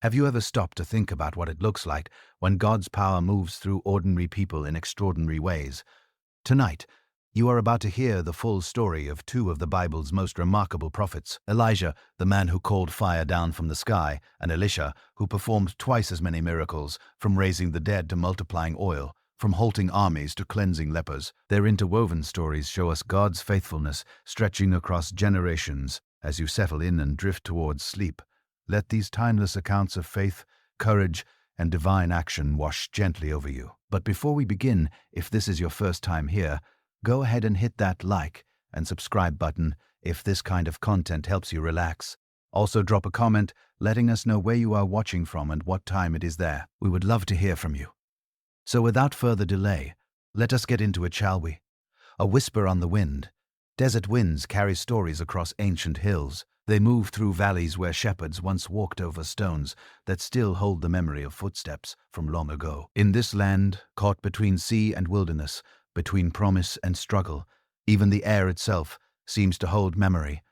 Have you ever stopped to think about what it looks like when God's power moves through ordinary people in extraordinary ways? Tonight, you are about to hear the full story of two of the Bible's most remarkable prophets, Elijah, the man who called fire down from the sky, and Elisha, who performed twice as many miracles, from raising the dead to multiplying oil, from halting armies to cleansing lepers. Their interwoven stories show us God's faithfulness stretching across generations. As you settle in and drift towards sleep, let these timeless accounts of faith, courage, and divine action wash gently over you. But before we begin, if this is your first time here, go ahead and hit that like and subscribe button if this kind of content helps you relax. Also drop a comment letting us know where you are watching from and what time it is there. We would love to hear from you. So without further delay, let us get into it, shall we? A whisper on the wind. Desert winds carry stories across ancient hills. They move through valleys where shepherds once walked over stones that still hold the memory of footsteps from long ago. In this land, caught between sea and wilderness, between promise and struggle, even the air itself seems to hold memory.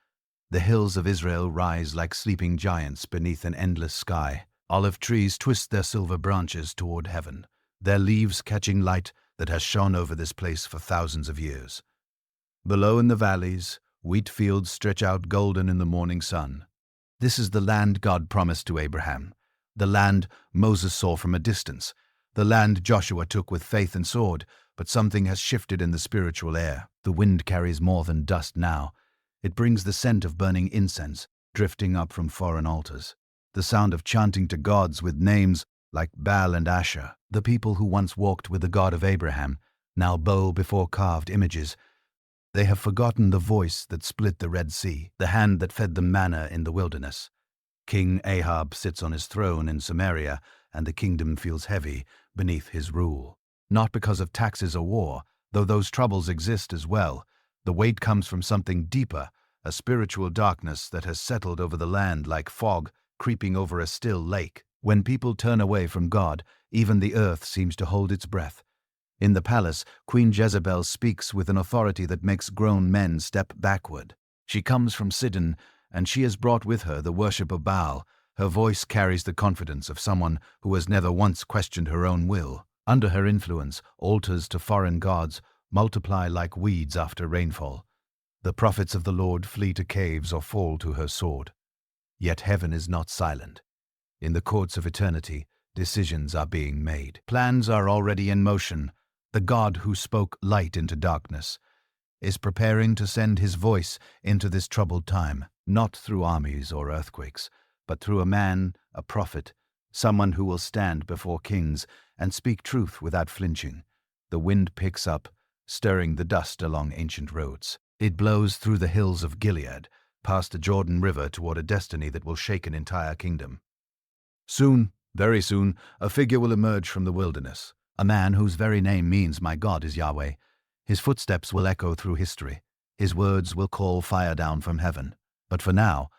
The hills of Israel rise like sleeping giants beneath an endless sky. Olive trees twist their silver branches toward heaven, their leaves catching light that has shone over this place for thousands of years. Below in the valleys, wheat fields stretch out golden in the morning sun. This is the land God promised to Abraham, the land Moses saw from a distance, the land Joshua took with faith and sword. But something has shifted in the spiritual air. The wind carries more than dust now. It brings the scent of burning incense, drifting up from foreign altars. The sound of chanting to gods with names like Baal and Asher. The people who once walked with the God of Abraham now bow before carved images. They have forgotten the voice that split the Red Sea, the hand that fed them manna in the wilderness. King Ahab sits on his throne in Samaria, and the kingdom feels heavy beneath his rule. Not because of taxes or war, though those troubles exist as well. The weight comes from something deeper, a spiritual darkness that has settled over the land like fog creeping over a still lake. When people turn away from God, even the earth seems to hold its breath. In the palace, Queen Jezebel speaks with an authority that makes grown men step backward. She comes from Sidon, and she has brought with her the worship of Baal. Her voice carries the confidence of someone who has never once questioned her own will. Under her influence, altars to foreign gods multiply like weeds after rainfall. The prophets of the Lord flee to caves or fall to her sword. Yet heaven is not silent. In the courts of eternity, decisions are being made. Plans are already in motion. The God who spoke light into darkness is preparing to send his voice into this troubled time, not through armies or earthquakes, but through a man, a prophet, someone who will stand before kings and speak truth without flinching. The wind picks up, stirring the dust along ancient roads. It blows through the hills of Gilead, past the Jordan River toward a destiny that will shake an entire kingdom. Soon, very soon, a figure will emerge from the wilderness, a man whose very name means "My God is Yahweh." His footsteps will echo through history. His words will call fire down from heaven. But for now,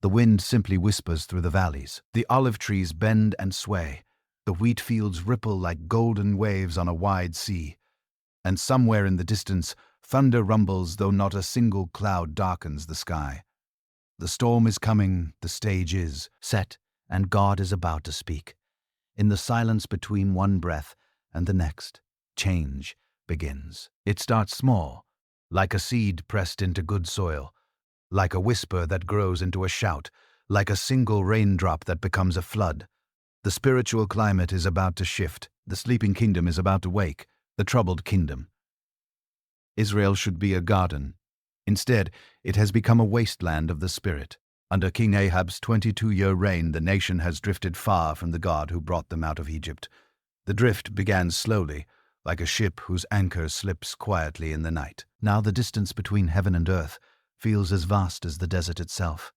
the wind simply whispers through the valleys. The olive trees bend and sway. The wheat fields ripple like golden waves on a wide sea. And somewhere in the distance, thunder rumbles, though not a single cloud darkens the sky. The storm is coming, the stage is set, and God is about to speak. In the silence between one breath and the next, change begins. It starts small, like a seed pressed into good soil, like a whisper that grows into a shout, like a single raindrop that becomes a flood. The spiritual climate is about to shift. The sleeping kingdom is about to wake, the troubled kingdom. Israel should be a garden. Instead, it has become a wasteland of the spirit. Under King Ahab's 22-year reign, the nation has drifted far from the God who brought them out of Egypt. The drift began slowly, like a ship whose anchor slips quietly in the night. Now the distance between heaven and earth feels as vast as the desert itself.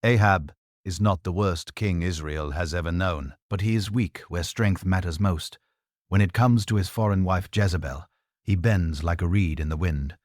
Ahab is not the worst king Israel has ever known, but he is weak where strength matters most. When it comes to his foreign wife Jezebel, he bends like a reed in the wind.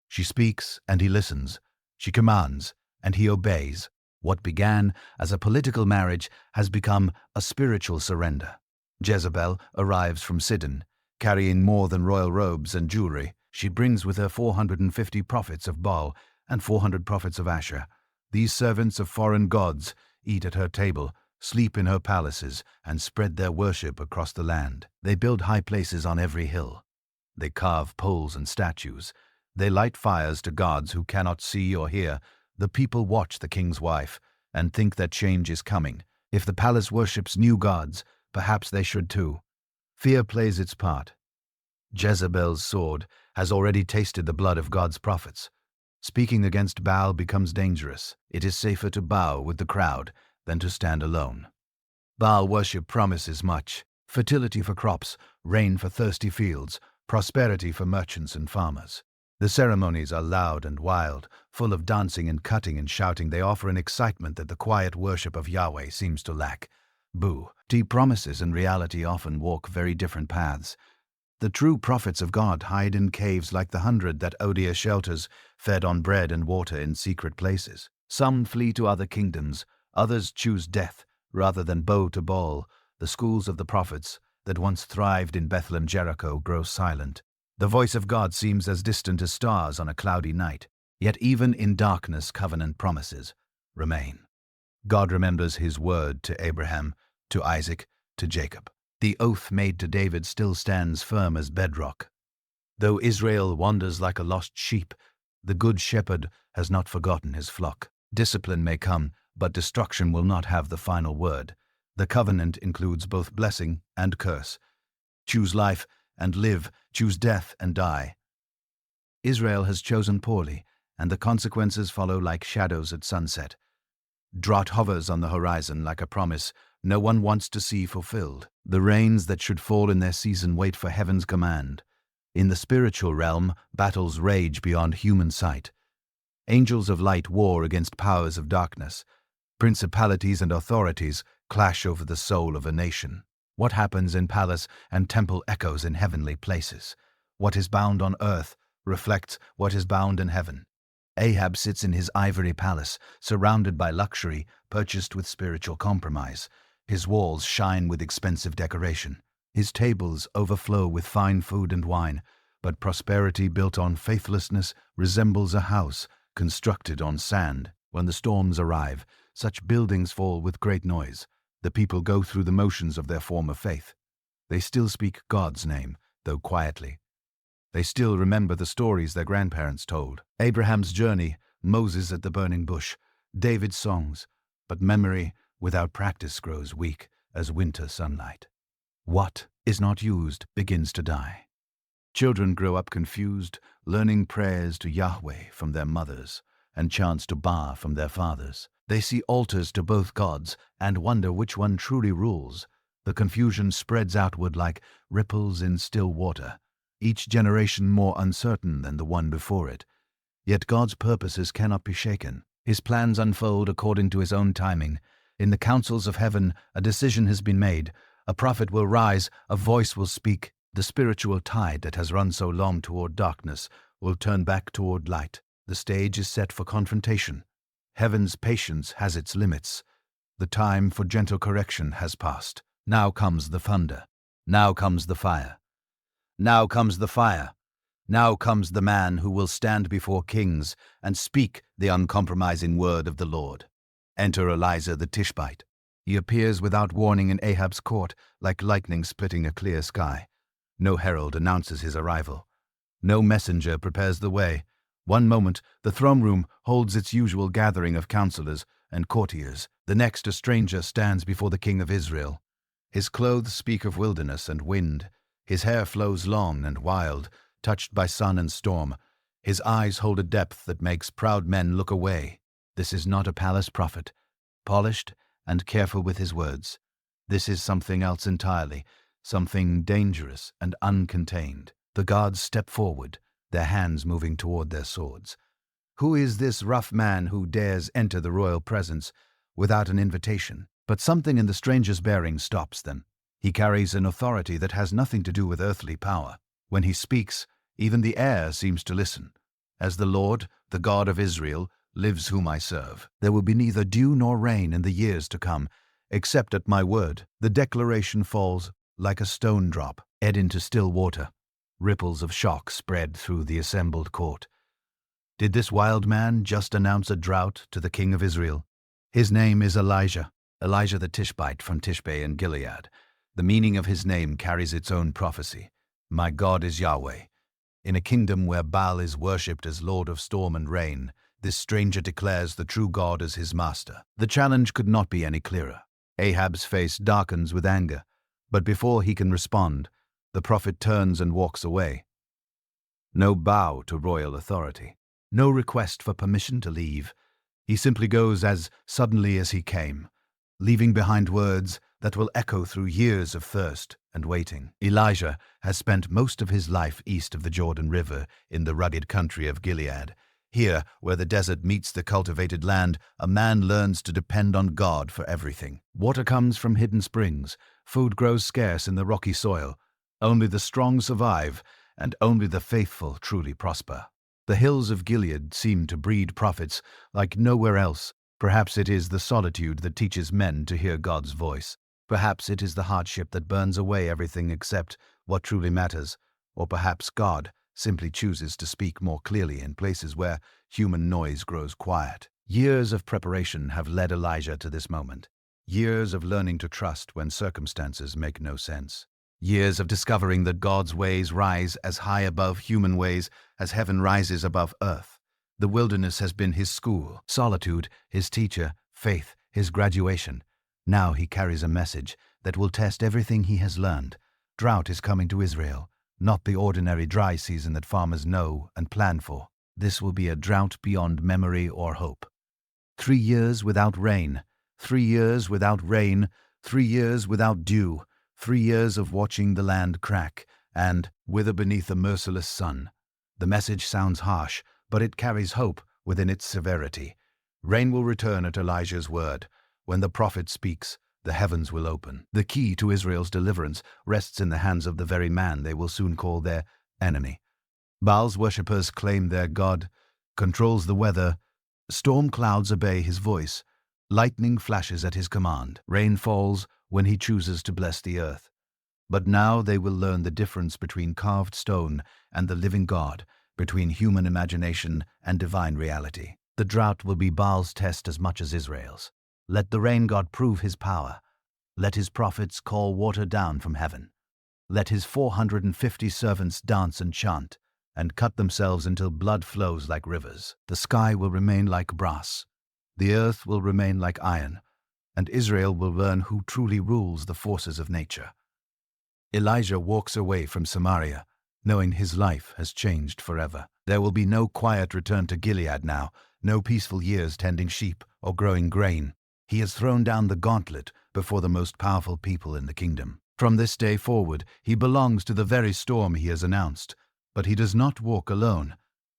She speaks, and he listens. She commands, and he obeys. What began as a political marriage has become a spiritual surrender. Jezebel arrives from Sidon, carrying more than royal robes and jewelry. She brings with her 450 prophets of Baal and 400 prophets of Asher. These servants of foreign gods eat at her table, sleep in her palaces, and spread their worship across the land. They build high places on every hill. They carve poles and statues. They light fires to gods who cannot see or hear. The people watch the king's wife and think that change is coming. If the palace worships new gods, perhaps they should too. Fear plays its part. Jezebel's sword has already tasted the blood of God's prophets. Speaking against Baal becomes dangerous. It is safer to bow with the crowd than to stand alone. Baal worship promises much: fertility for crops, rain for thirsty fields, prosperity for merchants and farmers. The ceremonies are loud and wild, full of dancing and cutting and shouting. They offer an excitement that the quiet worship of Yahweh seems to lack. Boo. Deep promises and reality often walk very different paths. The true prophets of God hide in caves like the 100 that Odiah shelters, fed on bread and water in secret places. Some flee to other kingdoms, others choose death rather than bow to Baal. The schools of the prophets that once thrived in Bethlehem, Jericho, grow silent. The voice of God seems as distant as stars on a cloudy night. Yet even in darkness, covenant promises remain. God remembers his word to Abraham, to Isaac, to Jacob. The oath made to David still stands firm as bedrock. Though Israel wanders like a lost sheep, the good shepherd has not forgotten his flock. Discipline may come, but destruction will not have the final word. The covenant includes both blessing and curse. Choose life and live, choose death and die. Israel has chosen poorly, and the consequences follow like shadows at sunset. Drought hovers on the horizon like a promise no one wants to see fulfilled. The rains that should fall in their season wait for heaven's command. In the spiritual realm, battles rage beyond human sight. Angels of light war against powers of darkness. Principalities and authorities clash over the soul of a nation. What happens in palace and temple echoes in heavenly places. What is bound on earth reflects what is bound in heaven. Ahab sits in his ivory palace, surrounded by luxury, purchased with spiritual compromise. His walls shine with expensive decoration. His tables overflow with fine food and wine, but prosperity built on faithlessness resembles a house constructed on sand. When the storms arrive, such buildings fall with great noise. The people go through the motions of their former faith. They still speak God's name, though quietly. They still remember the stories their grandparents told. Abraham's journey, Moses at the burning bush, David's songs. But memory without practice grows weak as winter sunlight. What is not used begins to die. Children grow up confused, learning prayers to Yahweh from their mothers and chants to Baal from their fathers. They see altars to both gods and wonder which one truly rules. The confusion spreads outward like ripples in still water, each generation more uncertain than the one before it. Yet God's purposes cannot be shaken. His plans unfold according to his own timing. In the councils of heaven, a decision has been made. A prophet will rise, a voice will speak. The spiritual tide that has run so long toward darkness will turn back toward light. The stage is set for confrontation. Heaven's patience has its limits. The time for gentle correction has passed. Now comes the thunder. Now comes the fire. Now comes the fire. Now comes the man who will stand before kings and speak the uncompromising word of the Lord. Enter Elijah the Tishbite. He appears without warning in Ahab's court, like lightning splitting a clear sky. No herald announces his arrival. No messenger prepares the way. One moment, the throne room holds its usual gathering of counselors and courtiers. The next, a stranger stands before the king of Israel. His clothes speak of wilderness and wind. His hair flows long and wild, touched by sun and storm. His eyes hold a depth that makes proud men look away. This is not a palace prophet, polished and careful with his words. This is something else entirely, something dangerous and uncontained. The guards step forward, their hands moving toward their swords. Who is this rough man who dares enter the royal presence without an invitation? But something in the stranger's bearing stops them. He carries an authority that has nothing to do with earthly power. When he speaks, even the air seems to listen. As the Lord, the God of Israel, lives whom I serve, there will be neither dew nor rain in the years to come, except at my word. The declaration falls like a stone drop, ed into still water. Ripples of shock spread through the assembled court. Did this wild man just announce a drought to the king of Israel? His name is Elijah. Elijah the Tishbite from Tishbe in Gilead. The meaning of his name carries its own prophecy. My God is Yahweh. In a kingdom where Baal is worshipped as Lord of storm and rain, this stranger declares the true God as his master. The challenge could not be any clearer. Ahab's face darkens with anger, but before he can respond, the prophet turns and walks away. No bow to royal authority, no request for permission to leave. He simply goes as suddenly as he came, leaving behind words that will echo through years of thirst and waiting. Elijah has spent most of his life east of the Jordan River in the rugged country of Gilead. Here, where the desert meets the cultivated land, a man learns to depend on God for everything. Water comes from hidden springs, food grows scarce in the rocky soil. Only the strong survive, and only the faithful truly prosper. The hills of Gilead seem to breed prophets like nowhere else. Perhaps it is the solitude that teaches men to hear God's voice. Perhaps it is the hardship that burns away everything except what truly matters. Or perhaps God simply chooses to speak more clearly in places where human noise grows quiet. Years of preparation have led Elijah to this moment. Years of learning to trust when circumstances make no sense. Years of discovering that God's ways rise as high above human ways as heaven rises above earth. The wilderness has been his school, solitude his teacher, faith his graduation. Now he carries a message that will test everything he has learned. Drought is coming to Israel, not the ordinary dry season that farmers know and plan for. This will be a drought beyond memory or hope. 3 years without rain, 3 years without rain, 3 years without dew, 3 years of watching the land crack and wither beneath a merciless sun. The message sounds harsh, but it carries hope within its severity. Rain will return at Elijah's word. When the prophet speaks, the heavens will open. The key to Israel's deliverance rests in the hands of the very man they will soon call their enemy. Baal's worshippers claim their God controls the weather. Storm clouds obey his voice. Lightning flashes at his command. Rain falls when he chooses to bless the earth. But now they will learn the difference between carved stone and the living God, between human imagination and divine reality. The drought will be Baal's test as much as Israel's. Let the rain god prove his power. Let his prophets call water down from heaven. Let his 450 servants dance and chant, and cut themselves until blood flows like rivers. The sky will remain like brass. The earth will remain like iron, and Israel will learn who truly rules the forces of nature. Elijah walks away from Samaria, knowing his life has changed forever. There will be no quiet return to Gilead now, no peaceful years tending sheep or growing grain. He has thrown down the gauntlet before the most powerful people in the kingdom. From this day forward, he belongs to the very storm he has announced. But he does not walk alone.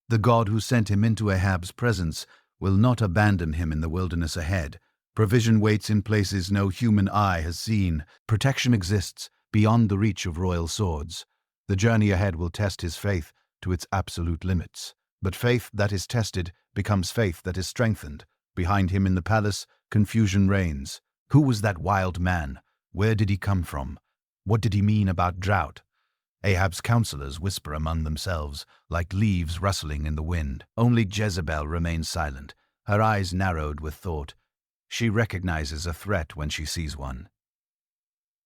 The God who sent him into Ahab's presence will not abandon him in the wilderness ahead. Provision waits in places no human eye has seen. Protection exists beyond the reach of royal swords. The journey ahead will test his faith to its absolute limits. But faith that is tested becomes faith that is strengthened. Behind him in the palace, confusion reigns. Who was that wild man? Where did he come from? What did he mean about drought? Ahab's counselors whisper among themselves, like leaves rustling in the wind. Only Jezebel remains silent, her eyes narrowed with thought. She recognizes a threat when she sees one.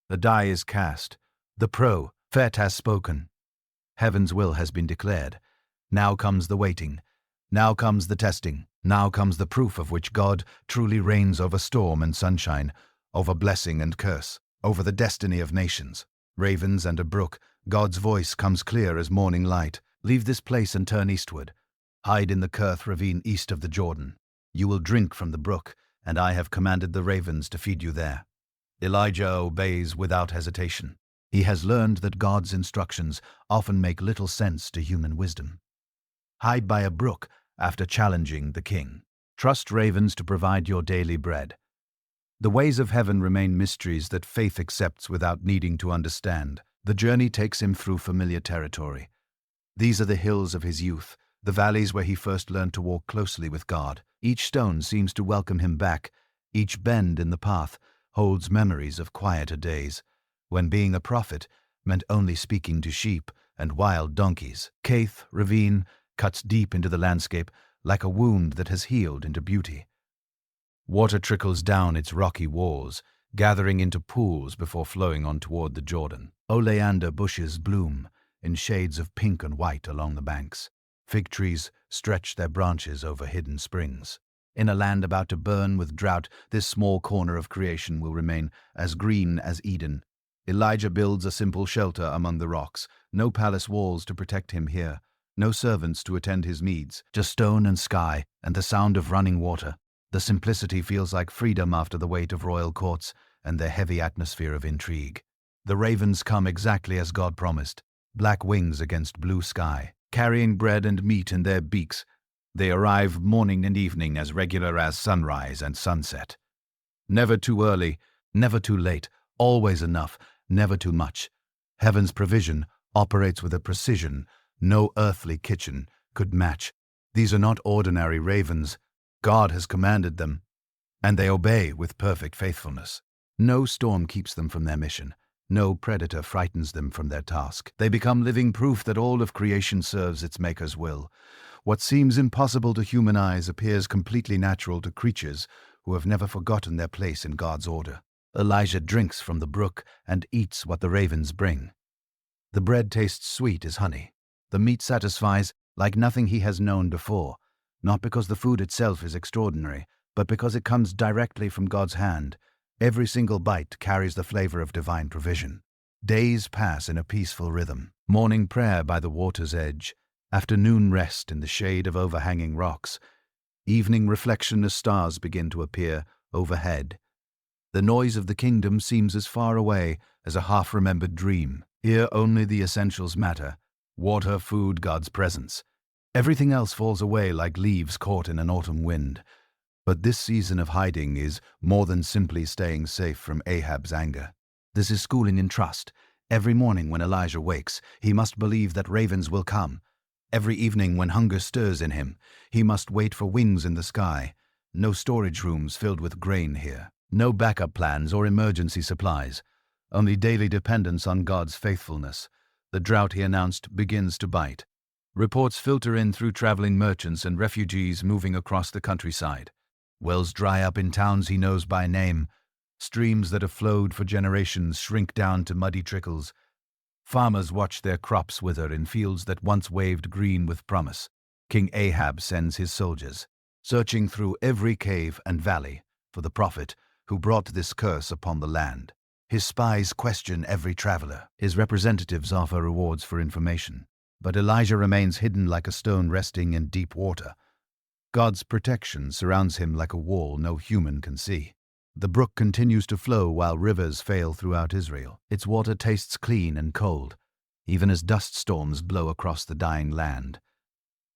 The die is cast. The prophet has spoken. Heaven's will has been declared. Now comes the waiting. Now comes the testing. Now comes the proof of which God truly reigns over storm and sunshine, over blessing and curse, over the destiny of nations. Ravens and a brook, God's voice comes clear as morning light. Leave this place and turn eastward. Hide in the Kerth ravine east of the Jordan. You will drink from the brook, and I have commanded the ravens to feed you there. Elijah obeys without hesitation. He has learned that God's instructions often make little sense to human wisdom. Hide by a brook after challenging the king. Trust ravens to provide your daily bread. The ways of heaven remain mysteries that faith accepts without needing to understand. The journey takes him through familiar territory. These are the hills of his youth, the valleys where he first learned to walk closely with God. Each stone seems to welcome him back. Each bend in the path holds memories of quieter days, when being a prophet meant only speaking to sheep and wild donkeys. Kerth ravine cuts deep into the landscape like a wound that has healed into beauty. Water trickles down its rocky walls, gathering into pools before flowing on toward the Jordan. Oleander bushes bloom in shades of pink and white along the banks. Fig trees stretch their branches over hidden springs. In a land about to burn with drought, this small corner of creation will remain as green as Eden. Elijah builds a simple shelter among the rocks. No palace walls to protect him here. No servants to attend his needs. Just stone and sky and the sound of running water. The simplicity feels like freedom after the weight of royal courts and their heavy atmosphere of intrigue. The ravens come exactly as God promised, black wings against blue sky, carrying bread and meat in their beaks. They arrive morning and evening as regular as sunrise and sunset. Never too early, never too late, always enough, never too much. Heaven's provision operates with a precision no earthly kitchen could match. These are not ordinary ravens. God has commanded them, and they obey with perfect faithfulness. No storm keeps them from their mission. No predator frightens them from their task. They become living proof that all of creation serves its Maker's will. What seems impossible to human eyes appears completely natural to creatures who have never forgotten their place in God's order. Elijah drinks from the brook and eats what the ravens bring. The bread tastes sweet as honey. The meat satisfies like nothing he has known before, not because the food itself is extraordinary, but because it comes directly from God's hand. Every single bite carries the flavor of divine provision. Days pass in a peaceful rhythm. Morning prayer by the water's edge, afternoon rest in the shade of overhanging rocks, evening reflection as stars begin to appear overhead. The noise of the kingdom seems as far away as a half-remembered dream. Here only the essentials matter: water, food, God's presence. Everything else falls away like leaves caught in an autumn wind. But this season of hiding is more than simply staying safe from Ahab's anger. This is schooling in trust. Every morning when Elijah wakes, he must believe that ravens will come. Every evening when hunger stirs in him, he must wait for wings in the sky. No storage rooms filled with grain here. No backup plans or emergency supplies. Only daily dependence on God's faithfulness. The drought, he announced, begins to bite. Reports filter in through traveling merchants and refugees moving across the countryside. Wells dry up in towns he knows by name. Streams that have flowed for generations shrink down to muddy trickles. Farmers watch their crops wither in fields that once waved green with promise. King Ahab sends his soldiers, searching through every cave and valley for the prophet who brought this curse upon the land. His spies question every traveler. His representatives offer rewards for information. But Elijah remains hidden like a stone resting in deep water. God's protection surrounds him like a wall no human can see. The brook continues to flow while rivers fail throughout Israel. Its water tastes clean and cold, even as dust storms blow across the dying land.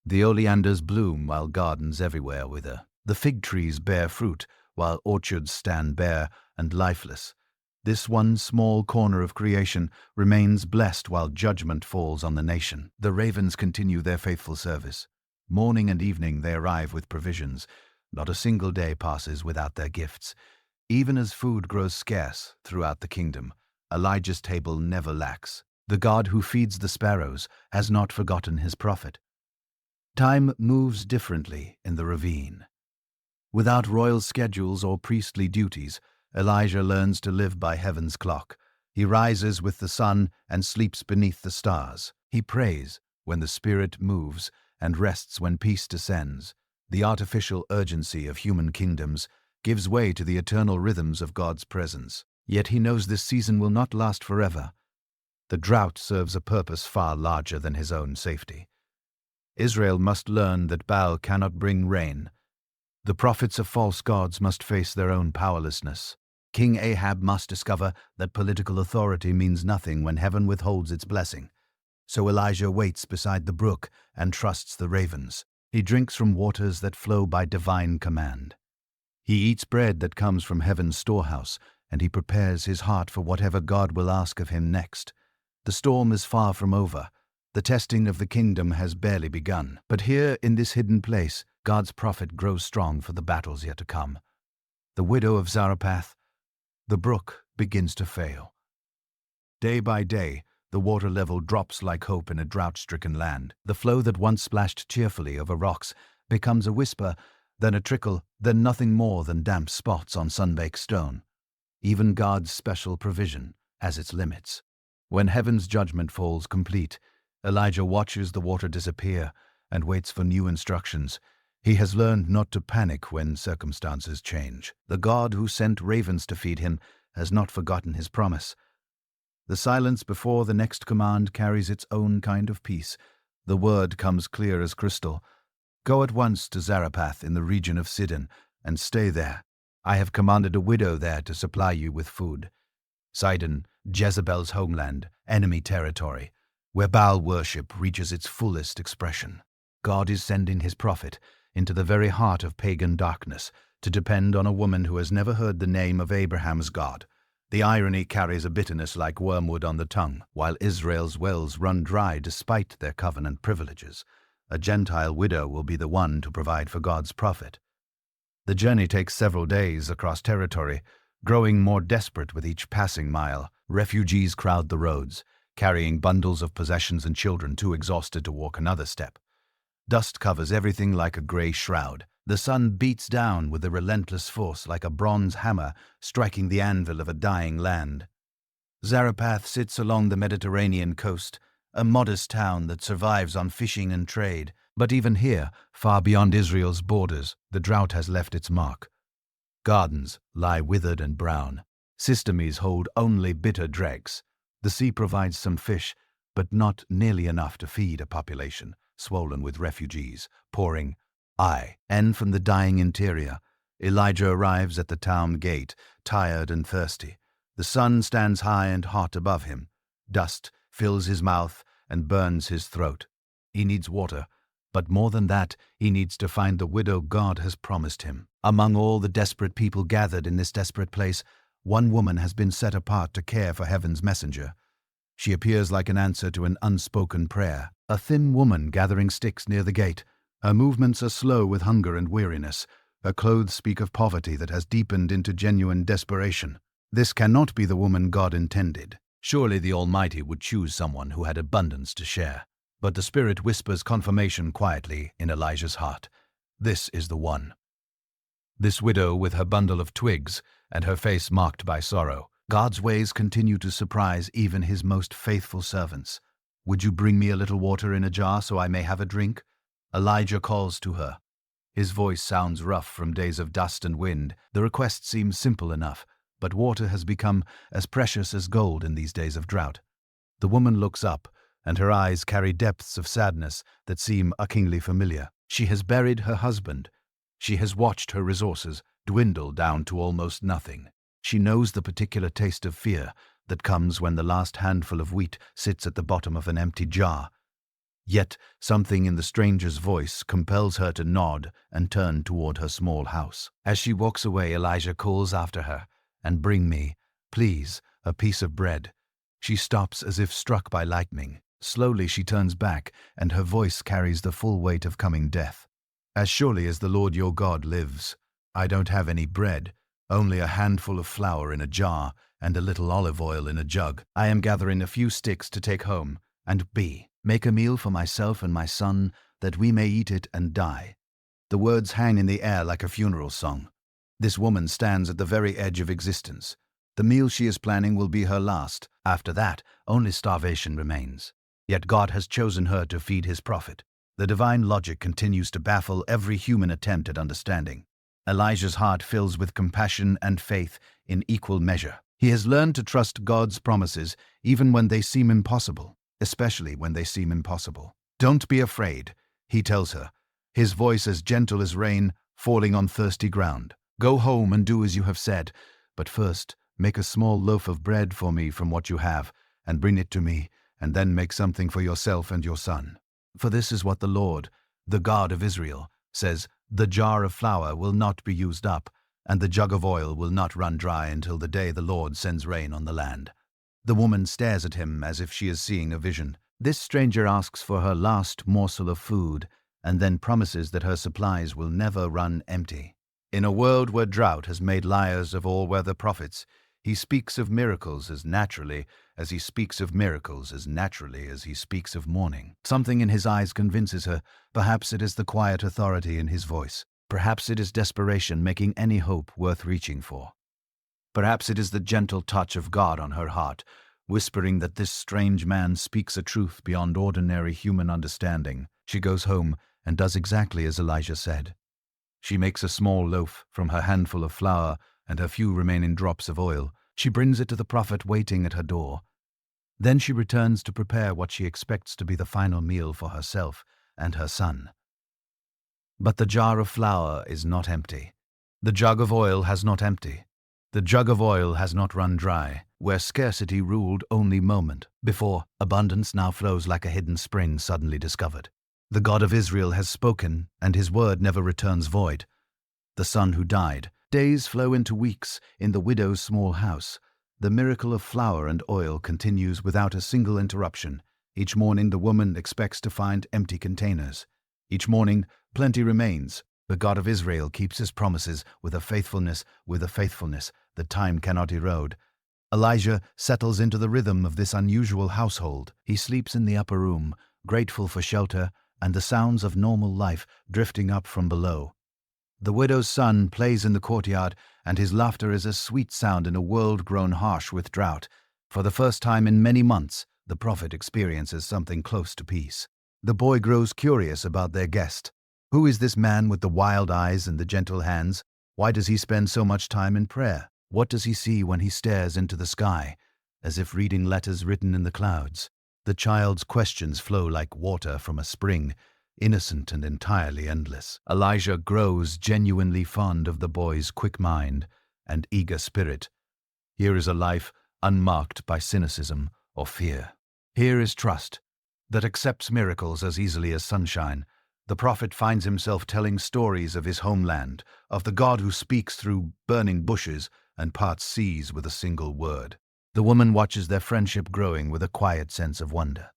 The oleanders bloom while gardens everywhere wither. The fig trees bear fruit while orchards stand bare and lifeless. This one small corner of creation remains blessed while judgment falls on the nation. The ravens continue their faithful service. Morning and evening they arrive with provisions. Not a single day passes without their gifts. Even as food grows scarce throughout the kingdom, Elijah's table never lacks. The God who feeds the sparrows has not forgotten his prophet. Time moves differently in the ravine. Without royal schedules or priestly duties, Elijah learns to live by heaven's clock. He rises with the sun and sleeps beneath the stars. He prays when the Spirit moves and rests when peace descends. The artificial urgency of human kingdoms gives way to the eternal rhythms of God's presence. Yet he knows this season will not last forever. The drought serves a purpose far larger than his own safety. Israel must learn that Baal cannot bring rain. The prophets of false gods must face their own powerlessness. King Ahab must discover that political authority means nothing when heaven withholds its blessing. So Elijah waits beside the brook and trusts the ravens. He drinks from waters that flow by divine command. He eats bread that comes from heaven's storehouse, and he prepares his heart for whatever God will ask of him next. The storm is far from over. The testing of the kingdom has barely begun. But here, in this hidden place, God's prophet grows strong for the battles yet to come. The widow of Zarephath, the brook begins to fail. Day by day, the water level drops like hope in a drought-stricken land. The flow that once splashed cheerfully over rocks becomes a whisper then a trickle, then nothing more than damp spots on sun-baked stone. Even God's special provision has its limits. When heaven's judgment falls complete, Elijah watches the water disappear and waits for new instructions. He has learned not to panic when circumstances change. The God who sent ravens to feed him has not forgotten his promise. The silence before the next command carries its own kind of peace. The word comes clear as crystal. Go at once to Zarephath in the region of Sidon, and stay there. I have commanded a widow there to supply you with food. Sidon, Jezebel's homeland, enemy territory, where Baal worship reaches its fullest expression. God is sending his prophet into the very heart of pagan darkness to depend on a woman who has never heard the name of Abraham's God. The irony carries a bitterness like wormwood on the tongue. While Israel's wells run dry despite their covenant privileges, a Gentile widow will be the one to provide for God's prophet. The journey takes several days across territory, growing more desperate with each passing mile. Refugees crowd the roads, carrying bundles of possessions and children too exhausted to walk another step. Dust covers everything like a gray shroud. The sun beats down with a relentless force like a bronze hammer striking the anvil of a dying land. Zarephath sits along the Mediterranean coast, a modest town that survives on fishing and trade. But even here, far beyond Israel's borders, the drought has left its mark. Gardens lie withered and brown. Cisterns hold only bitter dregs. The sea provides some fish, but not nearly enough to feed a population swollen with refugees, pouring from the dying interior. Elijah arrives at the town gate, tired and thirsty. The sun stands high and hot above him. Dust fills his mouth and burns his throat. He needs water, but more than that, he needs to find the widow God has promised him. Among all the desperate people gathered in this desperate place, one woman has been set apart to care for heaven's messenger. She appears like an answer to an unspoken prayer. A thin woman gathering sticks near the gate. Her movements are slow with hunger and weariness. Her clothes speak of poverty that has deepened into genuine desperation. This cannot be the woman God intended. Surely the Almighty would choose someone who had abundance to share. But the Spirit whispers confirmation quietly in Elijah's heart. This is the one. This widow with her bundle of twigs and her face marked by sorrow. God's ways continue to surprise even his most faithful servants. Would you bring me a little water in a jar so I may have a drink? Elijah calls to her. His voice sounds rough from days of dust and wind. The request seems simple enough, but water has become as precious as gold in these days of drought. The woman looks up, and her eyes carry depths of sadness that seem achingly familiar. She has buried her husband. She has watched her resources dwindle down to almost nothing. She knows the particular taste of fear that comes when the last handful of wheat sits at the bottom of an empty jar. Yet something in the stranger's voice compels her to nod and turn toward her small house. As she walks away, Elijah calls after her, "And bring me, please, a piece of bread." She stops as if struck by lightning. Slowly she turns back, and her voice carries the full weight of coming death. "As surely as the Lord your God lives, I don't have any bread, only a handful of flour in a jar and a little olive oil in a jug. I am gathering a few sticks to take home, and make a meal for myself and my son, that we may eat it and die." The words hang in the air like a funeral song. This woman stands at the very edge of existence. The meal she is planning will be her last. After that, only starvation remains. Yet God has chosen her to feed his prophet. The divine logic continues to baffle every human attempt at understanding. Elijah's heart fills with compassion and faith in equal measure. He has learned to trust God's promises even when they seem impossible, especially when they seem impossible. "Don't be afraid," he tells her, his voice as gentle as rain falling on thirsty ground. "Go home and do as you have said, but first make a small loaf of bread for me from what you have, and bring it to me, and then make something for yourself and your son. For this is what the Lord, the God of Israel, says, the jar of flour will not be used up, and the jug of oil will not run dry until the day the Lord sends rain on the land." The woman stares at him as if she is seeing a vision. This stranger asks for her last morsel of food, and then promises that her supplies will never run empty. In a world where drought has made liars of all-weather prophets, he speaks of miracles as naturally as he speaks of miracles as naturally as he speaks of mourning. Something in his eyes convinces her, perhaps it is the quiet authority in his voice. Perhaps it is desperation making any hope worth reaching for. Perhaps it is the gentle touch of God on her heart, whispering that this strange man speaks a truth beyond ordinary human understanding. She goes home and does exactly as Elijah said. She makes a small loaf from her handful of flour and her few remaining drops of oil. She brings it to the prophet waiting at her door. Then she returns to prepare what she expects to be the final meal for herself and her son. But the jar of flour is not empty. The jug of oil has not empty. The jug of oil has not run dry, where scarcity ruled only moment before, abundance now flows like a hidden spring suddenly discovered. The God of Israel has spoken, and his word never returns void. The son who died. Days flow into weeks in the widow's small house. The miracle of flour and oil continues without a single interruption. Each morning the woman expects to find empty containers. Each morning plenty remains. The God of Israel keeps his promises with a faithfulness that time cannot erode. Elijah settles into the rhythm of this unusual household. He sleeps in the upper room, grateful for shelter and the sounds of normal life drifting up from below. The widow's son plays in the courtyard, and his laughter is a sweet sound in a world grown harsh with drought. For the first time in many months, the prophet experiences something close to peace. The boy grows curious about their guest. Who is this man with the wild eyes and the gentle hands? Why does he spend so much time in prayer? What does he see when he stares into the sky, as if reading letters written in the clouds? The child's questions flow like water from a spring, innocent and entirely endless. Elijah grows genuinely fond of the boy's quick mind and eager spirit. Here is a life unmarked by cynicism or fear. Here is trust that accepts miracles as easily as sunshine. The prophet finds himself telling stories of his homeland, of the God who speaks through burning bushes and parts seas with a single word. The woman watches their friendship growing with a quiet sense of wonder.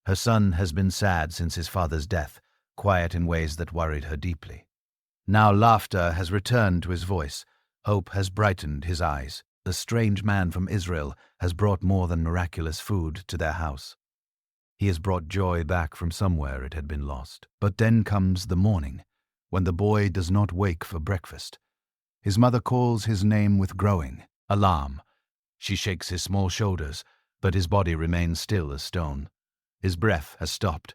Her son has been sad since his father's death, quiet in ways that worried her deeply. Now laughter has returned to his voice. Hope has brightened his eyes. The strange man from Israel has brought more than miraculous food to their house. He has brought joy back from somewhere it had been lost. But then comes the morning, when the boy does not wake for breakfast. His mother calls his name with growing alarm. She shakes his small shoulders, but his body remains still as stone. His breath has stopped.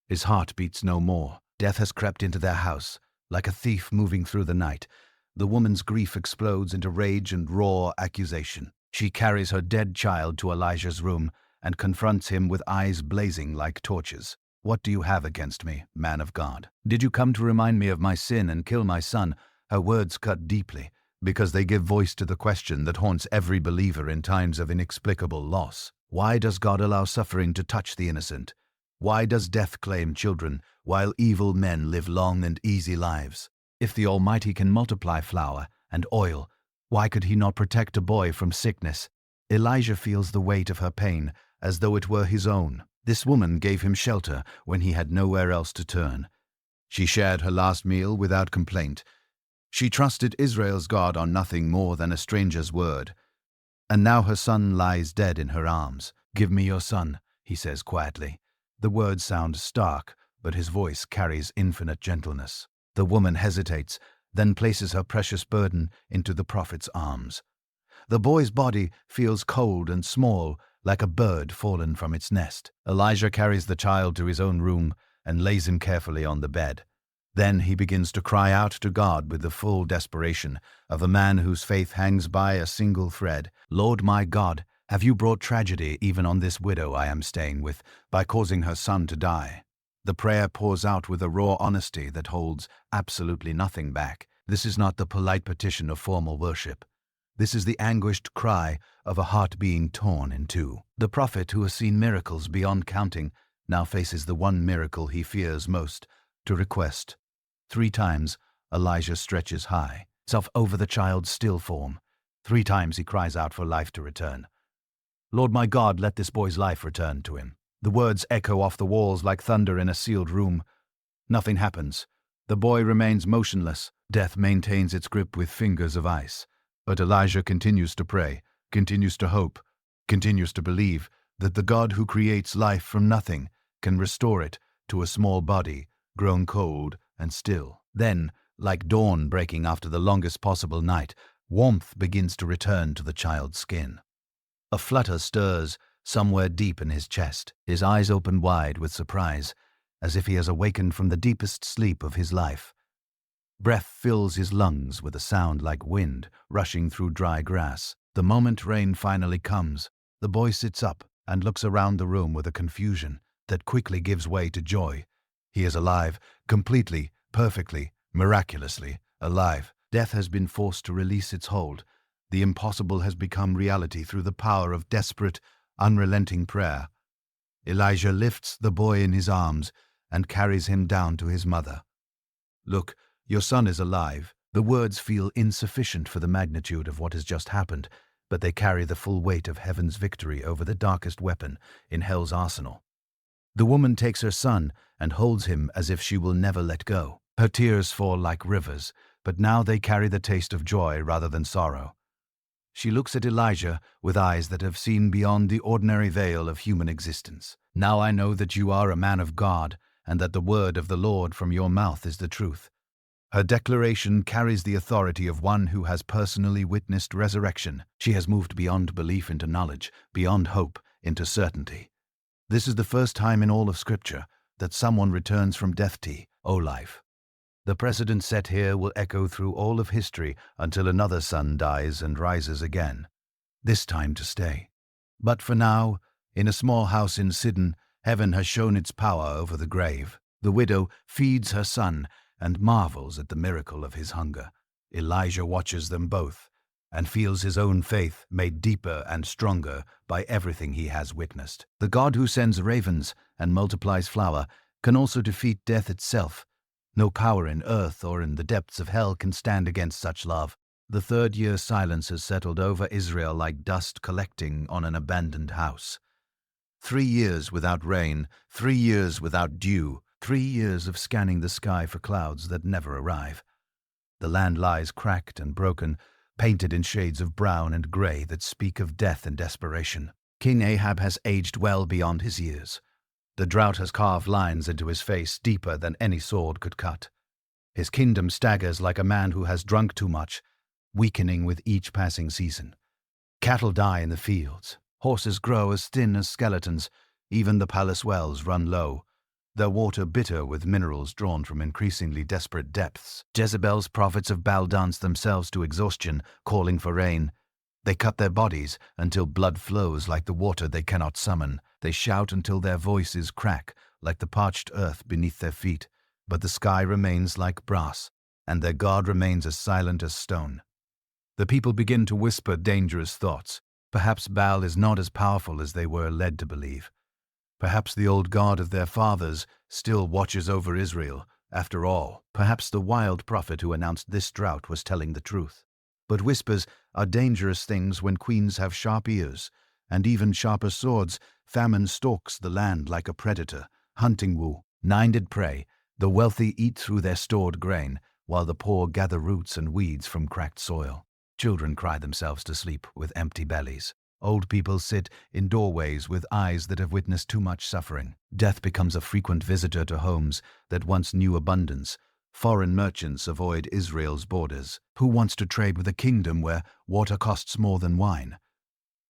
His heart beats no more. Death has crept into their house, like a thief moving through the night. The woman's grief explodes into rage and raw accusation. She carries her dead child to Elijah's room and confronts him with eyes blazing like torches. What do you have against me, man of God? Did you come to remind me of my sin and kill my son? Her words cut deeply, because they give voice to the question that haunts every believer in times of inexplicable loss. Why does God allow suffering to touch the innocent? Why does death claim children, while evil men live long and easy lives? If the Almighty can multiply flour and oil, why could he not protect a boy from sickness? Elijah feels the weight of her pain, as though it were his own. This woman gave him shelter when he had nowhere else to turn. She shared her last meal without complaint. She trusted Israel's God on nothing more than a stranger's word. And now her son lies dead in her arms. "Give me your son," he says quietly. The words sound stark, but his voice carries infinite gentleness. The woman hesitates, then places her precious burden into the prophet's arms. The boy's body feels cold and small, like a bird fallen from its nest. Elijah carries the child to his own room and lays him carefully on the bed. Then he begins to cry out to God with the full desperation of a man whose faith hangs by a single thread. "Lord my God, have you brought tragedy even on this widow I am staying with by causing her son to die?" The prayer pours out with a raw honesty that holds absolutely nothing back. This is not the polite petition of formal worship. This is the anguished cry of a heart being torn in two. The prophet, who has seen miracles beyond counting, now faces the one miracle he fears most, to request. 3 times Elijah stretches himself over the child's still form. 3 times he cries out for life to return. "Lord my God, let this boy's life return to him." The words echo off the walls like thunder in a sealed room. Nothing happens. The boy remains motionless. Death maintains its grip with fingers of ice. But Elijah continues to pray, continues to hope, continues to believe that the God who creates life from nothing can restore it to a small body grown cold and still. Then, Like dawn breaking after the longest possible night, warmth begins to return to the child's skin. A flutter stirs somewhere deep in his chest. His eyes open wide with surprise, as if he has awakened from the deepest sleep of his life. Breath fills his lungs with a sound like wind rushing through dry grass. The moment rain finally comes, the boy sits up and looks around the room with a confusion that quickly gives way to joy. He is alive, completely, perfectly, miraculously alive. Death has been forced to release its hold. The impossible has become reality through the power of desperate, unrelenting prayer. Elijah lifts the boy in his arms and carries him down to his mother. "Look, your son is alive." The words feel insufficient for the magnitude of what has just happened, but they carry the full weight of heaven's victory over the darkest weapon in hell's arsenal. The woman takes her son and holds him as if she will never let go. Her tears fall like rivers, but now they carry the taste of joy rather than sorrow. She looks at Elijah with eyes that have seen beyond the ordinary veil of human existence. "Now I know that you are a man of God, and that the word of the Lord from your mouth is the truth." Her declaration carries the authority of one who has personally witnessed resurrection. She has moved beyond belief into knowledge, beyond hope into certainty. This is the first time in all of Scripture that someone returns from death to life. The precedent set here will echo through all of history until another son dies and rises again, this time to stay. But for now, in a small house in Sidon, heaven has shown its power over the grave. The widow feeds her son and marvels at the miracle of his hunger. Elijah watches them both and feels his own faith made deeper and stronger by everything he has witnessed. The God who sends ravens and multiplies flour can also defeat death itself. No power in earth or in the depths of hell can stand against such love. The third-year silence has settled over Israel like dust collecting on an abandoned house. 3 years without rain, 3 years without dew, 3 years of scanning the sky for clouds that never arrive. The land lies cracked and broken, painted in shades of brown and gray that speak of death and desperation. King Ahab has aged well beyond his years. The drought has carved lines into his face deeper than any sword could cut. His kingdom staggers like a man who has drunk too much, weakening with each passing season. Cattle die in the fields. Horses grow as thin as skeletons. Even the palace wells run low, their water bitter with minerals drawn from increasingly desperate depths. Jezebel's prophets of Baal dance themselves to exhaustion, calling for rain. They cut their bodies until blood flows like the water they cannot summon. They shout until their voices crack like the parched earth beneath their feet. But the sky remains like brass, and their God remains as silent as stone. The people begin to whisper dangerous thoughts. Perhaps Baal is not as powerful as they were led to believe. Perhaps the old God of their fathers still watches over Israel. After all, perhaps the wild prophet who announced this drought was telling the truth. But whispers are dangerous things when queens have sharp ears, and even sharper swords. Famine stalks the land like a predator, hunting wounded prey. The wealthy eat through their stored grain, while the poor gather roots and weeds from cracked soil. Children cry themselves to sleep with empty bellies. Old people sit in doorways with eyes that have witnessed too much suffering. Death becomes a frequent visitor to homes that once knew abundance. Foreign merchants avoid Israel's borders. Who wants to trade with a kingdom where water costs more than wine?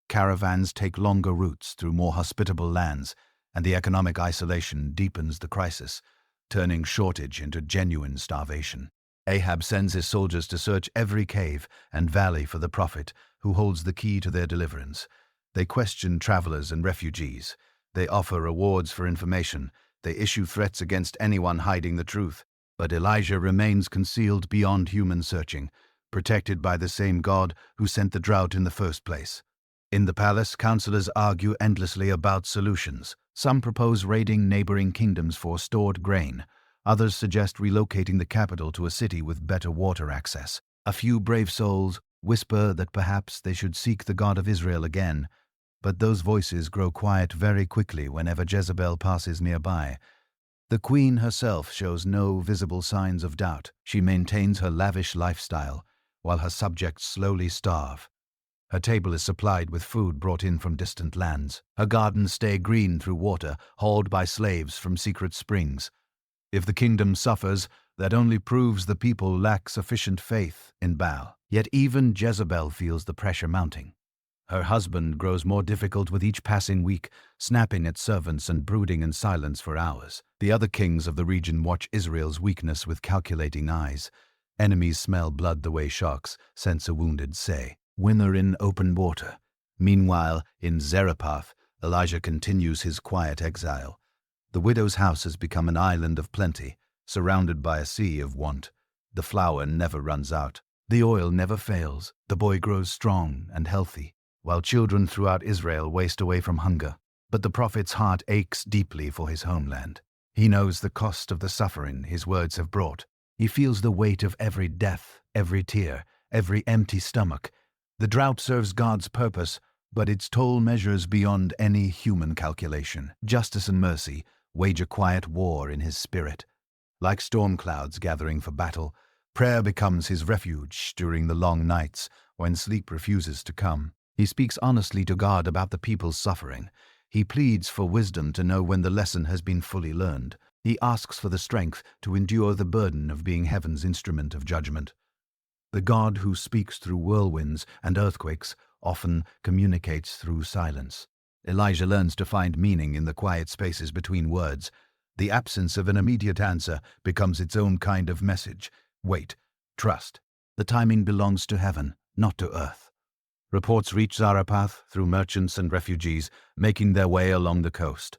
Caravans take longer routes through more hospitable lands, and the economic isolation deepens the crisis, turning shortage into genuine starvation. Ahab sends his soldiers to search every cave and valley for the prophet who holds the key to their deliverance. They question travelers and refugees. They offer rewards for information. They issue threats against anyone hiding the truth. But Elijah remains concealed beyond human searching, protected by the same God who sent the drought in the first place. In the palace, counselors argue endlessly about solutions. Some propose raiding neighboring kingdoms for stored grain. Others suggest relocating the capital to a city with better water access. A few brave souls whisper that perhaps they should seek the God of Israel again, but those voices grow quiet very quickly whenever Jezebel passes nearby. The queen herself shows no visible signs of doubt. She maintains her lavish lifestyle, while her subjects slowly starve. Her table is supplied with food brought in from distant lands. Her gardens stay green through water hauled by slaves from secret springs. If the kingdom suffers, that only proves the people lack sufficient faith in Baal. Yet even Jezebel feels the pressure mounting. Her husband grows more difficult with each passing week, snapping at servants and brooding in silence for hours. The other kings of the region watch Israel's weakness with calculating eyes. Enemies smell blood the way sharks sense a wounded say. Winner in open water. Meanwhile, in Zarephath, Elijah continues his quiet exile. The widow's house has become an island of plenty, surrounded by a sea of want. The flour never runs out. The oil never fails. The boy grows strong and healthy, while children throughout Israel waste away from hunger. But the prophet's heart aches deeply for his homeland. He knows the cost of the suffering his words have brought. He feels the weight of every death, every tear, every empty stomach. The drought serves God's purpose, but its toll measures beyond any human calculation. Justice and mercy wage a quiet war in his spirit. Like storm clouds gathering for battle, prayer becomes his refuge during the long nights when sleep refuses to come. He speaks honestly to God about the people's suffering. He pleads for wisdom to know when the lesson has been fully learned. He asks for the strength to endure the burden of being heaven's instrument of judgment. The God who speaks through whirlwinds and earthquakes often communicates through silence. Elijah learns to find meaning in the quiet spaces between words. The absence of an immediate answer becomes its own kind of message. Wait, trust. The timing belongs to heaven, not to earth. Reports reach Zarephath through merchants and refugees making their way along the coast.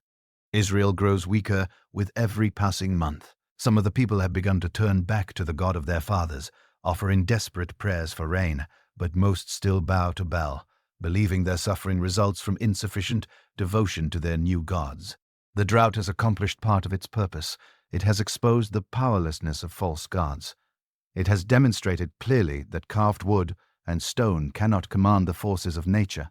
Israel grows weaker with every passing month. Some of the people have begun to turn back to the God of their fathers, offering desperate prayers for rain, but most still bow to Baal, believing their suffering results from insufficient devotion to their new gods. The drought has accomplished part of its purpose. It has exposed the powerlessness of false gods. It has demonstrated clearly that carved wood and stone cannot command the forces of nature.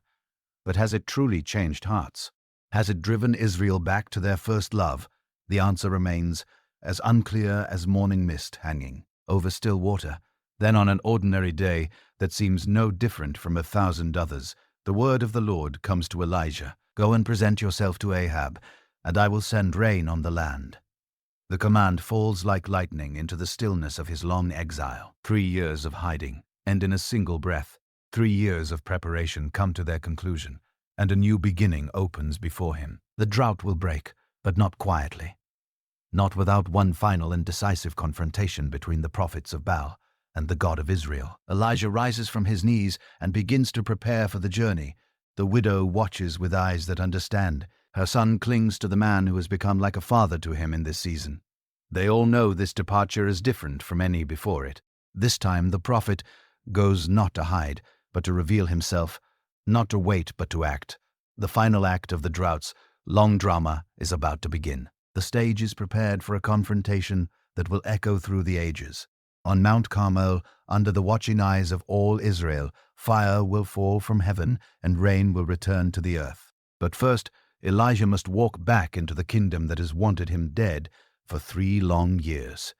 But has it truly changed hearts? Has it driven Israel back to their first love? The answer remains as unclear as morning mist hanging over still water. Then on an ordinary day that seems no different from 1,000 others, the word of the Lord comes to Elijah. Go and present yourself to Ahab, and I will send rain on the land. The command falls like lightning into the stillness of his long exile. 3 years of hiding, and in a single breath, 3 years of preparation come to their conclusion, and a new beginning opens before him. The drought will break, but not quietly. Not without one final and decisive confrontation between the prophets of Baal and the God of Israel. Elijah rises from his knees and begins to prepare for the journey. The widow watches with eyes that understand. Her son clings to the man who has become like a father to him in this season. They all know this departure is different from any before it. This time the prophet goes not to hide, but to reveal himself, not to wait, but to act. The final act of the drought's long drama is about to begin. The stage is prepared for a confrontation that will echo through the ages. On Mount Carmel, under the watching eyes of all Israel, fire will fall from heaven and rain will return to the earth. But first, Elijah must walk back into the kingdom that has wanted him dead for 3 long years.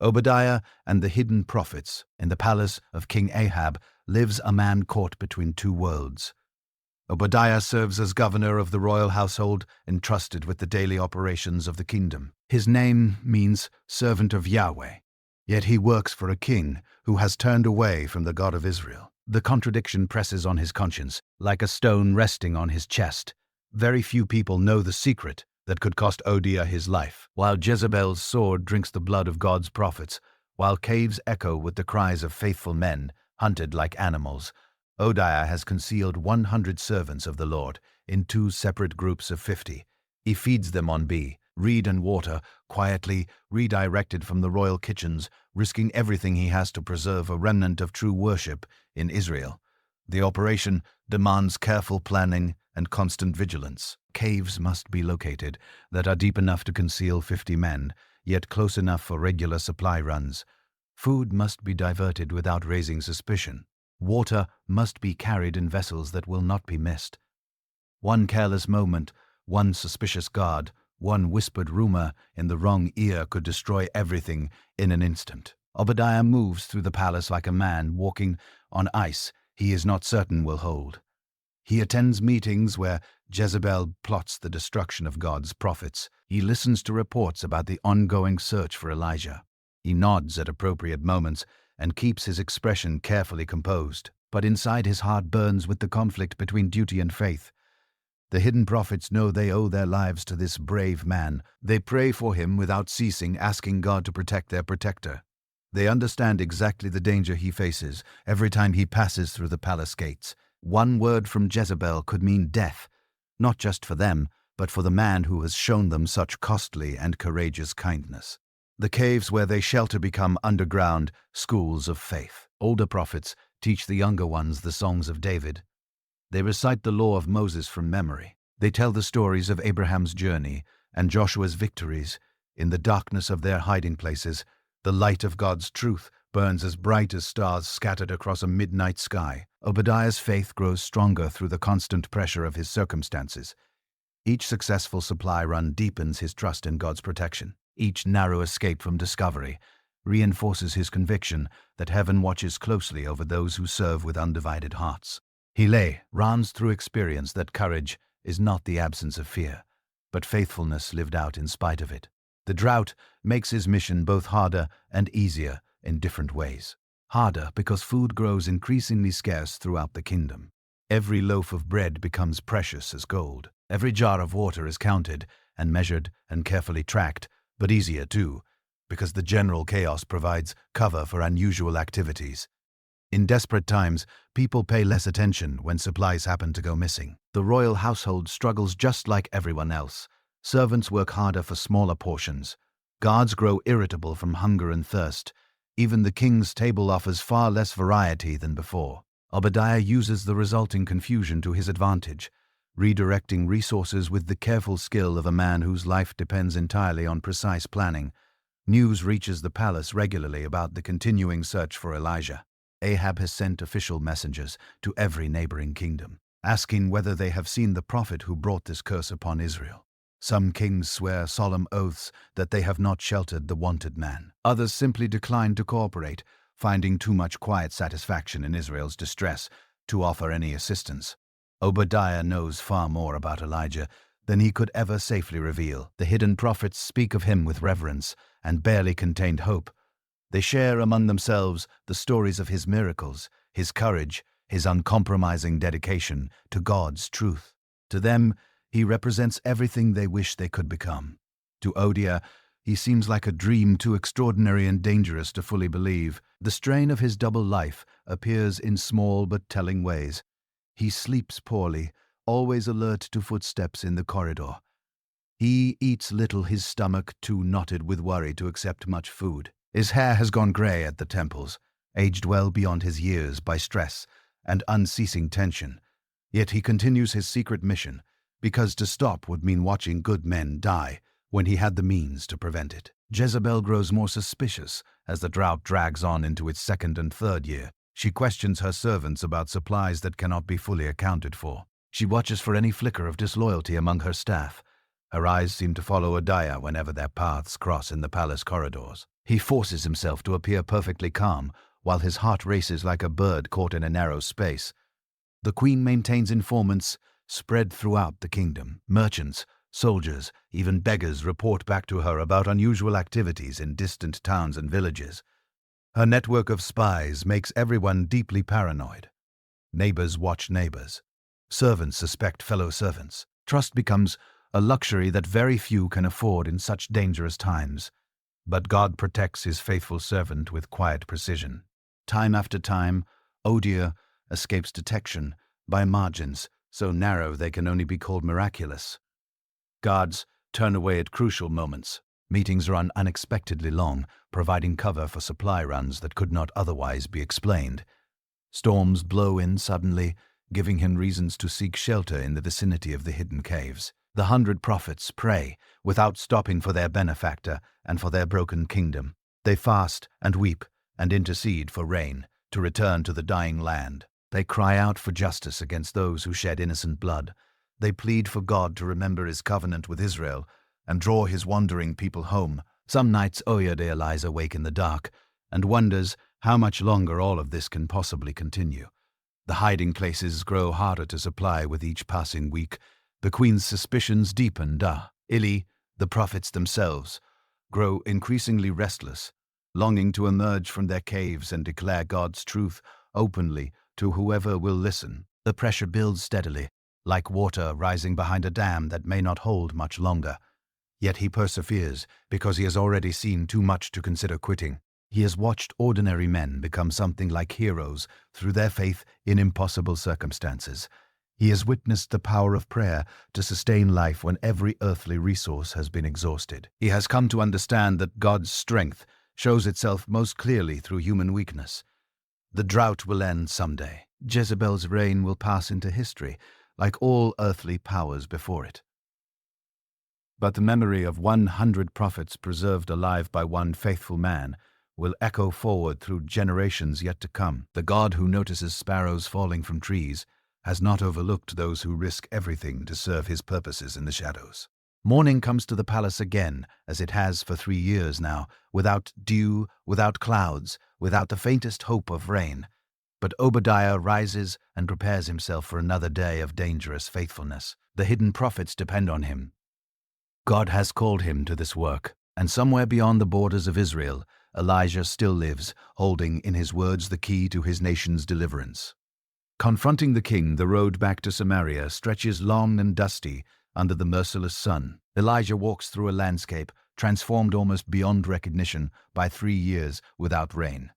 Obadiah and the hidden prophets. In the palace of King Ahab lives a man caught between 2 worlds. Obadiah serves as governor of the royal household, entrusted with the daily operations of the kingdom. His name means servant of Yahweh, yet he works for a king who has turned away from the God of Israel. The contradiction presses on his conscience, like a stone resting on his chest. Very few people know the secret that could cost Obadiah his life. While Jezebel's sword drinks the blood of God's prophets, while caves echo with the cries of faithful men hunted like animals, Obadiah has concealed 100 servants of the Lord in 2 separate groups of 50. He feeds them on reed and water, quietly redirected from the royal kitchens, risking everything he has to preserve a remnant of true worship in Israel. The operation demands careful planning and constant vigilance. Caves must be located that are deep enough to conceal 50 men, yet close enough for regular supply runs. Food must be diverted without raising suspicion. Water must be carried in vessels that will not be missed. One careless moment, one suspicious guard, one whispered rumor in the wrong ear could destroy everything in an instant. Obadiah moves through the palace like a man walking on ice he is not certain will hold. He attends meetings where Jezebel plots the destruction of God's prophets. He listens to reports about the ongoing search for Elijah. He nods at appropriate moments and keeps his expression carefully composed, but inside his heart burns with the conflict between duty and faith. The hidden prophets know they owe their lives to this brave man. They pray for him without ceasing, asking God to protect their protector. They understand exactly the danger he faces every time he passes through the palace gates. One word from Jezebel could mean death, not just for them, but for the man who has shown them such costly and courageous kindness. The caves where they shelter become underground schools of faith. Older prophets teach the younger ones the songs of David. They recite the law of Moses from memory. They tell the stories of Abraham's journey and Joshua's victories. In the darkness of their hiding places, the light of God's truth burns as bright as stars scattered across a midnight sky. Obadiah's faith grows stronger through the constant pressure of his circumstances. Each successful supply run deepens his trust in God's protection. Each narrow escape from discovery reinforces his conviction that heaven watches closely over those who serve with undivided hearts. Hillel runs through experience that courage is not the absence of fear, but faithfulness lived out in spite of it. The drought makes his mission both harder and easier in different ways. Harder because food grows increasingly scarce throughout the kingdom. Every loaf of bread becomes precious as gold. Every jar of water is counted and measured and carefully tracked, but easier too, because the general chaos provides cover for unusual activities. In desperate times, people pay less attention when supplies happen to go missing. The royal household struggles just like everyone else. Servants work harder for smaller portions. Guards grow irritable from hunger and thirst. Even the king's table offers far less variety than before. Obadiah uses the resulting confusion to his advantage, redirecting resources with the careful skill of a man whose life depends entirely on precise planning. News reaches the palace regularly about the continuing search for Elijah. Ahab has sent official messengers to every neighboring kingdom, asking whether they have seen the prophet who brought this curse upon Israel. Some kings swear solemn oaths that they have not sheltered the wanted man. Others simply decline to cooperate, finding too much quiet satisfaction in Israel's distress to offer any assistance. Obadiah knows far more about Elijah than he could ever safely reveal. The hidden prophets speak of him with reverence and barely contained hope. They share among themselves the stories of his miracles, his courage, his uncompromising dedication to God's truth. To them, he represents everything they wish they could become. To Obadiah, he seems like a dream too extraordinary and dangerous to fully believe. The strain of his double life appears in small but telling ways. He sleeps poorly, always alert to footsteps in the corridor. He eats little, his stomach too knotted with worry to accept much food. His hair has gone grey at the temples, aged well beyond his years by stress and unceasing tension. Yet he continues his secret mission, because to stop would mean watching good men die when he had the means to prevent it. Jezebel grows more suspicious as the drought drags on into its second and third year. She questions her servants about supplies that cannot be fully accounted for. She watches for any flicker of disloyalty among her staff. Her eyes seem to follow Obadiah whenever their paths cross in the palace corridors. He forces himself to appear perfectly calm, while his heart races like a bird caught in a narrow space. The queen maintains informants spread throughout the kingdom. Merchants, soldiers, even beggars report back to her about unusual activities in distant towns and villages. Her network of spies makes everyone deeply paranoid. Neighbors watch neighbors. Servants suspect fellow servants. Trust becomes a luxury that very few can afford in such dangerous times. But God protects his faithful servant with quiet precision. Time after time, Obadiah escapes detection by margins so narrow they can only be called miraculous. Guards turn away at crucial moments. Meetings run unexpectedly long, providing cover for supply runs that could not otherwise be explained. Storms blow in suddenly, giving him reasons to seek shelter in the vicinity of the hidden caves. The 100 prophets pray without stopping for their benefactor and for their broken kingdom. They fast and weep and intercede for rain to return to the dying land. They cry out for justice against those who shed innocent blood. They plead for God to remember his covenant with Israel and draw his wandering people home. Some nights Elijah and Elisha wake in the dark and wonders how much longer all of this can possibly continue. The hiding places grow harder to supply with each passing week. The queen's suspicions deepen. The prophets themselves, grow increasingly restless. longing to emerge from their caves and declare God's truth openly to whoever will listen. The pressure builds steadily, like water rising behind a dam that may not hold much longer. Yet he perseveres because he has already seen too much to consider quitting. He has watched ordinary men become something like heroes through their faith in impossible circumstances. He has witnessed the power of prayer to sustain life when every earthly resource has been exhausted. He has come to understand that God's strength shows itself most clearly through human weakness. The drought will end someday. Jezebel's reign will pass into history, like all earthly powers before it. But the memory of 100 prophets preserved alive by one faithful man will echo forward through generations yet to come. The God who notices sparrows falling from trees has not overlooked those who risk everything to serve his purposes in the shadows. Morning comes to the palace again, as it has for 3 years now, without dew, without clouds, without the faintest hope of rain. But Obadiah rises and prepares himself for another day of dangerous faithfulness. The hidden prophets depend on him. God has called him to this work, and somewhere beyond the borders of Israel, Elijah still lives, holding in his words the key to his nation's deliverance. Confronting the king, the road back to Samaria stretches long and dusty under the merciless sun. Elijah walks through a landscape transformed almost beyond recognition by 3 years without rain.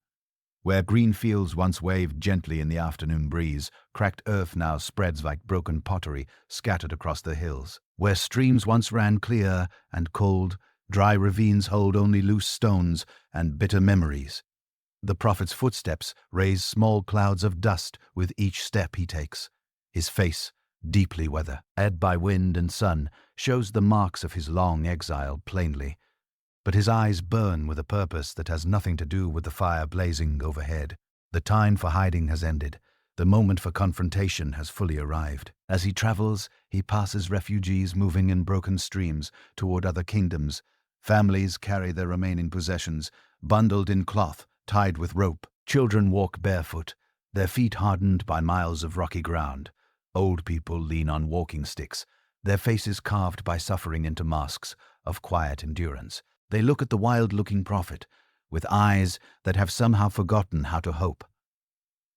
Where green fields once waved gently in the afternoon breeze, cracked earth now spreads like broken pottery scattered across the hills. Where streams once ran clear and cold, dry ravines hold only loose stones and bitter memories. The prophet's footsteps raise small clouds of dust with each step he takes. His face, deeply weathered by wind and sun, shows the marks of his long exile plainly. But his eyes burn with a purpose that has nothing to do with the fire blazing overhead. The time for hiding has ended. The moment for confrontation has fully arrived. As he travels, he passes refugees moving in broken streams toward other kingdoms. Families carry their remaining possessions, bundled in cloth, tied with rope. Children walk barefoot, their feet hardened by miles of rocky ground. Old people lean on walking sticks, their faces carved by suffering into masks of quiet endurance. They look at the wild-looking prophet with eyes that have somehow forgotten how to hope.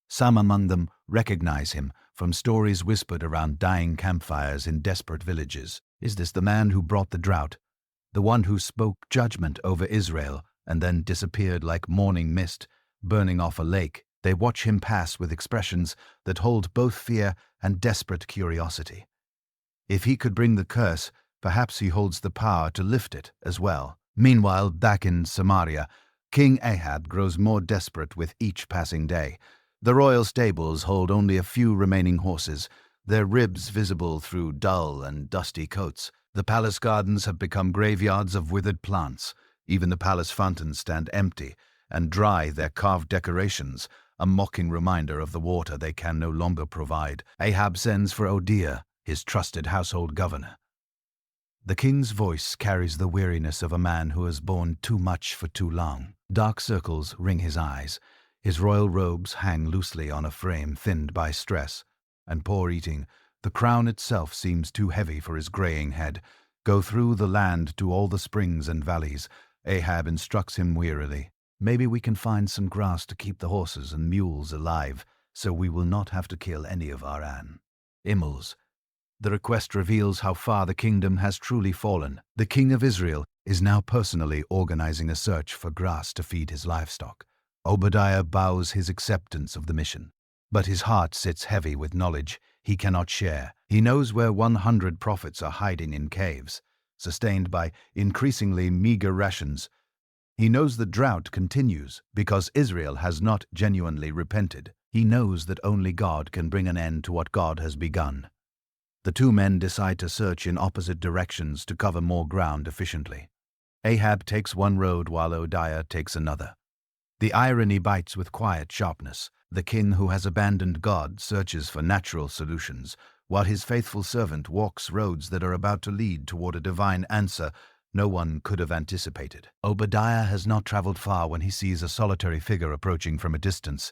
Some among them recognize him from stories whispered around dying campfires in desperate villages. Is this the man who brought the drought? The one who spoke judgment over Israel and then disappeared like morning mist, burning off a lake? They watch him pass with expressions that hold both fear and desperate curiosity. If he could bring the curse, perhaps he holds the power to lift it as well. Meanwhile, back in Samaria, King Ahab grows more desperate with each passing day. The royal stables hold only a few remaining horses, their ribs visible through dull and dusty coats. The palace gardens have become graveyards of withered plants. Even the palace fountains stand empty and dry, their carved decorations, a mocking reminder of the water they can no longer provide. Ahab sends for Odiah, his trusted household governor. The king's voice carries the weariness of a man who has borne too much for too long. Dark circles ring his eyes. His royal robes hang loosely on a frame thinned by stress and poor eating. The crown itself seems too heavy for his graying head. Go through the land to all the springs and valleys. Ahab instructs him wearily. Maybe we can find some grass to keep the horses and mules alive, so we will not have to kill any of our animals. The request reveals how far the kingdom has truly fallen. The king of Israel is now personally organizing a search for grass to feed his livestock. Obadiah bows his acceptance of the mission, but his heart sits heavy with knowledge he cannot share. He knows where 100 prophets are hiding in caves, sustained by increasingly meager rations. He knows the drought continues because Israel has not genuinely repented. He knows that only God can bring an end to what God has begun. The two men decide to search in opposite directions to cover more ground efficiently. Ahab takes one road while Obadiah takes another. The irony bites with quiet sharpness. The king who has abandoned God searches for natural solutions, while his faithful servant walks roads that are about to lead toward a divine answer no one could have anticipated. Obadiah has not traveled far when he sees a solitary figure approaching from a distance.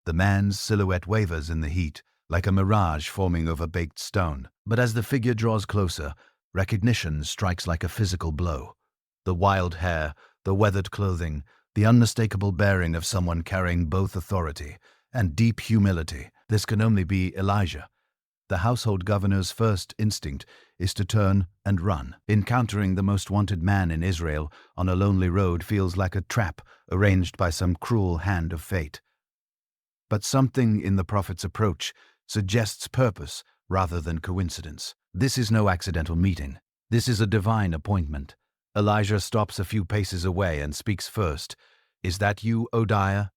The man's silhouette wavers in the heat, like a mirage forming over baked stone. But as the figure draws closer, recognition strikes like a physical blow. The wild hair, the weathered clothing, the unmistakable bearing of someone carrying both authority and deep humility. This can only be Elijah. The household governor's first instinct is to turn and run. Encountering the most wanted man in Israel on a lonely road feels like a trap arranged by some cruel hand of fate. But something in the prophet's approach suggests purpose rather than coincidence. This is no accidental meeting. This is a divine appointment. Elijah stops a few paces away and speaks first. "Is that you, Obadiah?"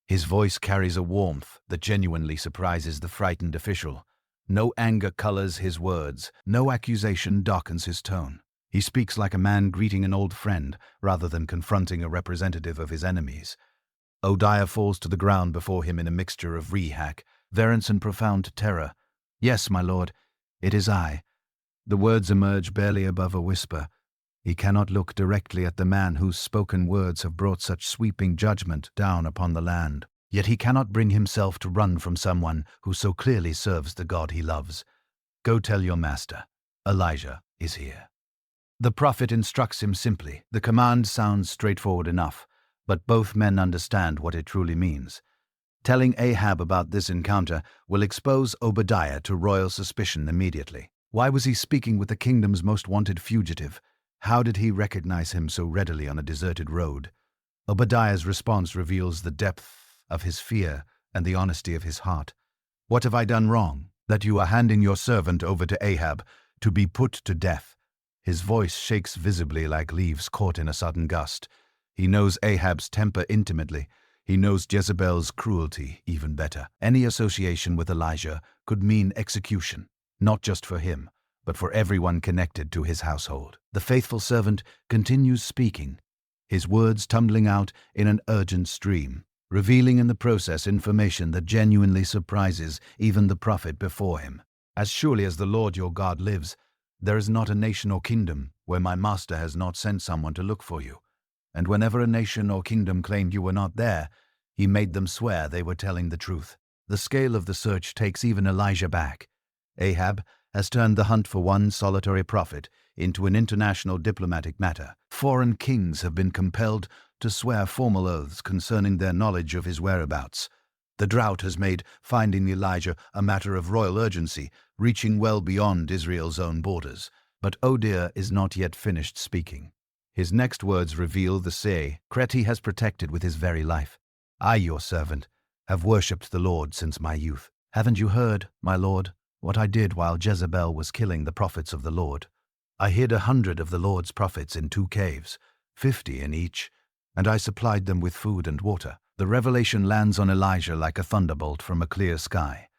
His voice carries a warmth that genuinely surprises the frightened official. No anger colors his words, no accusation darkens his tone. He speaks like a man greeting an old friend rather than confronting a representative of his enemies. Obadiah falls to the ground before him in a mixture of reverence and profound terror. "Yes, my lord, it is I." The words emerge barely above a whisper. He cannot look directly at the man whose spoken words have brought such sweeping judgment down upon the land. Yet he cannot bring himself to run from someone who so clearly serves the God he loves. "Go tell your master, Elijah is here." The prophet instructs him simply. The command sounds straightforward enough, but both men understand what it truly means. Telling Ahab about this encounter will expose Obadiah to royal suspicion immediately. Why was he speaking with the kingdom's most wanted fugitive? How did he recognize him so readily on a deserted road? Obadiah's response reveals the depth of his fear and the honesty of his heart. "What have I done wrong, that you are handing your servant over to Ahab to be put to death?" His voice shakes visibly like leaves caught in a sudden gust. He knows Ahab's temper intimately. He knows Jezebel's cruelty even better. Any association with Elijah could mean execution, not just for him, but for everyone connected to his household. The faithful servant continues speaking, his words tumbling out in an urgent stream, revealing in the process information that genuinely surprises even the prophet before him. "As surely as the Lord your God lives, there is not a nation or kingdom where my master has not sent someone to look for you. And whenever a nation or kingdom claimed you were not there, he made them swear they were telling the truth." The scale of the search takes even Elijah back. Ahab has turned the hunt for one solitary prophet into an international diplomatic matter. Foreign kings have been compelled to swear formal oaths concerning their knowledge of his whereabouts. The drought has made finding Elijah a matter of royal urgency, reaching well beyond Israel's own borders. But Obadiah is not yet finished speaking. His next words reveal the secret he has protected with his very life. "I, your servant, have worshipped the Lord since my youth. Haven't you heard, my lord, what I did while Jezebel was killing the prophets of the Lord? I hid 100 of the Lord's prophets in 2 caves, 50 in each, and I supplied them with food and water." The revelation lands on Elijah like a thunderbolt from a clear sky.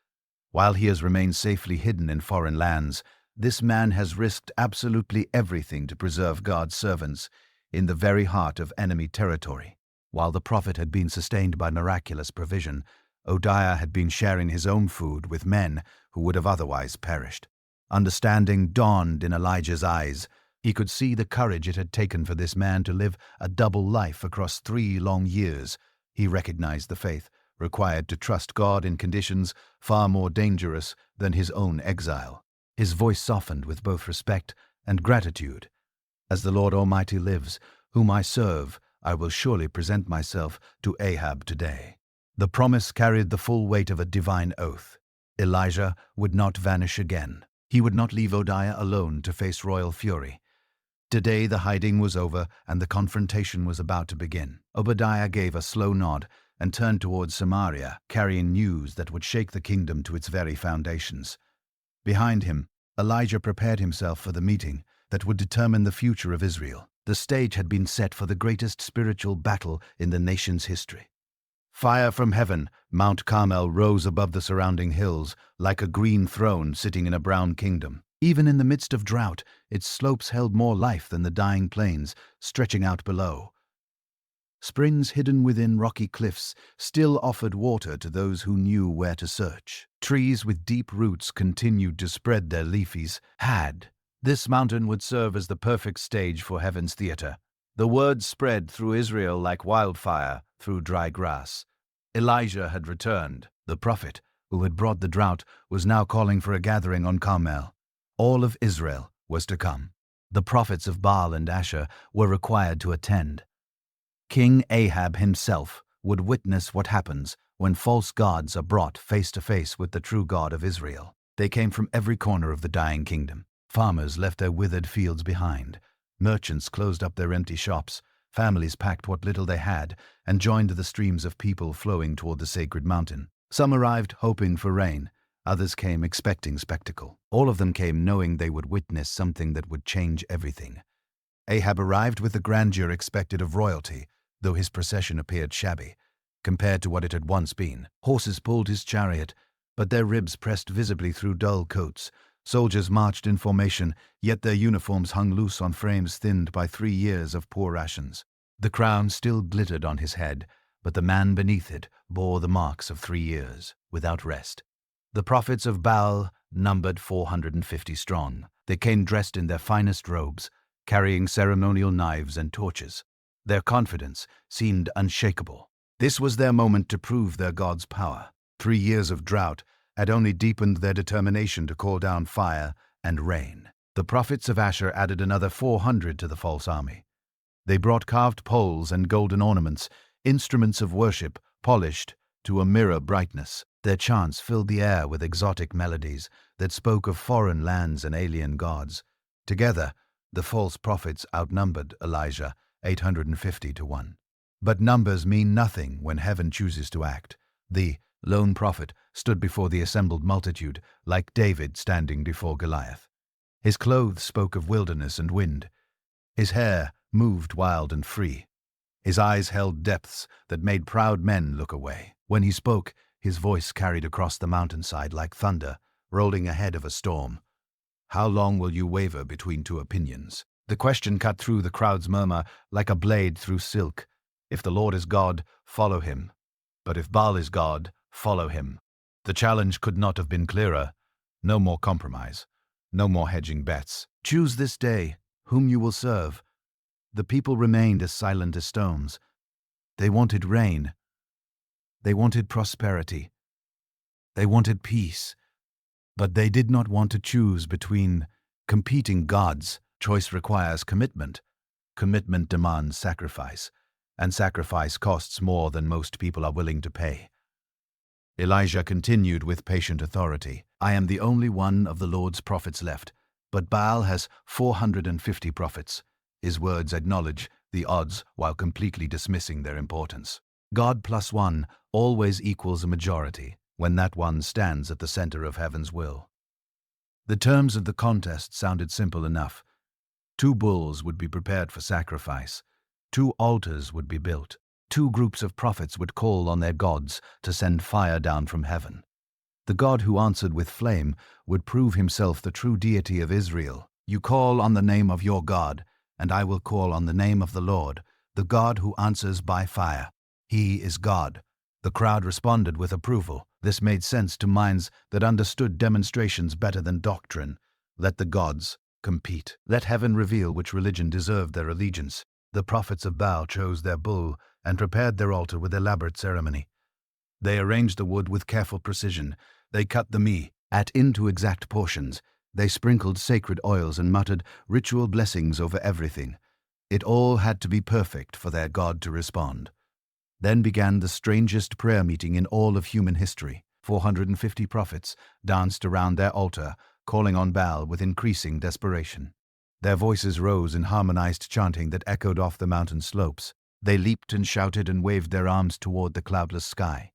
While he has remained safely hidden in foreign lands, this man has risked absolutely everything to preserve God's servants in the very heart of enemy territory. While the prophet had been sustained by miraculous provision, Obadiah had been sharing his own food with men who would have otherwise perished. Understanding dawned in Elijah's eyes. He could see the courage it had taken for this man to live a double life across 3 long years. He recognized the faith required to trust God in conditions far more dangerous than his own exile. His voice softened with both respect and gratitude. "As the Lord Almighty lives, whom I serve, I will surely present myself to Ahab today." The promise carried the full weight of a divine oath. Elijah would not vanish again. He would not leave Obadiah alone to face royal fury. Today the hiding was over and the confrontation was about to begin. Obadiah gave a slow nod and turned towards Samaria, carrying news that would shake the kingdom to its very foundations. Behind him, Elijah prepared himself for the meeting that would determine the future of Israel. The stage had been set for the greatest spiritual battle in the nation's history. Fire from heaven, Mount Carmel rose above the surrounding hills like a green throne sitting in a brown kingdom. Even in the midst of drought, its slopes held more life than the dying plains stretching out below. Springs hidden within rocky cliffs still offered water to those who knew where to search. Trees with deep roots continued to spread their leafies. This mountain would serve as the perfect stage for heaven's theater. The word spread through Israel like wildfire through dry grass. Elijah had returned. The prophet, who had brought the drought, was now calling for a gathering on Carmel. All of Israel was to come. The prophets of Baal and Asher were required to attend. King Ahab himself would witness what happens when false gods are brought face to face with the true God of Israel. They came from every corner of the dying kingdom. Farmers left their withered fields behind. Merchants closed up their empty shops. Families packed what little they had and joined the streams of people flowing toward the sacred mountain. Some arrived hoping for rain. Others came expecting spectacle. All of them came knowing they would witness something that would change everything. Ahab arrived with the grandeur expected of royalty, though his procession appeared shabby, compared to what it had once been. Horses pulled his chariot, but their ribs pressed visibly through dull coats. Soldiers marched in formation, yet their uniforms hung loose on frames thinned by 3 years of poor rations. The crown still glittered on his head, but the man beneath it bore the marks of 3 years, without rest. The prophets of Baal numbered 450 strong. They came dressed in their finest robes, carrying ceremonial knives and torches. Their confidence seemed unshakable. This was their moment to prove their God's power. 3 years of drought had only deepened their determination to call down fire and rain. The prophets of Asher added another 400 to the false army. They brought carved poles and golden ornaments, instruments of worship, polished to a mirror brightness. Their chants filled the air with exotic melodies that spoke of foreign lands and alien gods. Together, the false prophets outnumbered Elijah 850 to 1. But numbers mean nothing when heaven chooses to act. The lone prophet stood before the assembled multitude, like David standing before Goliath. His clothes spoke of wilderness and wind. His hair moved wild and free. His eyes held depths that made proud men look away. When he spoke, his voice carried across the mountainside like thunder, rolling ahead of a storm. How long will you waver between two opinions? The question cut through the crowd's murmur like a blade through silk. If the Lord is God, follow him. But if Baal is God, follow him. The challenge could not have been clearer. No more compromise. No more hedging bets. Choose this day whom you will serve. The people remained as silent as stones. They wanted rain. They wanted prosperity. They wanted peace. But they did not want to choose between competing gods. Choice requires commitment. Commitment demands sacrifice. And sacrifice costs more than most people are willing to pay. Elijah continued with patient authority. I am the only one of the Lord's prophets left, but Baal has 450 prophets. His words acknowledge the odds while completely dismissing their importance. God plus one always equals a majority when that one stands at the center of heaven's will. The terms of the contest sounded simple enough. 2 bulls would be prepared for sacrifice. 2 altars would be built. 2 groups of prophets would call on their gods to send fire down from heaven. The God who answered with flame would prove himself the true deity of Israel. You call on the name of your God, and I will call on the name of the Lord, the God who answers by fire. He is God. The crowd responded with approval. This made sense to minds that understood demonstrations better than doctrine. Let the gods compete. Let heaven reveal which religion deserved their allegiance. The prophets of Baal chose their bull and prepared their altar with elaborate ceremony. They arranged the wood with careful precision. They cut the meat into exact portions. They sprinkled sacred oils and muttered ritual blessings over everything. It all had to be perfect for their God to respond. Then began the strangest prayer meeting in all of human history. 450 prophets danced around their altar, calling on Baal with increasing desperation. Their voices rose in harmonized chanting that echoed off the mountain slopes. They leaped and shouted and waved their arms toward the cloudless sky.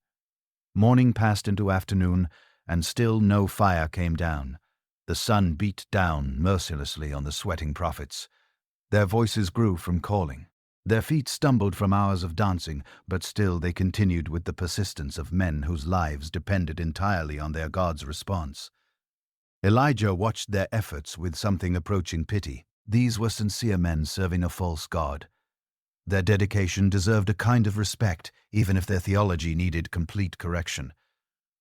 Morning passed into afternoon, and still no fire came down. The sun beat down mercilessly on the sweating prophets. Their voices grew from calling. Their feet stumbled from hours of dancing, but still they continued with the persistence of men whose lives depended entirely on their God's response. Elijah watched their efforts with something approaching pity. These were sincere men serving a false god. Their dedication deserved a kind of respect, even if their theology needed complete correction.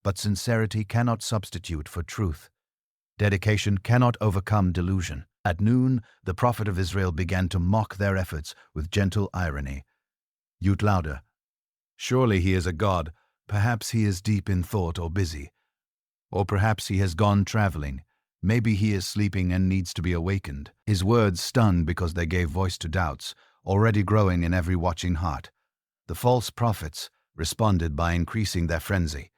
But sincerity cannot substitute for truth. Dedication cannot overcome delusion. At noon, the prophet of Israel began to mock their efforts with gentle irony. Yelled louder. Surely he is a god. Perhaps he is deep in thought or busy. Or perhaps he has gone traveling. Maybe he is sleeping and needs to be awakened. His words stunned because they gave voice to doubts. already growing in every watching heart. The false prophets responded by increasing their frenzy.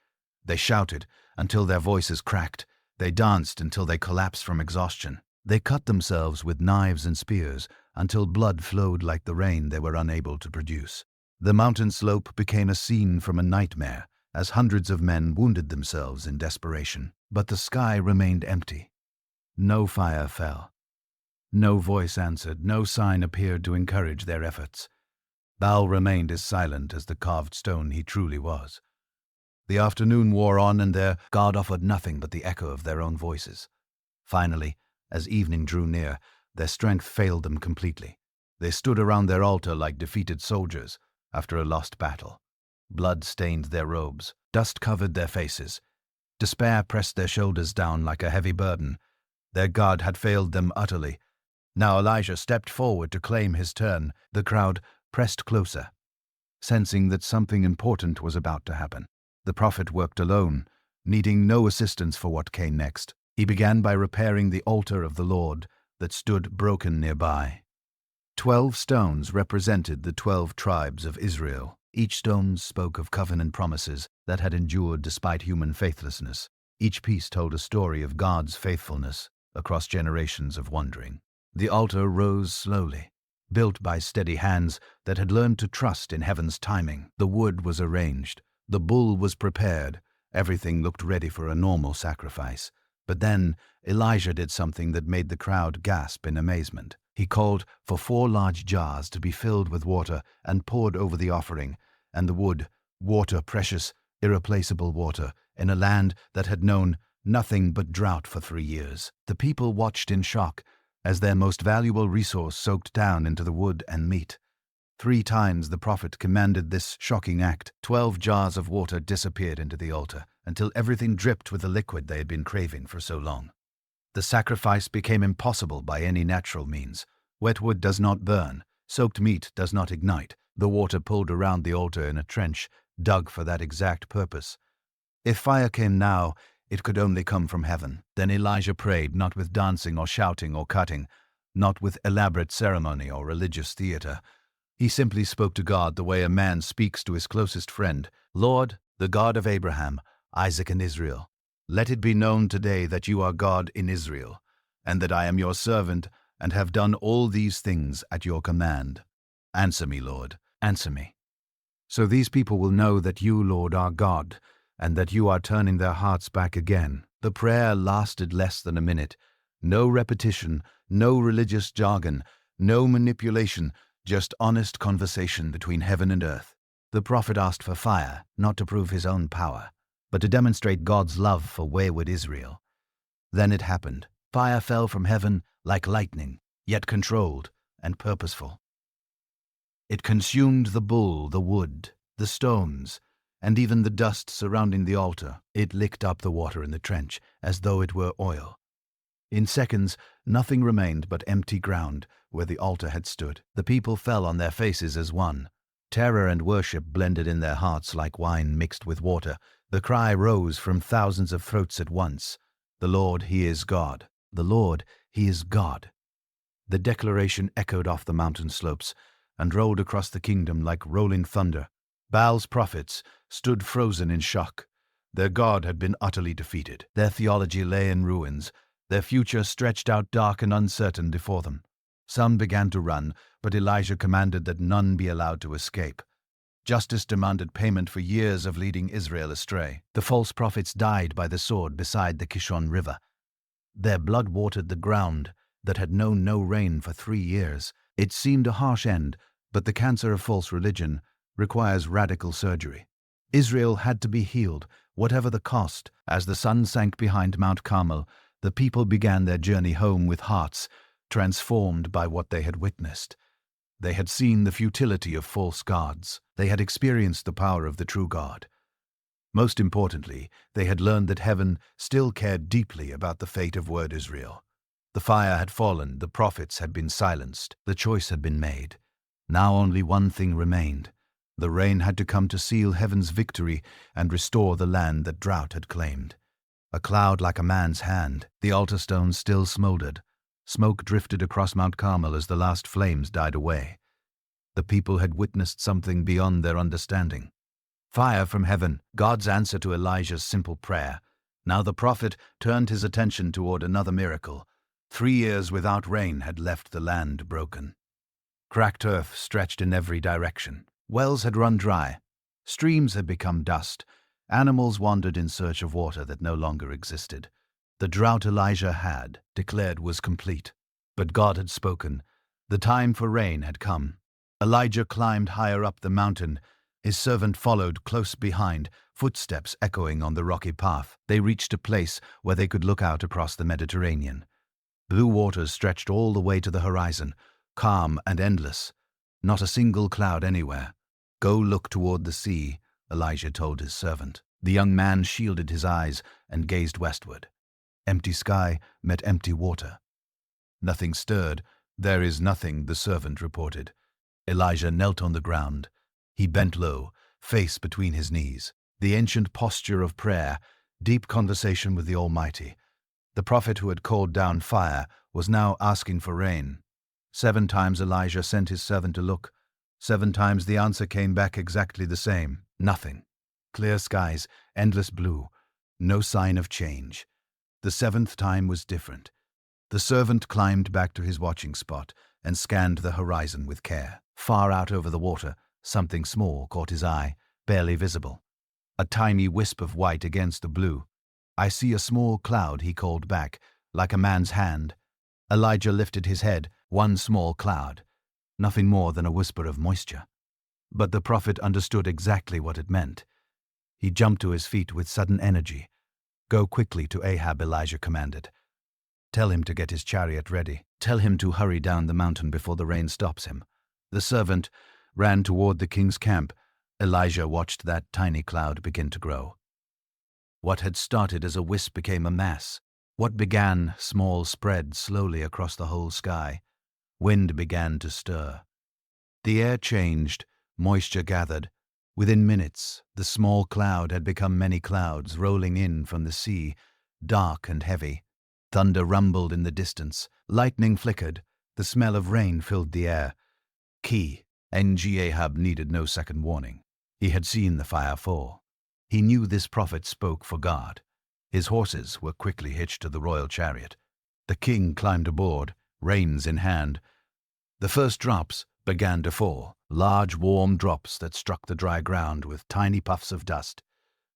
They shouted until their voices cracked. They danced until they collapsed from exhaustion. They cut themselves with knives and spears until blood flowed like the rain they were unable to produce. The mountain slope became a scene from a nightmare as hundreds of men wounded themselves in desperation. But the sky remained empty. No fire fell. No voice answered. No sign appeared to encourage their efforts. Baal remained as silent as the carved stone he truly was. The afternoon wore on, and their God offered nothing but the echo of their own voices. Finally, as evening drew near, their strength failed them completely. They stood around their altar like defeated soldiers after a lost battle. Blood stained their robes. Dust covered their faces. Despair pressed their shoulders down like a heavy burden. Their God had failed them utterly. Now Elijah stepped forward to claim his turn. The crowd pressed closer, sensing that something important was about to happen. The prophet worked alone, needing no assistance for what came next. He began by repairing the altar of the Lord that stood broken nearby. 12 stones represented the 12 tribes of Israel. Each stone spoke of covenant promises that had endured despite human faithlessness. Each piece told a story of God's faithfulness across generations of wandering. The altar rose slowly, built by steady hands that had learned to trust in heaven's timing. The wood was arranged. The bull was prepared. Everything looked ready for a normal sacrifice. But then Elijah did something that made the crowd gasp in amazement. He called for 4 large jars to be filled with water and poured over the offering, and the wood, water, precious, irreplaceable water, in a land that had known nothing but drought for 3 years. The people watched in shock as their most valuable resource soaked down into the wood and meat. 3 times the prophet commanded this shocking act. 12 jars of water disappeared into the altar until everything dripped with the liquid they had been craving for so long. The sacrifice became impossible by any natural means. Wet wood does not burn. Soaked meat does not ignite. The water pulled around the altar in a trench, dug for that exact purpose. If fire came now, it could only come from heaven. Then Elijah prayed, not with dancing or shouting or cutting, not with elaborate ceremony or religious theater. He simply spoke to God the way a man speaks to his closest friend. Lord, the God of Abraham, Isaac, and Israel, let it be known today that you are God in Israel, and that I am your servant and have done all these things at your command. Answer me, Lord, answer me. So these people will know that you, Lord, are God, and that you are turning their hearts back again. The prayer lasted less than a minute. No repetition, no religious jargon, no manipulation, just honest conversation between heaven and earth. The prophet asked for fire, not to prove his own power, but to demonstrate God's love for wayward Israel. Then it happened. Fire fell from heaven like lightning, yet controlled and purposeful. It consumed the bull, the wood, the stones, and even the dust surrounding the altar. It licked up the water in the trench as though it were oil. In seconds, nothing remained but empty ground where the altar had stood. The people fell on their faces as one. Terror and worship blended in their hearts like wine mixed with water. The cry rose from thousands of throats at once. The Lord, He is God. The Lord, He is God. The declaration echoed off the mountain slopes and rolled across the kingdom like rolling thunder. Baal's prophets stood frozen in shock. Their God had been utterly defeated. Their theology lay in ruins. Their future stretched out dark and uncertain before them. Some began to run, but Elijah commanded that none be allowed to escape. Justice demanded payment for years of leading Israel astray. The false prophets died by the sword beside the Kishon River. Their blood watered the ground that had known no rain for 3 years. It seemed a harsh end, but the cancer of false religion requires radical surgery. Israel had to be healed, whatever the cost. As the sun sank behind Mount Carmel, the people began their journey home with hearts transformed by what they had witnessed. They had seen the futility of false gods. They had experienced the power of the true God. Most importantly, they had learned that heaven still cared deeply about the fate of word Israel. The fire had fallen, the prophets had been silenced, the choice had been made. Now only one thing remained. The rain had to come to seal heaven's victory and restore the land that drought had claimed. A cloud like a man's hand, the altar stones still smoldered. Smoke drifted across Mount Carmel as the last flames died away. The people had witnessed something beyond their understanding. Fire from heaven, God's answer to Elijah's simple prayer. Now the prophet turned his attention toward another miracle. 3 years without rain had left the land broken. Cracked earth stretched in every direction. Wells had run dry. Streams had become dust. Animals wandered in search of water that no longer existed. The drought Elijah had declared was complete. But God had spoken. The time for rain had come. Elijah climbed higher up the mountain. His servant followed close behind, footsteps echoing on the rocky path. They reached a place where they could look out across the Mediterranean. Blue waters stretched all the way to the horizon, calm and endless. Not a single cloud anywhere. "Go look toward the sea," Elijah told his servant. The young man shielded his eyes and gazed westward. Empty sky met empty water. Nothing stirred. "There is nothing," the servant reported. Elijah knelt on the ground. He bent low, face between his knees. The ancient posture of prayer, deep conversation with the Almighty. The prophet who had called down fire was now asking for rain. 7 times Elijah sent his servant to look. 7 times the answer came back exactly the same. Nothing. Clear skies, endless blue. No sign of change. The 7th time was different. The servant climbed back to his watching spot and scanned the horizon with care. Far out over the water, something small caught his eye, barely visible. A tiny wisp of white against the blue. "I see a small cloud," he called back, "like a man's hand." Elijah lifted his head. One small cloud. Nothing more than a whisper of moisture. But the prophet understood exactly what it meant. He jumped to his feet with sudden energy. "Go quickly to Ahab," Elijah commanded. "Tell him to get his chariot ready. Tell him to hurry down the mountain before the rain stops him." The servant ran toward the king's camp. Elijah watched that tiny cloud begin to grow. What had started as a wisp became a mass. What began small spread slowly across the whole sky. Wind began to stir. The air changed, moisture gathered. Within minutes, the small cloud had become many clouds rolling in from the sea, dark and heavy. Thunder rumbled in the distance. Lightning flickered. The smell of rain filled the air. Ahab needed no second warning. He had seen the fire fall. He knew this prophet spoke for God. His horses were quickly hitched to the royal chariot. The king climbed aboard, reins in hand. The first drops began to fall, large warm drops that struck the dry ground with tiny puffs of dust.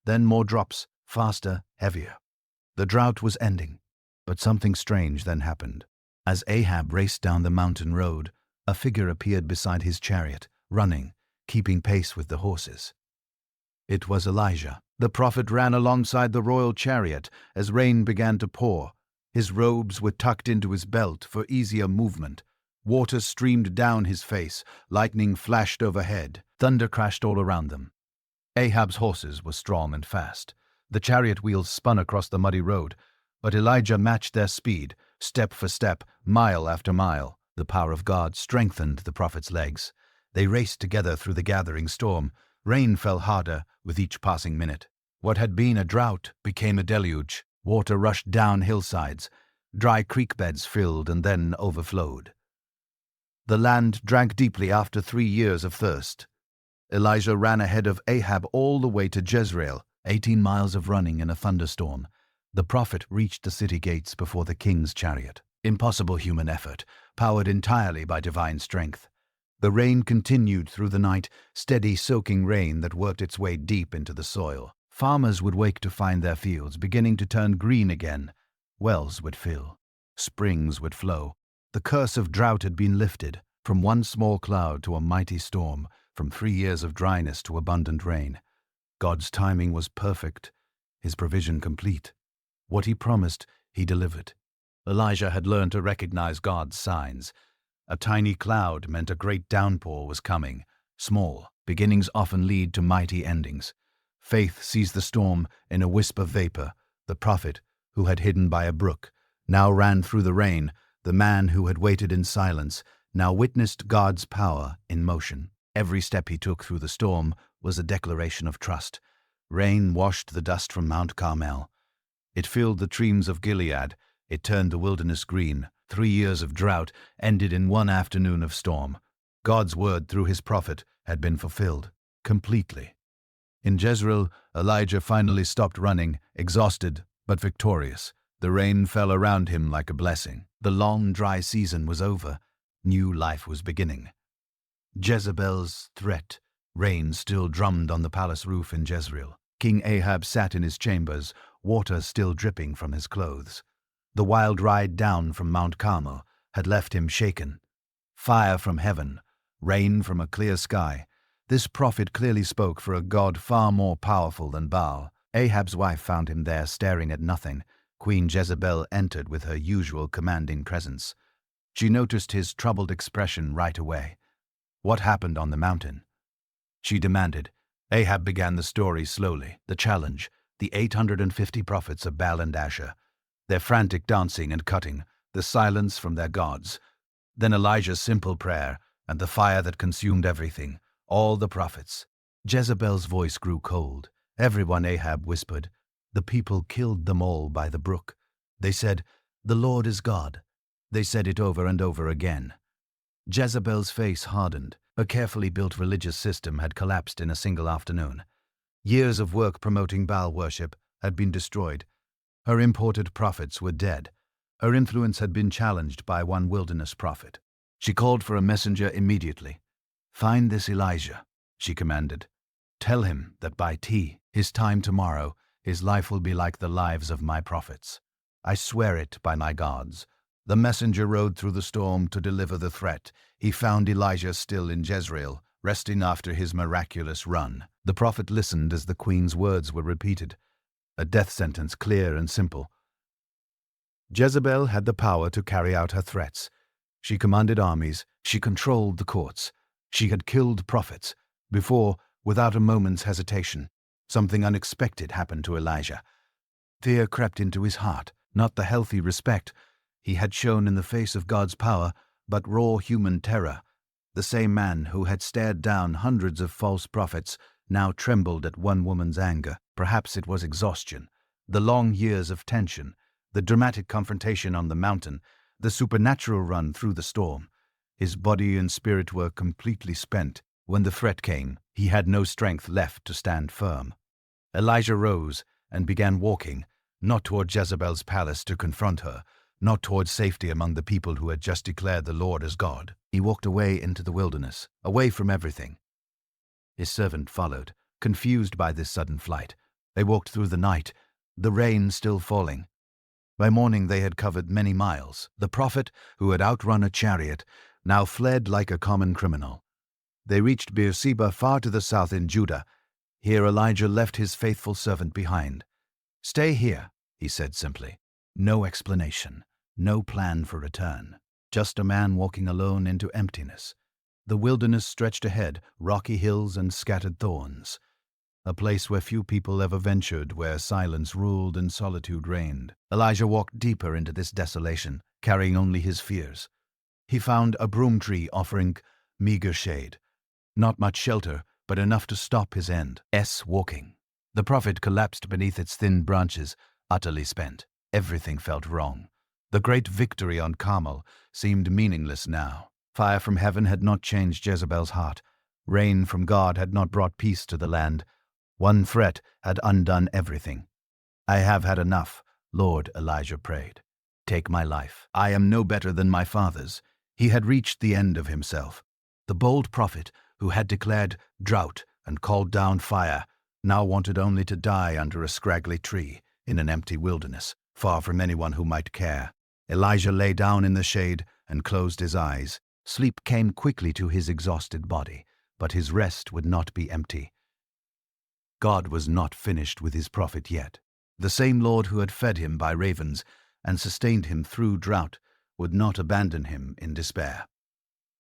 Then more drops, faster, heavier. The drought was ending, but something strange then happened. As Ahab raced down the mountain road, a figure appeared beside his chariot, running, keeping pace with the horses. It was Elijah. The prophet ran alongside the royal chariot as rain began to pour. His robes were tucked into his belt for easier movement. Water streamed down his face, lightning flashed overhead, thunder crashed all around them. Ahab's horses were strong and fast. The chariot wheels spun across the muddy road, but Elijah matched their speed, step for step, mile after mile. The power of God strengthened the prophet's legs. They raced together through the gathering storm. Rain fell harder with each passing minute. What had been a drought became a deluge. Water rushed down hillsides. Dry creek beds filled and then overflowed. The land drank deeply after 3 years of thirst. Elijah ran ahead of Ahab all the way to Jezreel, 18 miles of running in a thunderstorm. The prophet reached the city gates before the king's chariot. Impossible human effort, powered entirely by divine strength. The rain continued through the night, steady soaking rain that worked its way deep into the soil. Farmers would wake to find their fields beginning to turn green again. Wells would fill. Springs would flow. The curse of drought had been lifted, from one small cloud to a mighty storm, from 3 years of dryness to abundant rain. God's timing was perfect, his provision complete. What he promised, he delivered. Elijah had learned to recognize God's signs. A tiny cloud meant a great downpour was coming. Small beginnings often lead to mighty endings. Faith sees the storm in a wisp of vapor. The prophet, who had hidden by a brook, now ran through the rain. The man who had waited in silence now witnessed God's power in motion. Every step he took through the storm was a declaration of trust. Rain washed the dust from Mount Carmel. It filled the streams of Gilead. It turned the wilderness green. 3 years of drought ended in one afternoon of storm. God's word through his prophet had been fulfilled completely. In Jezreel, Elijah finally stopped running, exhausted but victorious. The rain fell around him like a blessing. The long, dry season was over. New life was beginning. Jezebel's threat. Rain still drummed on the palace roof in Jezreel. King Ahab sat in his chambers, water still dripping from his clothes. The wild ride down from Mount Carmel had left him shaken. Fire from heaven, rain from a clear sky. This prophet clearly spoke for a God far more powerful than Baal. Ahab's wife found him there staring at nothing. Queen Jezebel entered with her usual commanding presence. She noticed his troubled expression right away. What happened on the mountain? She demanded. Ahab began the story slowly. The challenge, the 850 prophets of Baal and Asher, their frantic dancing and cutting, the silence from their gods. Then Elijah's simple prayer and the fire that consumed everything, all the prophets. Jezebel's voice grew cold. Everyone, Ahab whispered. The people killed them all by the brook. They said, "The Lord is God." They said it over and over again. Jezebel's face hardened. Her carefully built religious system had collapsed in a single afternoon. Years of work promoting Baal worship had been destroyed. Her imported prophets were dead. Her influence had been challenged by one wilderness prophet. She called for a messenger immediately. "Find this Elijah," she commanded. "Tell him that by his time tomorrow, his life will be like the lives of my prophets. I swear it by my gods." The messenger rode through the storm to deliver the threat. He found Elijah still in Jezreel, resting after his miraculous run. The prophet listened as the queen's words were repeated. A death sentence, clear and simple. Jezebel had the power to carry out her threats. She commanded armies. She controlled the courts. She had killed prophets. Before, without a moment's hesitation, something unexpected happened to Elijah. Fear crept into his heart, not the healthy respect he had shown in the face of God's power, but raw human terror. The same man who had stared down hundreds of false prophets now trembled at one woman's anger. Perhaps it was exhaustion, the long years of tension, the dramatic confrontation on the mountain, the supernatural run through the storm. His body and spirit were completely spent. When the threat came, he had no strength left to stand firm. Elijah rose and began walking, not toward Jezebel's palace to confront her, not towards safety among the people who had just declared the Lord as God. He walked away into the wilderness, away from everything. His servant followed, confused by this sudden flight. They walked through the night, the rain still falling. By morning they had covered many miles. The prophet, who had outrun a chariot, now fled like a common criminal. They reached Beersheba, far to the south in Judah. Here Elijah left his faithful servant behind. "Stay here," he said simply. No explanation. No plan for return. Just a man walking alone into emptiness. The wilderness stretched ahead, rocky hills and scattered thorns. A place where few people ever ventured, where silence ruled and solitude reigned. Elijah walked deeper into this desolation, carrying only his fears. He found a broom tree offering meager shade. Not much shelter, but enough to stop his walking. The prophet collapsed beneath its thin branches, utterly spent. Everything felt wrong. The great victory on Carmel seemed meaningless now. Fire from heaven had not changed Jezebel's heart. Rain from God had not brought peace to the land. One threat had undone everything. "I have had enough," Lord, Elijah prayed. "Take my life. I am no better than my fathers." He had reached the end of himself. The bold prophet, who had declared drought and called down fire, now wanted only to die under a scraggly tree in an empty wilderness, far from anyone who might care. Elijah lay down in the shade and closed his eyes. Sleep came quickly to his exhausted body, but his rest would not be empty. God was not finished with his prophet yet. The same Lord who had fed him by ravens and sustained him through drought would not abandon him in despair.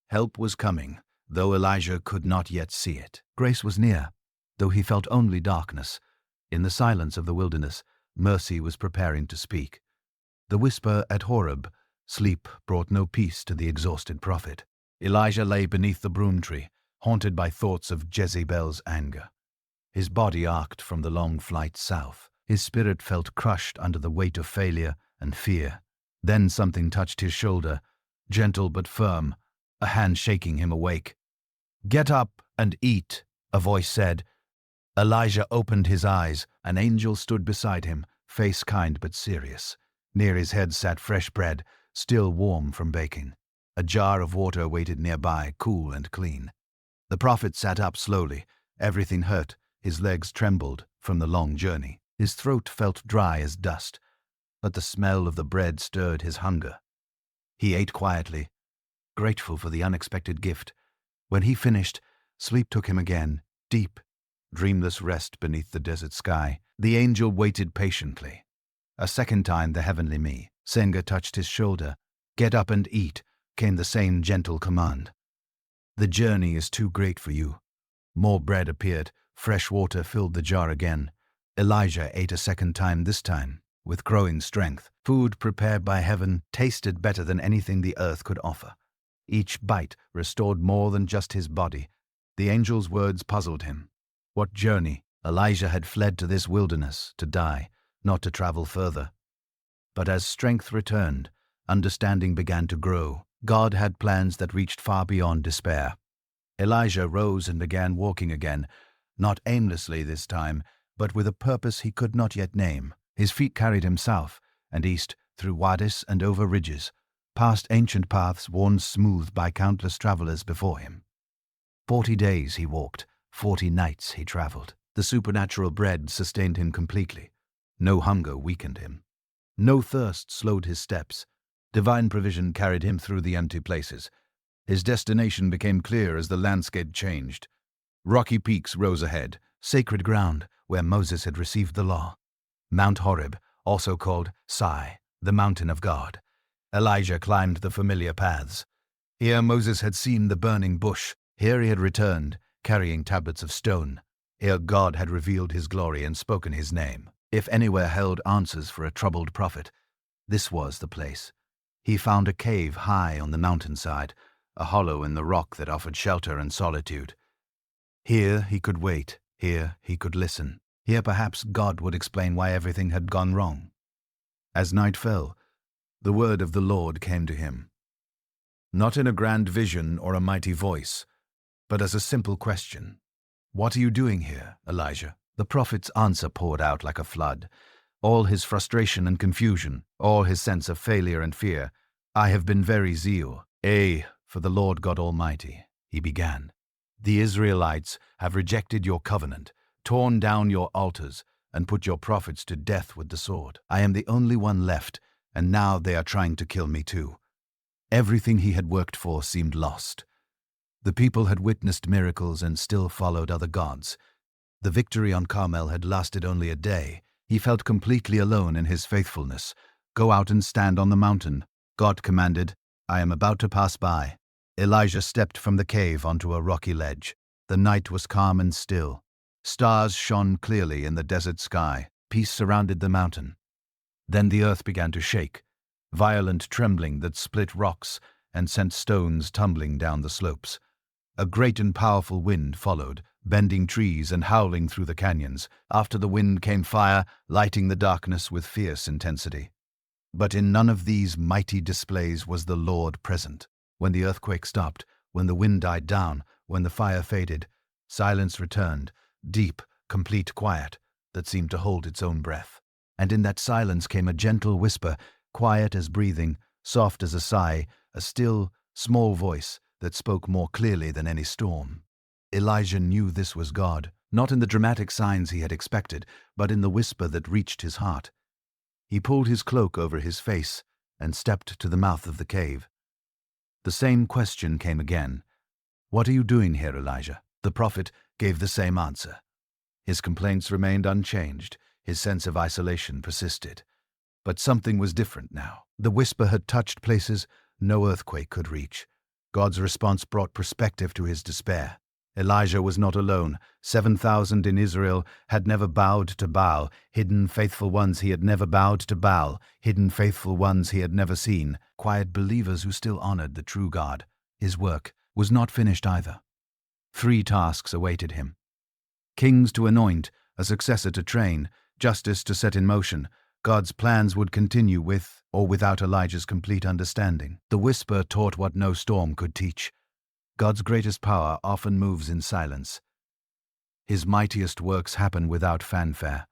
Help was coming, though Elijah could not yet see it. Grace was near, though he felt only darkness. In the silence of the wilderness, mercy was preparing to speak. The whisper at Horeb, sleep brought no peace to the exhausted prophet. Elijah lay beneath the broom tree, haunted by thoughts of Jezebel's anger. His body arced from the long flight south. His spirit felt crushed under the weight of failure and fear. Then something touched his shoulder, gentle but firm, a hand shaking him awake. "Get up and eat," a voice said. Elijah opened his eyes. An angel stood beside him, face kind but serious. Near his head sat fresh bread, still warm from baking. A jar of water waited nearby, cool and clean. The prophet sat up slowly. Everything hurt. His legs trembled from the long journey. His throat felt dry as dust, but the smell of the bread stirred his hunger. He ate quietly, grateful for the unexpected gift. When he finished, sleep took him again, deep, dreamless rest beneath the desert sky. The angel waited patiently. A second time the heavenly me, Senga, touched his shoulder. "Get up and eat," came the same gentle command. "The journey is too great for you." More bread appeared. Fresh water filled the jar again. Elijah ate a second time, this time with growing strength. Food prepared by heaven tasted better than anything the earth could offer. Each bite restored more than just his body. The angel's words puzzled him. What journey? Elijah had fled to this wilderness to die, not to travel further. But as strength returned, understanding began to grow. God had plans that reached far beyond despair. Elijah rose and began walking again, not aimlessly this time, but with a purpose he could not yet name. His feet carried him south and east, through wadis and over ridges, past ancient paths worn smooth by countless travelers before him. 40 days he walked, 40 nights he traveled. The supernatural bread sustained him completely. No hunger weakened him. No thirst slowed his steps. Divine provision carried him through the empty places. His destination became clear as the landscape changed. Rocky peaks rose ahead, sacred ground where Moses had received the law. Mount Horeb, also called Sai, the mountain of God. Elijah climbed the familiar paths. Here Moses had seen the burning bush. Here he had returned, carrying tablets of stone. Here God had revealed his glory and spoken his name. If anywhere held answers for a troubled prophet, this was the place. He found a cave high on the mountainside, a hollow in the rock that offered shelter and solitude. Here he could wait. Here he could listen. Here perhaps God would explain why everything had gone wrong. As night fell, the word of the Lord came to him. Not in a grand vision or a mighty voice, but as a simple question. "What are you doing here, Elijah?" The prophet's answer poured out like a flood. All his frustration and confusion, all his sense of failure and fear. "I have been very zeal, for the Lord God Almighty," he began. "The Israelites have rejected your covenant, torn down your altars, and put your prophets to death with the sword. I am the only one left, and now they are trying to kill me too." Everything he had worked for seemed lost. The people had witnessed miracles and still followed other gods. The victory on Carmel had lasted only a day. He felt completely alone in his faithfulness. "Go out and stand on the mountain," God commanded. "I am about to pass by." Elijah stepped from the cave onto a rocky ledge. The night was calm and still. Stars shone clearly in the desert sky. Peace surrounded the mountain. Then the earth began to shake, violent trembling that split rocks and sent stones tumbling down the slopes. A great and powerful wind followed, bending trees and howling through the canyons. After the wind came fire, lighting the darkness with fierce intensity. But in none of these mighty displays was the Lord present. When the earthquake stopped, when the wind died down, when the fire faded, silence returned, deep, complete quiet that seemed to hold its own breath. And in that silence came a gentle whisper, quiet as breathing, soft as a sigh, a still, small voice that spoke more clearly than any storm. Elijah knew this was God, not in the dramatic signs he had expected, but in the whisper that reached his heart. He pulled his cloak over his face and stepped to the mouth of the cave. The same question came again. "What are you doing here, Elijah?" The prophet gave the same answer. His complaints remained unchanged. His sense of isolation persisted. But something was different now. The whisper had touched places no earthquake could reach. God's response brought perspective to his despair. Elijah was not alone. 7,000 in Israel had never bowed to Baal, hidden faithful ones he had never bowed to Baal, hidden faithful ones he had never seen, quiet believers who still honored the true God. His work was not finished either. 3 tasks awaited him. Kings to anoint, a successor to train, justice to set in motion, God's plans would continue with or without Elijah's complete understanding. The whisper taught what no storm could teach. God's greatest power often moves in silence. His mightiest works happen without fanfare.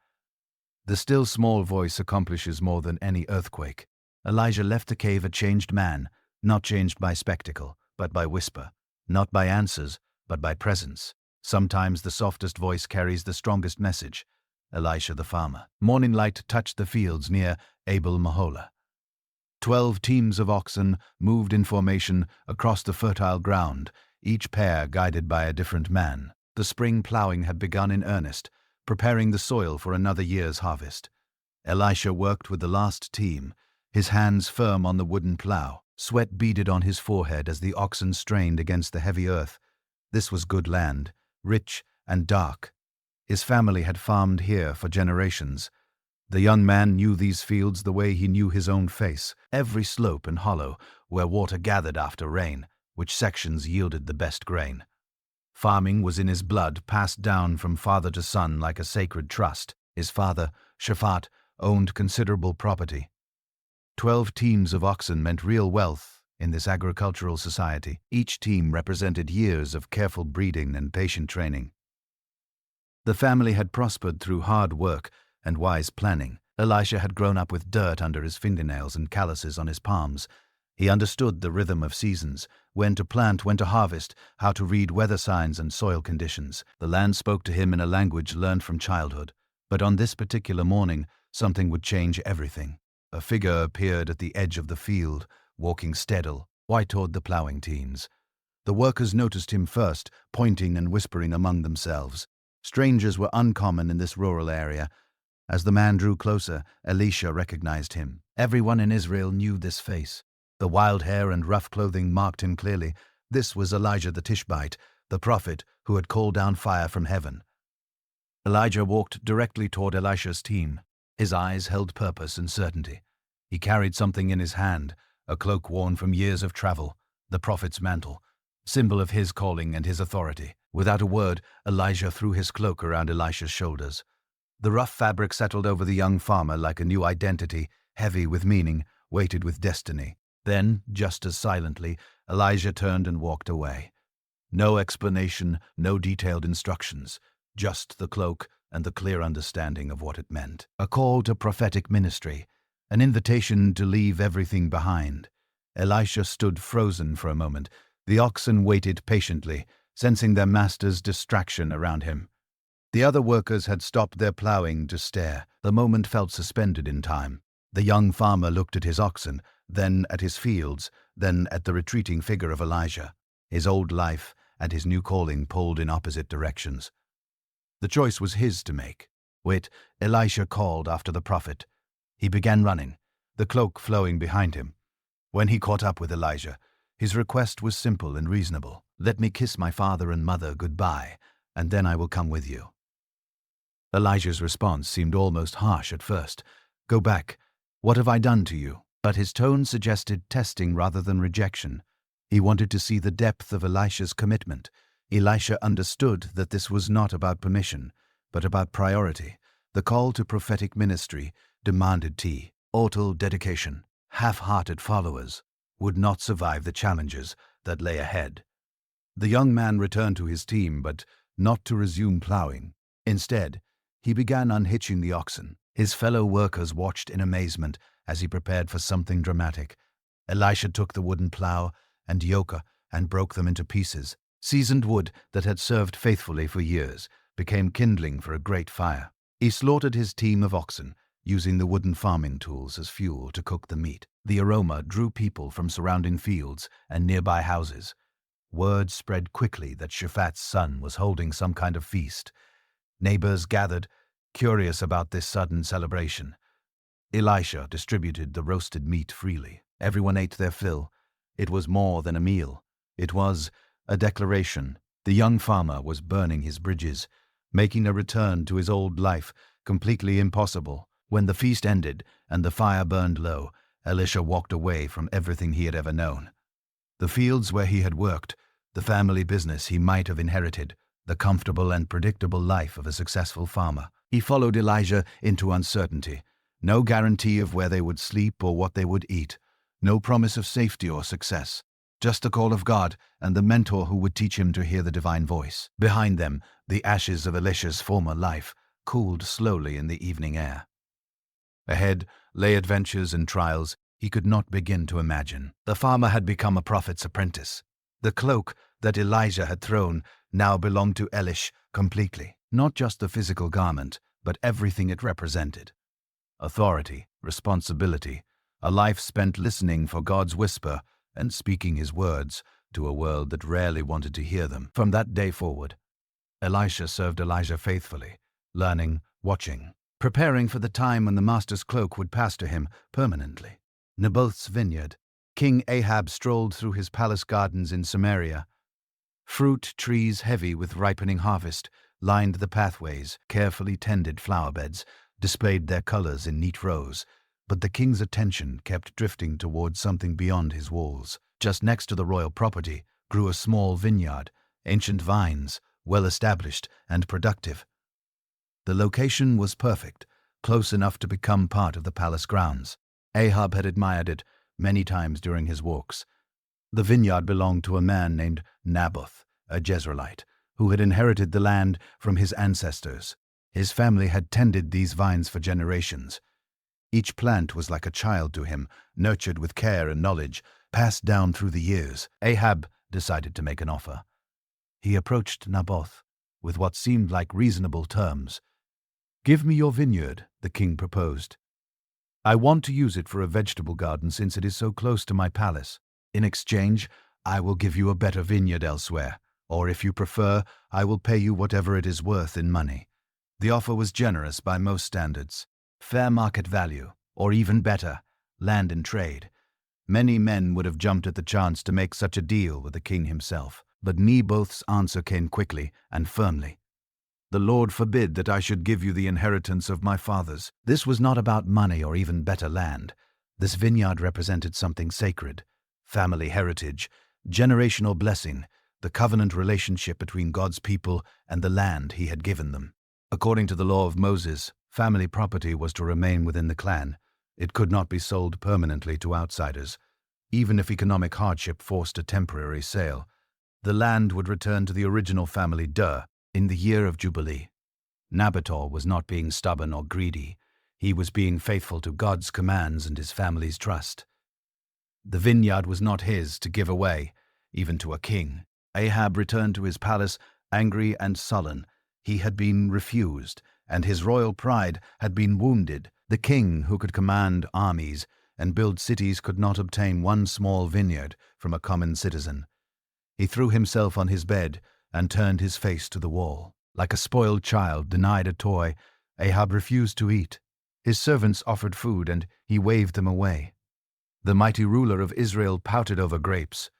The still small voice accomplishes more than any earthquake. Elijah left the cave a changed man, not changed by spectacle, but by whisper, not by answers, but by presence. Sometimes the softest voice carries the strongest message. Elisha the farmer. Morning light touched the fields near Abel Mahola. 12 teams of oxen moved in formation across the fertile ground, each pair guided by a different man. The spring plowing had begun in earnest, preparing the soil for another year's harvest. Elisha worked with the last team, his hands firm on the wooden plow. Sweat beaded on his forehead as the oxen strained against the heavy earth. This was good land, rich and dark. His family had farmed here for generations. The young man knew these fields the way he knew his own face, every slope and hollow where water gathered after rain, which sections yielded the best grain. Farming was in his blood, passed down from father to son like a sacred trust. His father, Shaphat, owned considerable property. 12 teams of oxen meant real wealth in this agricultural society. Each team represented years of careful breeding and patient training. The family had prospered through hard work and wise planning. Elisha had grown up with dirt under his fingernails and calluses on his palms. He understood the rhythm of seasons, when to plant, when to harvest, how to read weather signs and soil conditions. The land spoke to him in a language learned from childhood. But on this particular morning, something would change everything. A figure appeared at the edge of the field, walking steadily, white toward the plowing teams. The workers noticed him first, pointing and whispering among themselves. Strangers were uncommon in this rural area. As the man drew closer, Elisha recognized him. Everyone in Israel knew this face. The wild hair and rough clothing marked him clearly. This was Elijah the Tishbite, the prophet who had called down fire from heaven. Elijah walked directly toward Elisha's team. His eyes held purpose and certainty. He carried something in his hand, a cloak worn from years of travel, the prophet's mantle, symbol of his calling and his authority. Without a word, Elijah threw his cloak around Elisha's shoulders. The rough fabric settled over the young farmer like a new identity, heavy with meaning, weighted with destiny. Then, just as silently, Elijah turned and walked away. No explanation, no detailed instructions, just the cloak and the clear understanding of what it meant. A call to prophetic ministry, an invitation to leave everything behind. Elisha stood frozen for a moment. The oxen waited patiently, sensing their master's distraction around him. The other workers had stopped their plowing to stare. The moment felt suspended in time. The young farmer looked at his oxen, then at his fields, then at the retreating figure of Elijah. His old life and his new calling pulled in opposite directions. The choice was his to make. Wait, Elisha called after the prophet. He began running, the cloak flowing behind him. When he caught up with Elijah, his request was simple and reasonable. Let me kiss my father and mother goodbye, and then I will come with you. Elijah's response seemed almost harsh at first. Go back. What have I done to you? But his tone suggested testing rather than rejection. He wanted to see the depth of Elisha's commitment. Elisha understood that this was not about permission, but about priority. The call to prophetic ministry demanded total dedication. Half-hearted followers would not survive the challenges that lay ahead. The young man returned to his team, but not to resume plowing. Instead, he began unhitching the oxen. His fellow workers watched in amazement as he prepared for something dramatic. Elisha took the wooden plow and yoke and broke them into pieces. Seasoned wood that had served faithfully for years became kindling for a great fire. He slaughtered his team of oxen, using the wooden farming tools as fuel to cook the meat. The aroma drew people from surrounding fields and nearby houses. Word spread quickly that Shaphat's son was holding some kind of feast. Neighbors gathered, curious about this sudden celebration. Elisha distributed the roasted meat freely. Everyone ate their fill. It was more than a meal. It was a declaration. The young farmer was burning his bridges, making a return to his old life completely impossible. When the feast ended and the fire burned low, Elisha walked away from everything he had ever known. The fields where he had worked, the family business he might have inherited, the comfortable and predictable life of a successful farmer. He followed Elijah into uncertainty, No guarantee of where they would sleep or what they would eat. No promise of safety or success. Just the call of God and the mentor who would teach him to hear the divine voice. Behind them, the ashes of Elisha's former life cooled slowly in the evening air. Ahead lay adventures and trials he could not begin to imagine. The farmer had become a prophet's apprentice. The cloak that Elijah had thrown now belonged to Elisha completely. Not just the physical garment, but everything it represented. Authority, responsibility, a life spent listening for God's whisper and speaking his words to a world that rarely wanted to hear them. From that day forward, Elisha served Elijah faithfully, learning, watching, preparing for the time when the master's cloak would pass to him permanently. Naboth's vineyard. King Ahab strolled through his palace gardens in Samaria. Fruit trees heavy with ripening harvest lined the pathways. Carefully tended flower beds displayed their colors in neat rows, but the king's attention kept drifting towards something beyond his walls. Just next to the royal property grew a small vineyard, ancient vines, well established and productive. The location was perfect, close enough to become part of the palace grounds. Ahab had admired it many times during his walks. The vineyard belonged to a man named Naboth, a Jezreelite, who had inherited the land from his ancestors. His family had tended these vines for generations. Each plant was like a child to him, nurtured with care and knowledge, passed down through the years. Ahab decided to make an offer. He approached Naboth with what seemed like reasonable terms. "Give me your vineyard," the king proposed. "I want to use it for a vegetable garden since it is so close to my palace. In exchange, I will give you a better vineyard elsewhere, or if you prefer, I will pay you whatever it is worth in money." The offer was generous by most standards. Fair market value, or even better, land and trade. Many men would have jumped at the chance to make such a deal with the king himself. But Naboth's answer came quickly and firmly. "The Lord forbid that I should give you the inheritance of my fathers." This was not about money or even better land. This vineyard represented something sacred: family heritage, generational blessing, the covenant relationship between God's people and the land he had given them. According to the law of Moses, family property was to remain within the clan. It could not be sold permanently to outsiders. Even if economic hardship forced a temporary sale, the land would return to the original family in the year of Jubilee. Naboth was not being stubborn or greedy. He was being faithful to God's commands and his family's trust. The vineyard was not his to give away, even to a king. Ahab returned to his palace, angry and sullen. He had been refused, and his royal pride had been wounded. The king, who could command armies and build cities, could not obtain one small vineyard from a common citizen. He threw himself on his bed and turned his face to the wall. Like a spoiled child denied a toy, Ahab refused to eat. His servants offered food, and he waved them away. The mighty ruler of Israel pouted over grapes.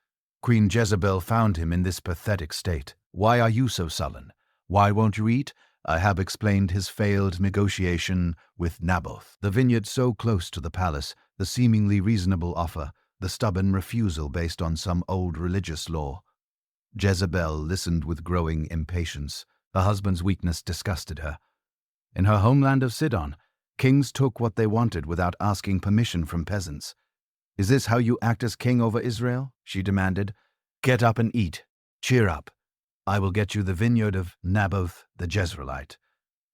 Queen Jezebel found him in this pathetic state. "Why are you so sullen? Why won't you eat?" Ahab explained his failed negotiation with Naboth. The vineyard so close to the palace, the seemingly reasonable offer, the stubborn refusal based on some old religious law. Jezebel listened with growing impatience. Her husband's weakness disgusted her. In her homeland of Sidon, kings took what they wanted without asking permission from peasants. "Is this how you act as king over Israel?" she demanded. "Get up and eat. Cheer up. I will get you the vineyard of Naboth the Jezreelite."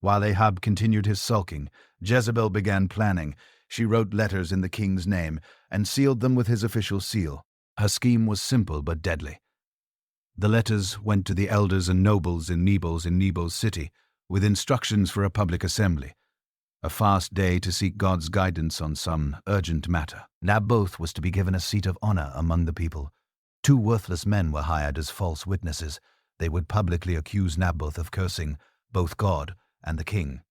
While Ahab continued his sulking, Jezebel began planning. She wrote letters in the king's name and sealed them with his official seal. Her scheme was simple but deadly. The letters went to the elders and nobles in Nabal's city, with instructions for a public assembly. A fast day to seek God's guidance on some urgent matter. Naboth was to be given a seat of honor among the people. 2 worthless men were hired as false witnesses. They would publicly accuse Naboth of cursing both God and the king.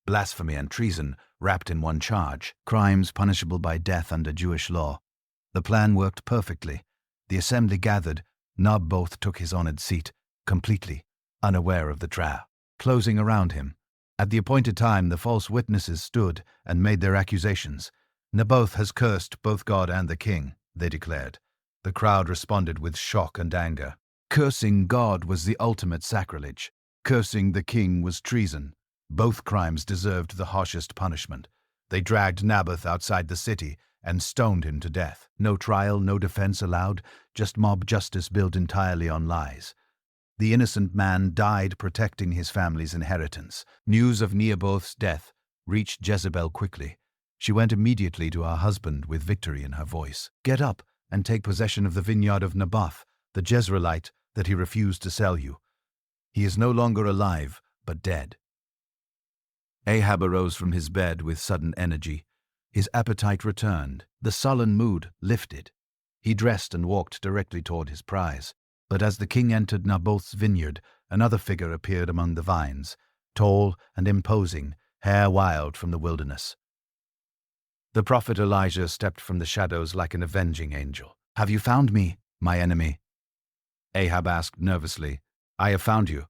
Blasphemy and treason wrapped in one charge, crimes punishable by death under Jewish law. The plan worked perfectly. The assembly gathered. Naboth took his honored seat, completely unaware of the trap closing around him. At the appointed time, the false witnesses stood and made their accusations. "Naboth has cursed both God and the king," they declared. The crowd responded with shock and anger. Cursing God was the ultimate sacrilege. Cursing the king was treason. Both crimes deserved the harshest punishment. They dragged Naboth outside the city and stoned him to death. No trial, no defense allowed, just mob justice built entirely on lies. The innocent man died protecting his family's inheritance. News of Naboth's death reached Jezebel quickly. She went immediately to her husband with victory in her voice. "Get up and take possession of the vineyard of Naboth, the Jezreelite, that he refused to sell you. He is no longer alive, but dead." Ahab arose from his bed with sudden energy. His appetite returned. The sullen mood lifted. He dressed and walked directly toward his prize. But as the king entered Naboth's vineyard, another figure appeared among the vines, tall and imposing, hair wild from the wilderness. The prophet Elijah stepped from the shadows like an avenging angel. "Have you found me, my enemy?" Ahab asked nervously. "I have found you,"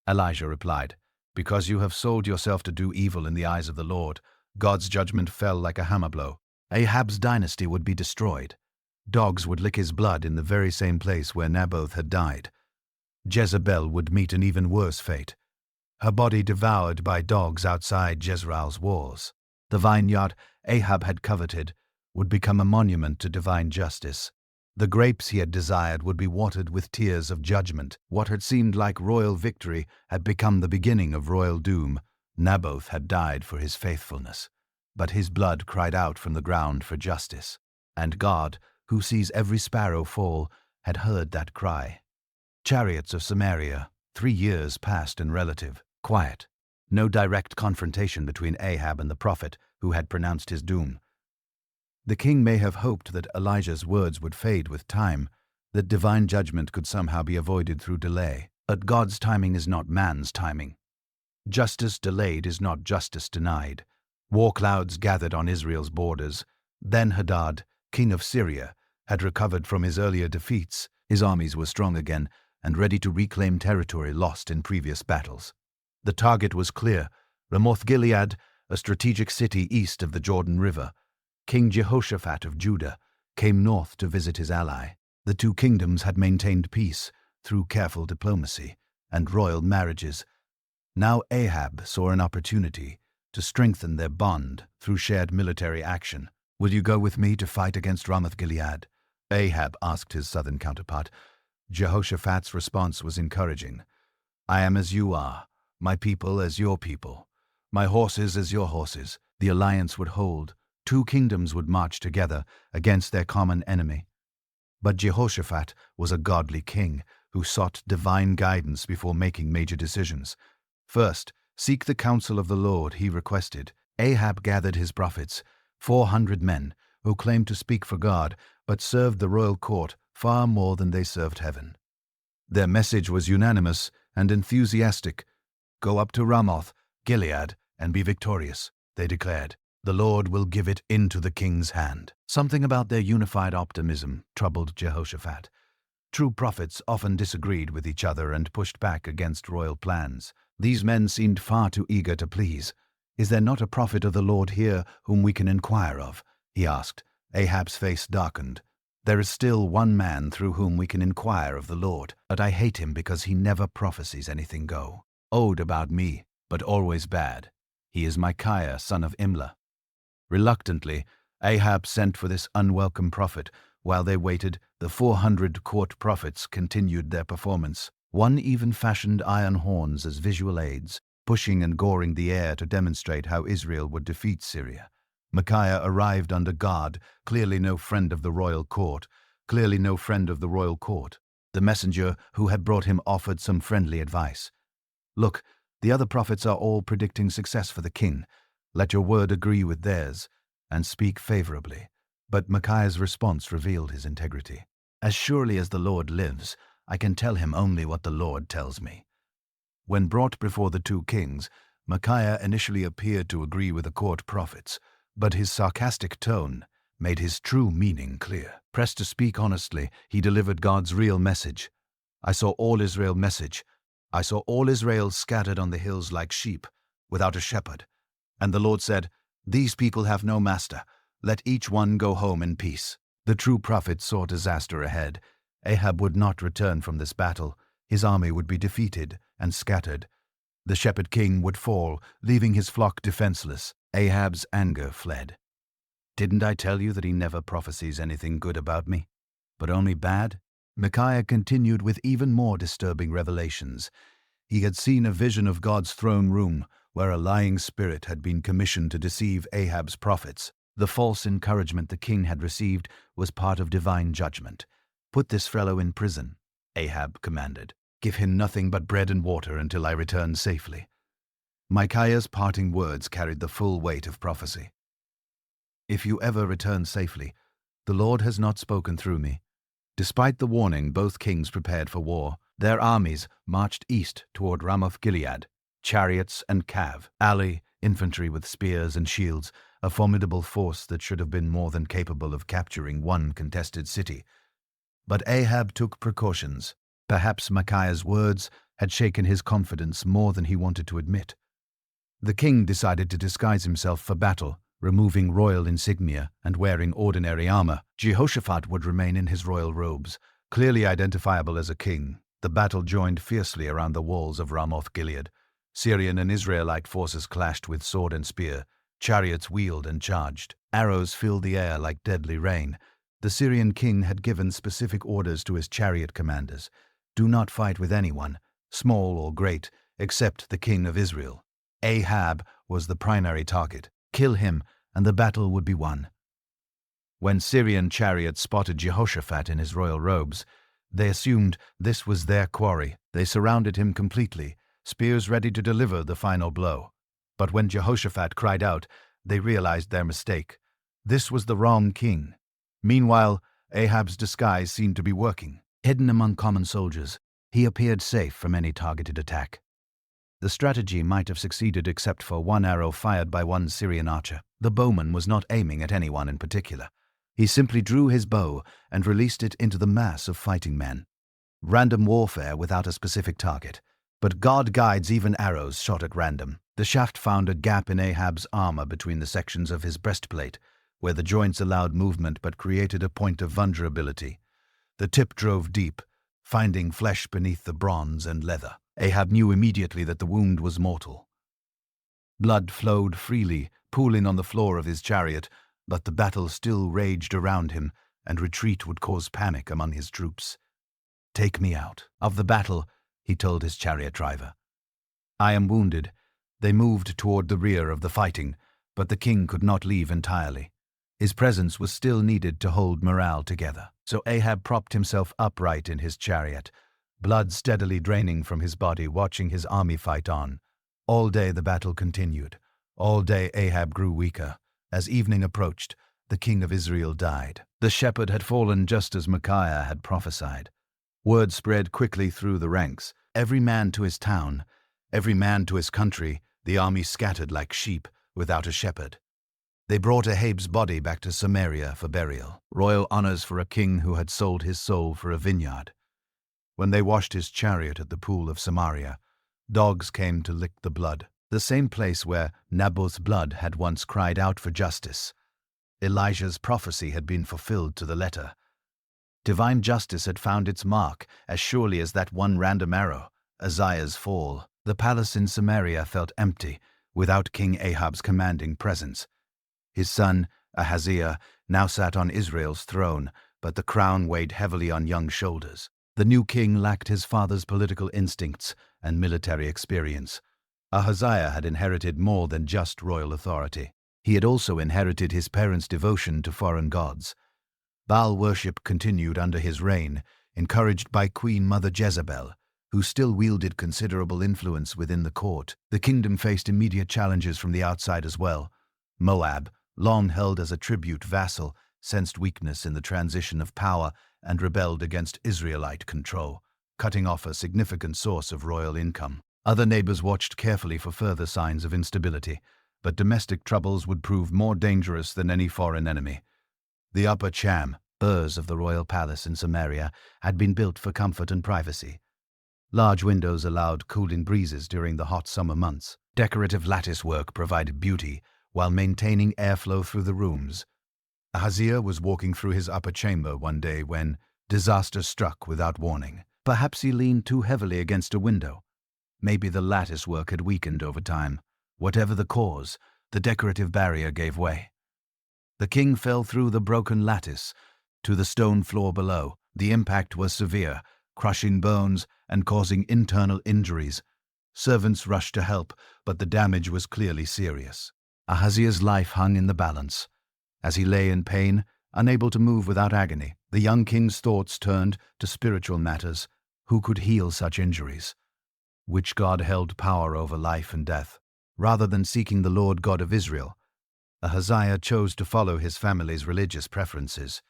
Elijah replied. "Because you have sold yourself to do evil in the eyes of the Lord, God's judgment fell like a hammer blow. Ahab's dynasty would be destroyed. Dogs would lick his blood in the very same place where Naboth had died. Jezebel would meet an even worse fate, her body devoured by dogs outside Jezreel's walls. The vineyard Ahab had coveted would become a monument to divine justice. The grapes he had desired would be watered with tears of judgment. What had seemed like royal victory had become the beginning of royal doom. Naboth had died for his faithfulness, but his blood cried out from the ground for justice. And God, who sees every sparrow fall, had heard that cry. Chariots of Samaria, 3 years passed in relative quiet. No direct confrontation between Ahab and the prophet who had pronounced his doom. The king may have hoped that Elijah's words would fade with time, that divine judgment could somehow be avoided through delay. But God's timing is not man's timing. Justice delayed is not justice denied. War clouds gathered on Israel's borders. Ben-Hadad, king of Syria, had recovered from his earlier defeats. His armies were strong again and ready to reclaim territory lost in previous battles. The target was clear: Ramoth-Gilead, a strategic city east of the Jordan River. King Jehoshaphat of Judah came north to visit his ally. The two kingdoms had maintained peace through careful diplomacy and royal marriages. Now Ahab saw an opportunity to strengthen their bond through shared military action. "Will you go with me to fight against Ramoth-Gilead?" Ahab asked his southern counterpart. Jehoshaphat's response was encouraging. "I am as you are, my people as your people, my horses as your horses." The alliance would hold. 2 kingdoms would march together against their common enemy. But Jehoshaphat was a godly king who sought divine guidance before making major decisions. "First, seek the counsel of the Lord," he requested. Ahab gathered his prophets, 400 men, who claimed to speak for God, but served the royal court far more than they served heaven. Their message was unanimous and enthusiastic. "Go up to Ramoth, Gilead, and be victorious," they declared. "The Lord will give it into the king's hand." Something about their unified optimism troubled Jehoshaphat. True prophets often disagreed with each other and pushed back against royal plans. These men seemed far too eager to please. "Is there not a prophet of the Lord here whom we can inquire of?" he asked. Ahab's face darkened. "There is still one man through whom we can inquire of the Lord, but I hate him because he never prophesies anything go. Ode about me, but always bad. He is Micaiah, son of Imlah." Reluctantly, Ahab sent for this unwelcome prophet. While they waited, the 400 court prophets continued their performance. One even fashioned iron horns as visual aids, pushing and goring the air to demonstrate how Israel would defeat Syria. Micaiah arrived under guard, clearly no friend of the royal court. The messenger who had brought him offered some friendly advice. "Look, the other prophets are all predicting success for the king. Let your word agree with theirs, and speak favorably." But Micaiah's response revealed his integrity. "As surely as the Lord lives, I can tell him only what the Lord tells me." When brought before the 2 kings, Micaiah initially appeared to agree with the court prophets, but his sarcastic tone made his true meaning clear. Pressed to speak honestly, he delivered God's real message. I saw all Israel scattered on the hills like sheep, without a shepherd. And the Lord said, "These people have no master. Let each one go home in peace." The true prophet saw disaster ahead. Ahab would not return from this battle. His army would be defeated and scattered. The shepherd king would fall, leaving his flock defenseless. Ahab's anger fled. "Didn't I tell you that he never prophesies anything good about me, but only bad?" Micaiah continued with even more disturbing revelations. He had seen a vision of God's throne room, where a lying spirit had been commissioned to deceive Ahab's prophets. The false encouragement the king had received was part of divine judgment. "Put this fellow in prison," Ahab commanded. "Give him nothing but bread and water until I return safely." Micaiah's parting words carried the full weight of prophecy. "If you ever return safely, the Lord has not spoken through me." Despite the warning, both kings prepared for war. Their armies marched east toward Ramoth-Gilead, chariots and cav, Ali, infantry with spears and shields, a formidable force that should have been more than capable of capturing one contested city. But Ahab took precautions. Perhaps Micaiah's words had shaken his confidence more than he wanted to admit. The king decided to disguise himself for battle, removing royal insignia and wearing ordinary armor. Jehoshaphat would remain in his royal robes, clearly identifiable as a king. The battle joined fiercely around the walls of Ramoth-Gilead. Syrian and Israelite forces clashed with sword and spear. Chariots wheeled and charged. Arrows filled the air like deadly rain. The Syrian king had given specific orders to his chariot commanders: "Do not fight with anyone, small or great, except the king of Israel." Ahab was the primary target. Kill him, and the battle would be won. When Syrian chariots spotted Jehoshaphat in his royal robes, they assumed this was their quarry. They surrounded him completely, spears ready to deliver the final blow. But when Jehoshaphat cried out, they realized their mistake. This was the wrong king. Meanwhile, Ahab's disguise seemed to be working. Hidden among common soldiers, he appeared safe from any targeted attack. The strategy might have succeeded except for one arrow fired by one Syrian archer. The bowman was not aiming at anyone in particular. He simply drew his bow and released it into the mass of fighting men. Random warfare without a specific target. But God guides even arrows shot at random. The shaft found a gap in Ahab's armor between the sections of his breastplate, where the joints allowed movement but created a point of vulnerability. The tip drove deep, finding flesh beneath the bronze and leather. Ahab knew immediately that the wound was mortal. Blood flowed freely, pooling on the floor of his chariot, but the battle still raged around him, and retreat would cause panic among his troops. "Take me out of the battle," he told his chariot driver. "I am wounded." They moved toward the rear of the fighting, but the king could not leave entirely. His presence was still needed to hold morale together. So Ahab propped himself upright in his chariot, blood steadily draining from his body, watching his army fight on. All day the battle continued. All day Ahab grew weaker. As evening approached, the king of Israel died. The shepherd had fallen just as Micaiah had prophesied. Word spread quickly through the ranks. Every man to his town, every man to his country, the army scattered like sheep without a shepherd. They brought Ahab's body back to Samaria for burial, royal honors for a king who had sold his soul for a vineyard. When they washed his chariot at the pool of Samaria, dogs came to lick the blood, the same place where Naboth's blood had once cried out for justice. Elijah's prophecy had been fulfilled to the letter. Divine justice had found its mark as surely as that one random arrow, Uzziah's fall. The palace in Samaria felt empty, without King Ahab's commanding presence. His son, Ahaziah, now sat on Israel's throne, but the crown weighed heavily on young shoulders. The new king lacked his father's political instincts and military experience. Ahaziah had inherited more than just royal authority. He had also inherited his parents' devotion to foreign gods. Baal worship continued under his reign, encouraged by Queen Mother Jezebel, who still wielded considerable influence within the court. The kingdom faced immediate challenges from the outside as well. Moab, long held as a tribute vassal, sensed weakness in the transition of power and rebelled against Israelite control, cutting off a significant source of royal income. Other neighbors watched carefully for further signs of instability, but domestic troubles would prove more dangerous than any foreign enemy. The upper cham, burrs of the royal palace in Samaria, had been built for comfort and privacy. Large windows allowed cooling breezes during the hot summer months. Decorative lattice work provided beauty while maintaining airflow through the rooms. Ahaziah was walking through his upper chamber one day when disaster struck without warning. Perhaps he leaned too heavily against a window. Maybe the lattice work had weakened over time. Whatever the cause, the decorative barrier gave way. The king fell through the broken lattice to the stone floor below. The impact was severe, crushing bones and causing internal injuries. Servants rushed to help, but the damage was clearly serious. Ahaziah's life hung in the balance. As he lay in pain, unable to move without agony, the young king's thoughts turned to spiritual matters. Who could heal such injuries? Which God held power over life and death? Rather than seeking the Lord God of Israel, Ahaziah chose to follow his family's religious preferences.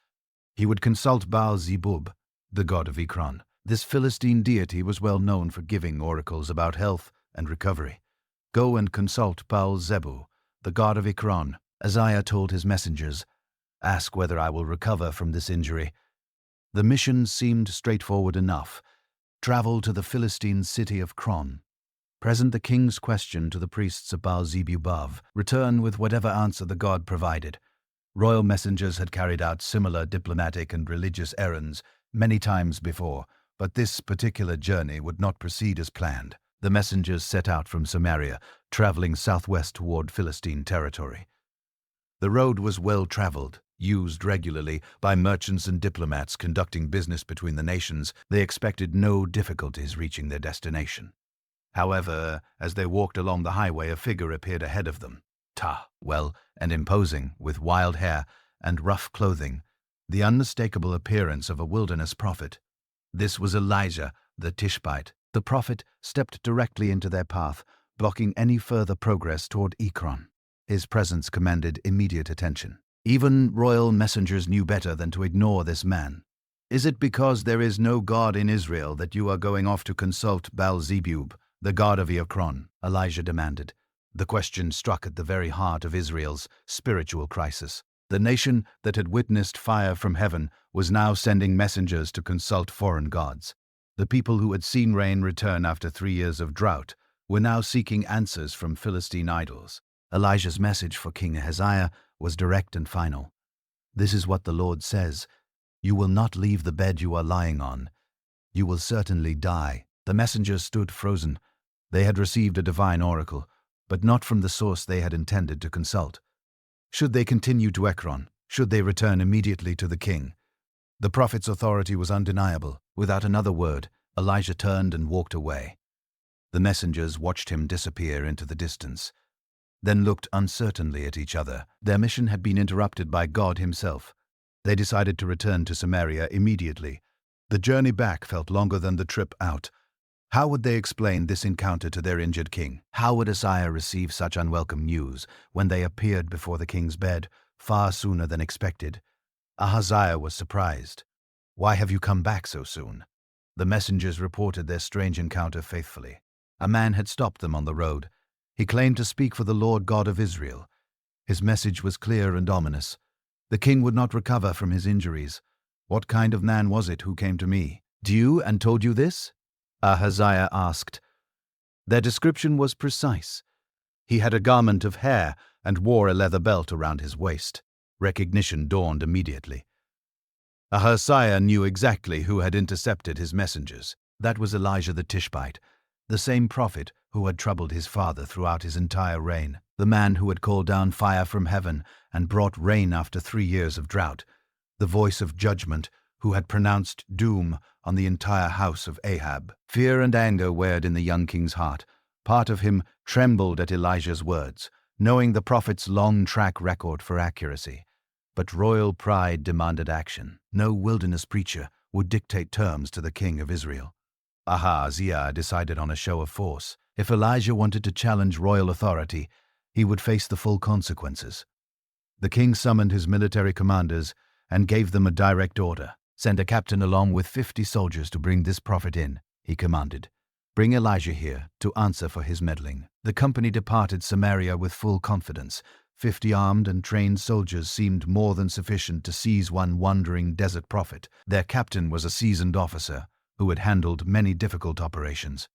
He would consult Baal Zebub, the god of Ekron. This Philistine deity was well known for giving oracles about health and recovery. Go and consult Baal Zebub, the god of Ekron. Ahaziah told his messengers, ask whether I will recover from this injury. The mission seemed straightforward enough. Travel to the Philistine city of Ekron. Present the king's question to the priests of Baal Zebub. Return with whatever answer the god provided. Royal messengers had carried out similar diplomatic and religious errands many times before, but this particular journey would not proceed as planned. The messengers set out from Samaria, traveling southwest toward Philistine territory. The road was well traveled, used regularly by merchants and diplomats conducting business between the nations. They expected no difficulties reaching their destination. However, as they walked along the highway, a figure appeared ahead of them. Well and imposing, with wild hair and rough clothing, the unmistakable appearance of a wilderness prophet. This was Elijah, the Tishbite. The prophet stepped directly into their path, blocking any further progress toward Ekron. His presence commanded immediate attention. Even royal messengers knew better than to ignore this man. Is it because there is no God in Israel that you are going off to consult Baal Zebub, the god of Ekron? Elijah demanded. The question struck at the very heart of Israel's spiritual crisis. The nation that had witnessed fire from heaven was now sending messengers to consult foreign gods. The people who had seen rain return after 3 years of drought were now seeking answers from Philistine idols. Elijah's message for King Ahaziah was direct and final. This is what the Lord says, you will not leave the bed you are lying on. You will certainly die. The messengers stood frozen. They had received a divine oracle, but not from the source they had intended to consult. Should they continue to Ekron? Should they return immediately to the king? The prophet's authority was undeniable. Without another word, Elijah turned and walked away. The messengers watched him disappear into the distance, then looked uncertainly at each other. Their mission had been interrupted by God himself. They decided to return to Samaria immediately. The journey back felt longer than the trip out. How would they explain this encounter to their injured king? How would Ahaziah receive such unwelcome news when they appeared before the king's bed far sooner than expected? Ahaziah was surprised. Why have you come back so soon? The messengers reported their strange encounter faithfully. A man had stopped them on the road. He claimed to speak for the Lord God of Israel. His message was clear and ominous. The king would not recover from his injuries. What kind of man was it who came to me? Do you and told you this? Ahaziah asked. Their description was precise. He had a garment of hair and wore a leather belt around his waist. Recognition dawned immediately. Ahaziah knew exactly who had intercepted his messengers. That was Elijah the Tishbite, the same prophet who had troubled his father throughout his entire reign, the man who had called down fire from heaven and brought rain after 3 years of drought, the voice of judgment who had pronounced doom on the entire house of Ahab. Fear and anger were in the young king's heart. Part of him trembled at Elijah's words, knowing the prophet's long track record for accuracy. But royal pride demanded action. No wilderness preacher would dictate terms to the king of Israel. Ahaziah decided on a show of force. If Elijah wanted to challenge royal authority, he would face the full consequences. The king summoned his military commanders and gave them a direct order. Send a captain along with 50 soldiers to bring this prophet in, he commanded. Bring Elijah here to answer for his meddling. The company departed Samaria with full confidence. 50 armed and trained soldiers seemed more than sufficient to seize one wandering desert prophet. Their captain was a seasoned officer who had handled many difficult operations.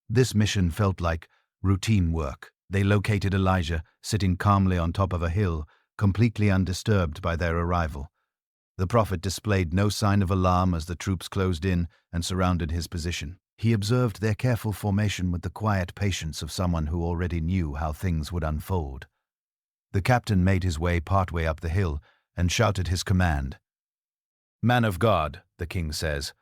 This mission felt like routine work. They located Elijah sitting calmly on top of a hill, completely undisturbed by their arrival. The prophet displayed no sign of alarm as the troops closed in and surrounded his position. He observed their careful formation with the quiet patience of someone who already knew how things would unfold. The captain made his way partway up the hill and shouted his command. "Man of God," the king says,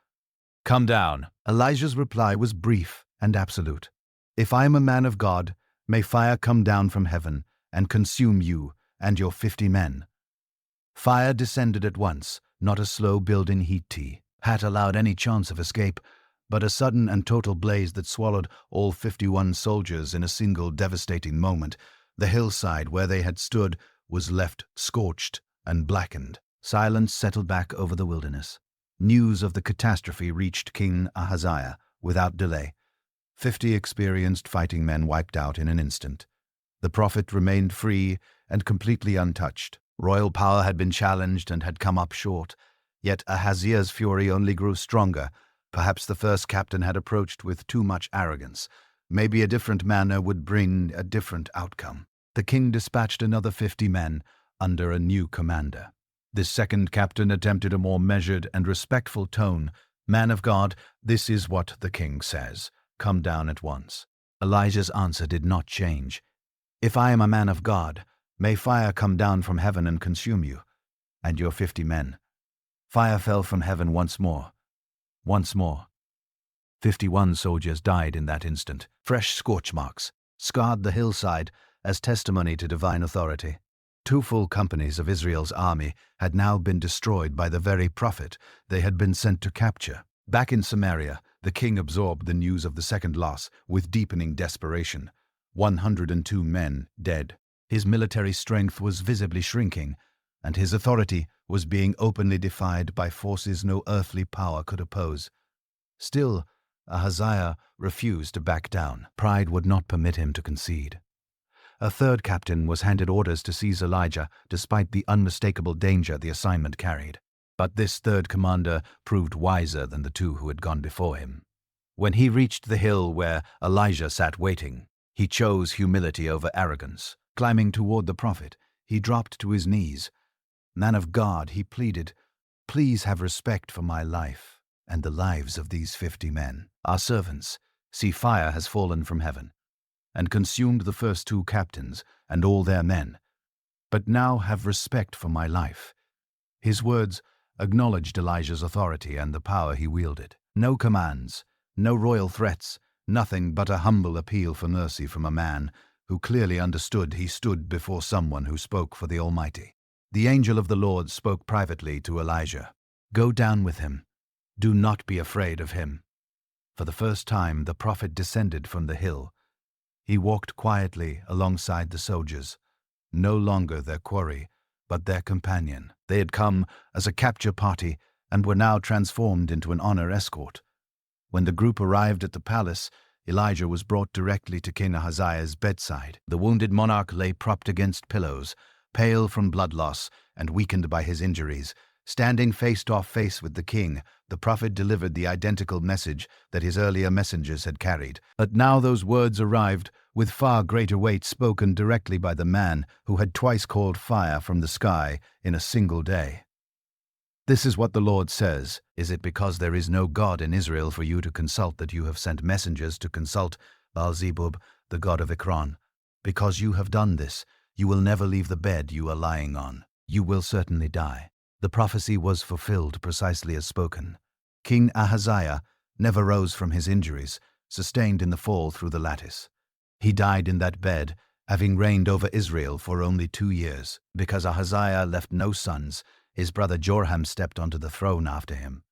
"come down." Elijah's reply was brief and absolute. "If I am a man of God, may fire come down from heaven and consume you and your 50 men." Fire descended at once, not a slow building heat tea had allowed any chance of escape, but a sudden and total blaze that swallowed all 51 soldiers in a single devastating moment. The hillside where they had stood was left scorched and blackened. Silence settled back over the wilderness. News of the catastrophe reached King Ahaziah without delay. 50 experienced fighting men wiped out in an instant. The prophet remained free and completely untouched. Royal power had been challenged and had come up short, yet Ahaziah's fury only grew stronger. Perhaps the first captain had approached with too much arrogance. Maybe a different manner would bring a different outcome. The king dispatched another 50 men under a new commander. This second captain attempted a more measured and respectful tone. "Man of God, this is what the king says. Come down at once." Elijah's answer did not change. "If I am a man of God, may fire come down from heaven and consume you and your 50 men." Fire fell from heaven once more. Once more. 51 soldiers died in that instant. Fresh scorch marks scarred the hillside as testimony to divine authority. 2 full companies of Israel's army had now been destroyed by the very prophet they had been sent to capture. Back in Samaria, the king absorbed the news of the second loss with deepening desperation. 102 men dead. His military strength was visibly shrinking, and his authority was being openly defied by forces no earthly power could oppose. Still, Ahaziah refused to back down. Pride would not permit him to concede. A third captain was handed orders to seize Elijah, despite the unmistakable danger the assignment carried. But this third commander proved wiser than the 2 who had gone before him. When he reached the hill where Elijah sat waiting, he chose humility over arrogance. Climbing toward the prophet, he dropped to his knees. "Man of God," he pleaded, "please have respect for my life and the lives of these 50 men. Our servants, see, fire has fallen from heaven and consumed the first 2 captains and all their men. But now have respect for my life." His words acknowledged Elijah's authority and the power he wielded. No commands, no royal threats, nothing but a humble appeal for mercy from a man who clearly understood he stood before someone who spoke for the Almighty. The angel of the Lord spoke privately to Elijah. "Go down with him. Do not be afraid of him." For the first time, the prophet descended from the hill. He walked quietly alongside the soldiers, no longer their quarry, but their companion. They had come as a capture party and were now transformed into an honor escort. When the group arrived at the palace, Elijah was brought directly to King Ahaziah's bedside. The wounded monarch lay propped against pillows, pale from blood loss and weakened by his injuries. Standing face-to-face with the king, the prophet delivered the identical message that his earlier messengers had carried. But now those words arrived with far greater weight, spoken directly by the man who had twice called fire from the sky in a single day. "This is what the Lord says. Is it because there is no God in Israel for you to consult that you have sent messengers to consult Baal-zebub, the god of Ekron? Because you have done this, you will never leave the bed you are lying on. You will certainly die." The prophecy was fulfilled precisely as spoken. King Ahaziah never rose from his injuries, sustained in the fall through the lattice. He died in that bed, having reigned over Israel for only 2 years. Because Ahaziah left no sons, his brother Joram stepped onto the throne after him.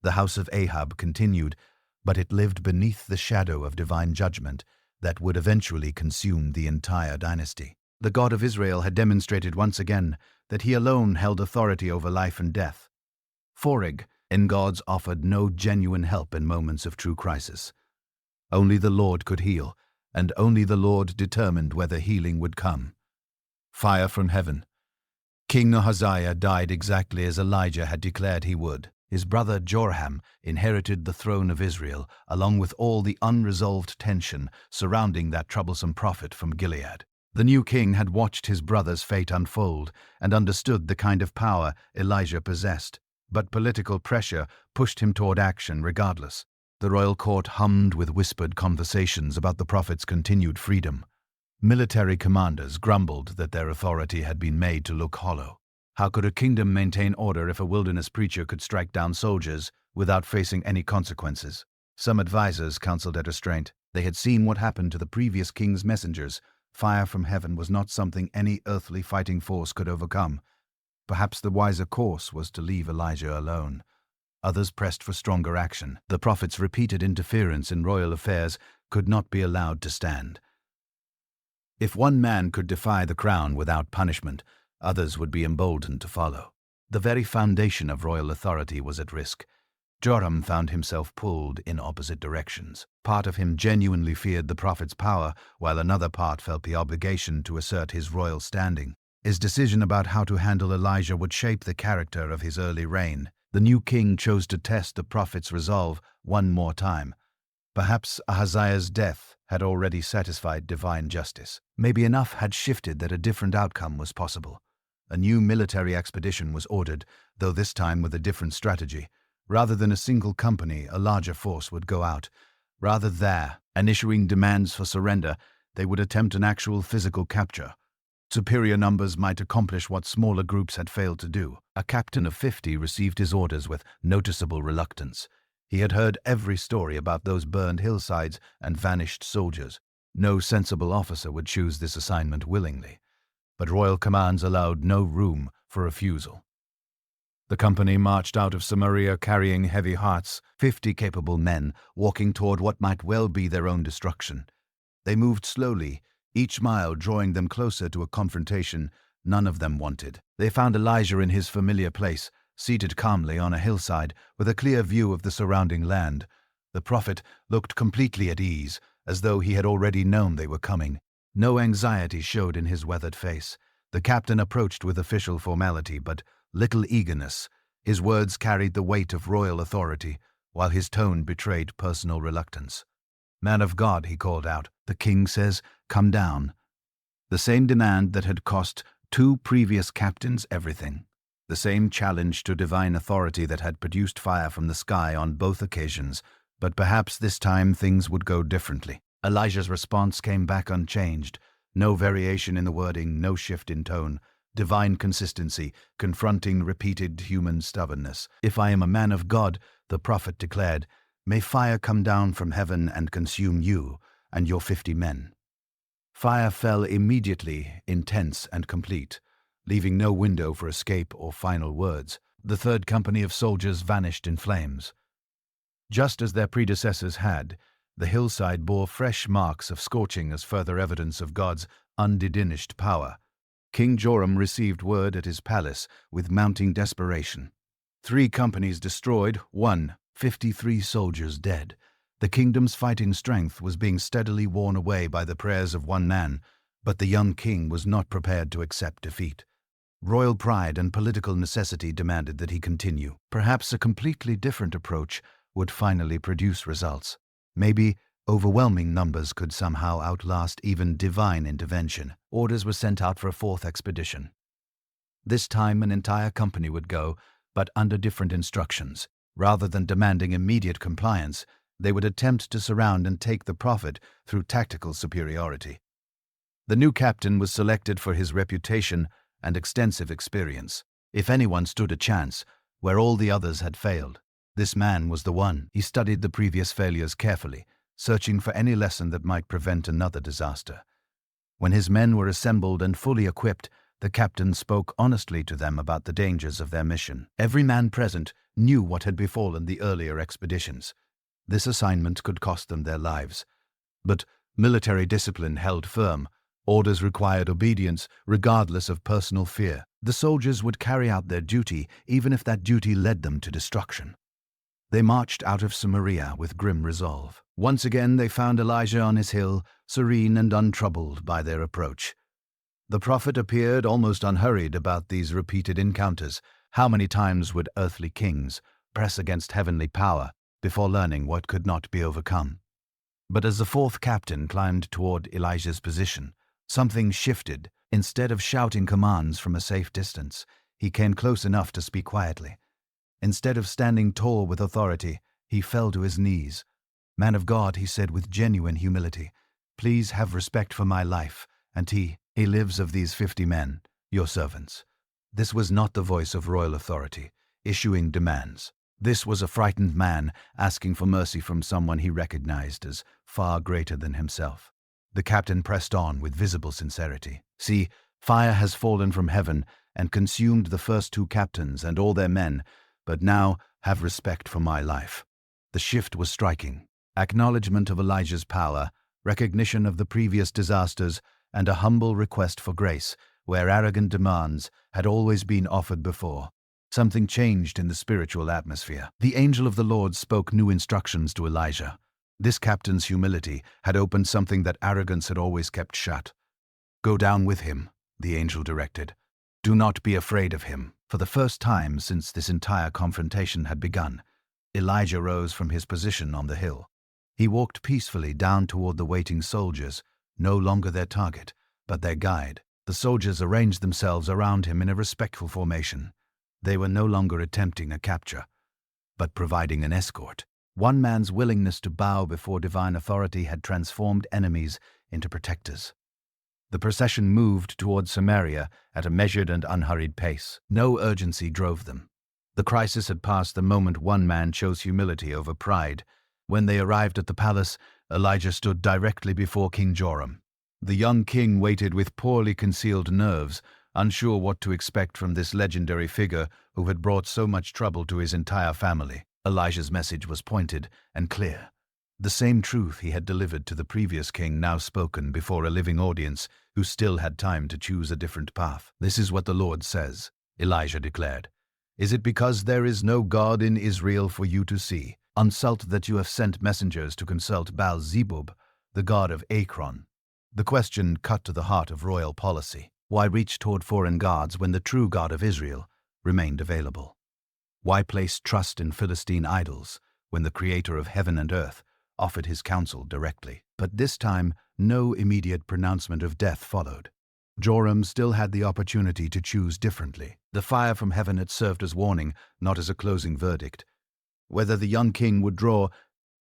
The house of Ahab continued, but it lived beneath the shadow of divine judgment that would eventually consume the entire dynasty. The God of Israel had demonstrated once again that he alone held authority over life and death. Horeb and gods offered no genuine help in moments of true crisis. Only the Lord could heal, and only the Lord determined whether healing would come. Fire from heaven. King Ahaziah died exactly as Elijah had declared he would. His brother Joram inherited the throne of Israel, along with all the unresolved tension surrounding that troublesome prophet from Gilead. The new king had watched his brother's fate unfold and understood the kind of power Elijah possessed, but political pressure pushed him toward action regardless. The royal court hummed with whispered conversations about the prophet's continued freedom. Military commanders grumbled that their authority had been made to look hollow. How could a kingdom maintain order if a wilderness preacher could strike down soldiers without facing any consequences? Some advisers counseled at restraint. They had seen what happened to the previous king's messengers. Fire from heaven was not something any earthly fighting force could overcome. Perhaps the wiser course was to leave Elijah alone. Others pressed for stronger action. The prophet's repeated interference in royal affairs could not be allowed to stand. If one man could defy the crown without punishment, others would be emboldened to follow. The very foundation of royal authority was at risk. Joram found himself pulled in opposite directions. Part of him genuinely feared the prophet's power, while another part felt the obligation to assert his royal standing. His decision about how to handle Elijah would shape the character of his early reign. The new king chose to test the prophet's resolve one more time. Perhaps Ahaziah's death had already satisfied divine justice. Maybe enough had shifted that a different outcome was possible. A new military expedition was ordered, though this time with a different strategy. Rather than a single company, a larger force would go out. Rather there, and issuing demands for surrender, they would attempt an actual physical capture. Superior numbers might accomplish what smaller groups had failed to do. A captain of 50 received his orders with noticeable reluctance. He had heard every story about those burned hillsides and vanished soldiers. No sensible officer would choose this assignment willingly. But royal commands allowed no room for refusal. The company marched out of Samaria carrying heavy hearts, 50 capable men, walking toward what might well be their own destruction. They moved slowly, each mile drawing them closer to a confrontation none of them wanted. They found Elijah in his familiar place, seated calmly on a hillside with a clear view of the surrounding land. The prophet looked completely at ease, as though he had already known they were coming. No anxiety showed in his weathered face. The captain approached with official formality, but little eagerness. His words carried the weight of royal authority, while his tone betrayed personal reluctance. "Man of God," he called out, "the king says, come down." The same demand that had cost 2 previous captains everything. The same challenge to divine authority that had produced fire from the sky on both occasions. But perhaps this time things would go differently. Elijah's response came back unchanged. No variation in the wording, no shift in tone. Divine consistency, confronting repeated human stubbornness. "If I am a man of God," the prophet declared, "may fire come down from heaven and consume you and your 50 men." Fire fell immediately, intense and complete, leaving no window for escape or final words. The third company of soldiers vanished in flames. Just as their predecessors had, the hillside bore fresh marks of scorching as further evidence of God's undiminished power. King Joram received word at his palace with mounting desperation. 3 companies destroyed, 53 soldiers dead. The kingdom's fighting strength was being steadily worn away by the prayers of one man, but the young king was not prepared to accept defeat. Royal pride and political necessity demanded that he continue. Perhaps a completely different approach would finally produce results. Maybe overwhelming numbers could somehow outlast even divine intervention. Orders were sent out for a 4th expedition. This time an entire company would go, but under different instructions. Rather than demanding immediate compliance, they would attempt to surround and take the prophet through tactical superiority. The new captain was selected for his reputation and extensive experience. If anyone stood a chance, where all the others had failed, this man was the one. He studied the previous failures carefully, searching for any lesson that might prevent another disaster. When his men were assembled and fully equipped, the captain spoke honestly to them about the dangers of their mission. Every man present knew what had befallen the earlier expeditions. This assignment could cost them their lives. But military discipline held firm. Orders required obedience, regardless of personal fear. The soldiers would carry out their duty, even if that duty led them to destruction. They marched out of Samaria with grim resolve. Once again they found Elijah on his hill, serene and untroubled by their approach. The prophet appeared almost unhurried about these repeated encounters. How many times would earthly kings press against heavenly power before learning what could not be overcome? But as the 4th captain climbed toward Elijah's position, something shifted. Instead of shouting commands from a safe distance, he came close enough to speak quietly. Instead of standing tall with authority, He fell to his knees. "Man of God," he said with genuine humility, "please have respect for my life, and he lives of these 50 men, your servants." This was not the voice of royal authority, issuing demands. This was a frightened man asking for mercy from someone he recognized as far greater than himself. The captain pressed on with visible sincerity. "See, fire has fallen from heaven and consumed the first 2 captains and all their men, but now have respect for my life." The shift was striking. Acknowledgement of Elijah's power, recognition of the previous disasters, and a humble request for grace, where arrogant demands had always been offered before. Something changed in the spiritual atmosphere. The angel of the Lord spoke new instructions to Elijah. This captain's humility had opened something that arrogance had always kept shut. "Go down with him," the angel directed. "Do not be afraid of him." For the first time since this entire confrontation had begun, Elijah rose from his position on the hill. He walked peacefully down toward the waiting soldiers, no longer their target, but their guide. The soldiers arranged themselves around him in a respectful formation. They were no longer attempting a capture, but providing an escort. One man's willingness to bow before divine authority had transformed enemies into protectors. The procession moved toward Samaria at a measured and unhurried pace. No urgency drove them. The crisis had passed the moment one man chose humility over pride. When they arrived at the palace, Elijah stood directly before King Joram. The young king waited with poorly concealed nerves, unsure what to expect from this legendary figure who had brought so much trouble to his entire family. Elijah's message was pointed and clear. The same truth he had delivered to the previous king now spoken before a living audience who still had time to choose a different path. "This is what the Lord says," Elijah declared. "Is it because there is no God in Israel for you to see? Insult that you have sent messengers to consult Baal Zebub, the god of Ekron." The question cut to the heart of royal policy. Why reach toward foreign gods when the true God of Israel remained available? Why place trust in Philistine idols when the Creator of heaven and earth offered his counsel directly? But this time, no immediate pronouncement of death followed. Joram still had the opportunity to choose differently. The fire from heaven had served as warning, not as a closing verdict. Whether the young king would draw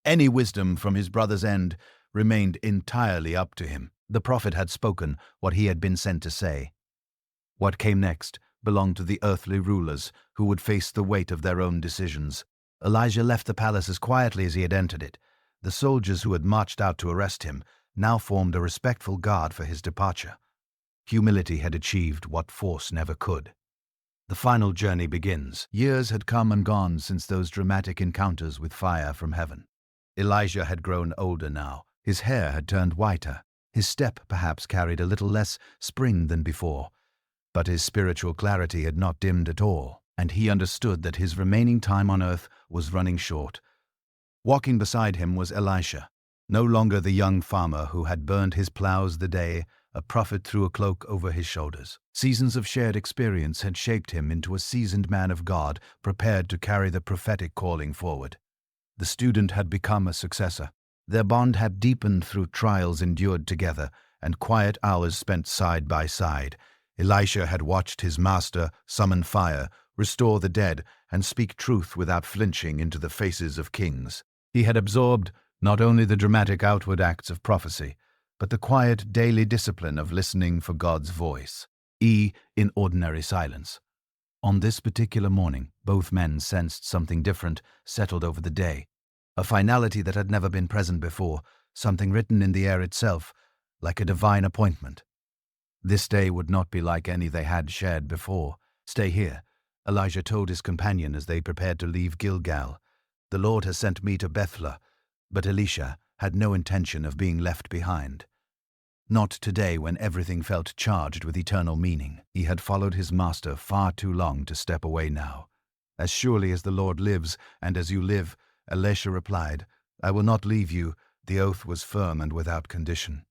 any wisdom from his brother's end remained entirely up to him. The prophet had spoken what he had been sent to say. What came next belonged to the earthly rulers who would face the weight of their own decisions. Elijah left the palace as quietly as he had entered it. The soldiers who had marched out to arrest him now formed a respectful guard for his departure. Humility had achieved what force never could. The final journey begins. Years had come and gone since those dramatic encounters with fire from heaven. Elijah had grown older now. His hair had turned whiter. His step perhaps carried a little less spring than before. But his spiritual clarity had not dimmed at all, and he understood that his remaining time on earth was running short. Walking beside him was Elisha, no longer the young farmer who had burned his plows the day a prophet threw a cloak over his shoulders. Seasons of shared experience had shaped him into a seasoned man of God, prepared to carry the prophetic calling forward. The student had become a successor. Their bond had deepened through trials endured together and quiet hours spent side by side. Elisha had watched his master summon fire, restore the dead, and speak truth without flinching into the faces of kings. He had absorbed not only the dramatic outward acts of prophecy, but the quiet daily discipline of listening for God's voice, in ordinary silence. On this particular morning, both men sensed something different settled over the day, a finality that had never been present before, something written in the air itself, like a divine appointment. This day would not be like any they had shared before. "Stay here," Elijah told his companion as they prepared to leave Gilgal. "The Lord has sent me to Bethel." But Elisha had no intention of being left behind. Not today, when everything felt charged with eternal meaning. He had followed his master far too long to step away now. "As surely as the Lord lives, and as you live," Elisha replied, "I will not leave you." The oath was firm and without condition.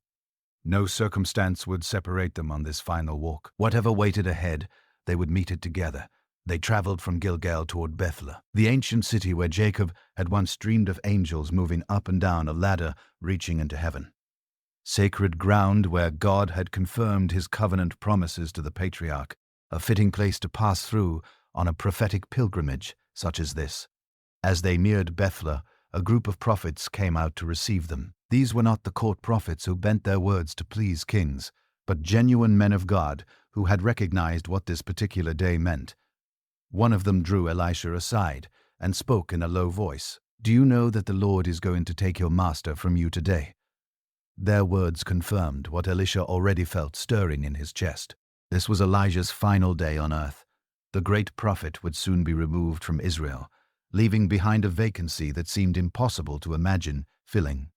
No circumstance would separate them on this final walk. Whatever waited ahead, they would meet it together. They traveled from Gilgal toward Bethel, the ancient city where Jacob had once dreamed of angels moving up and down a ladder reaching into heaven. Sacred ground where God had confirmed his covenant promises to the patriarch, a fitting place to pass through on a prophetic pilgrimage such as this. As they neared Bethla, a group of prophets came out to receive them. These were not the court prophets who bent their words to please kings, but genuine men of God who had recognized what this particular day meant. One of them drew Elisha aside and spoke in a low voice. "Do you know that the Lord is going to take your master from you today?" Their words confirmed what Elisha already felt stirring in his chest. This was Elijah's final day on earth. The great prophet would soon be removed from Israel, leaving behind a vacancy that seemed impossible to imagine filling.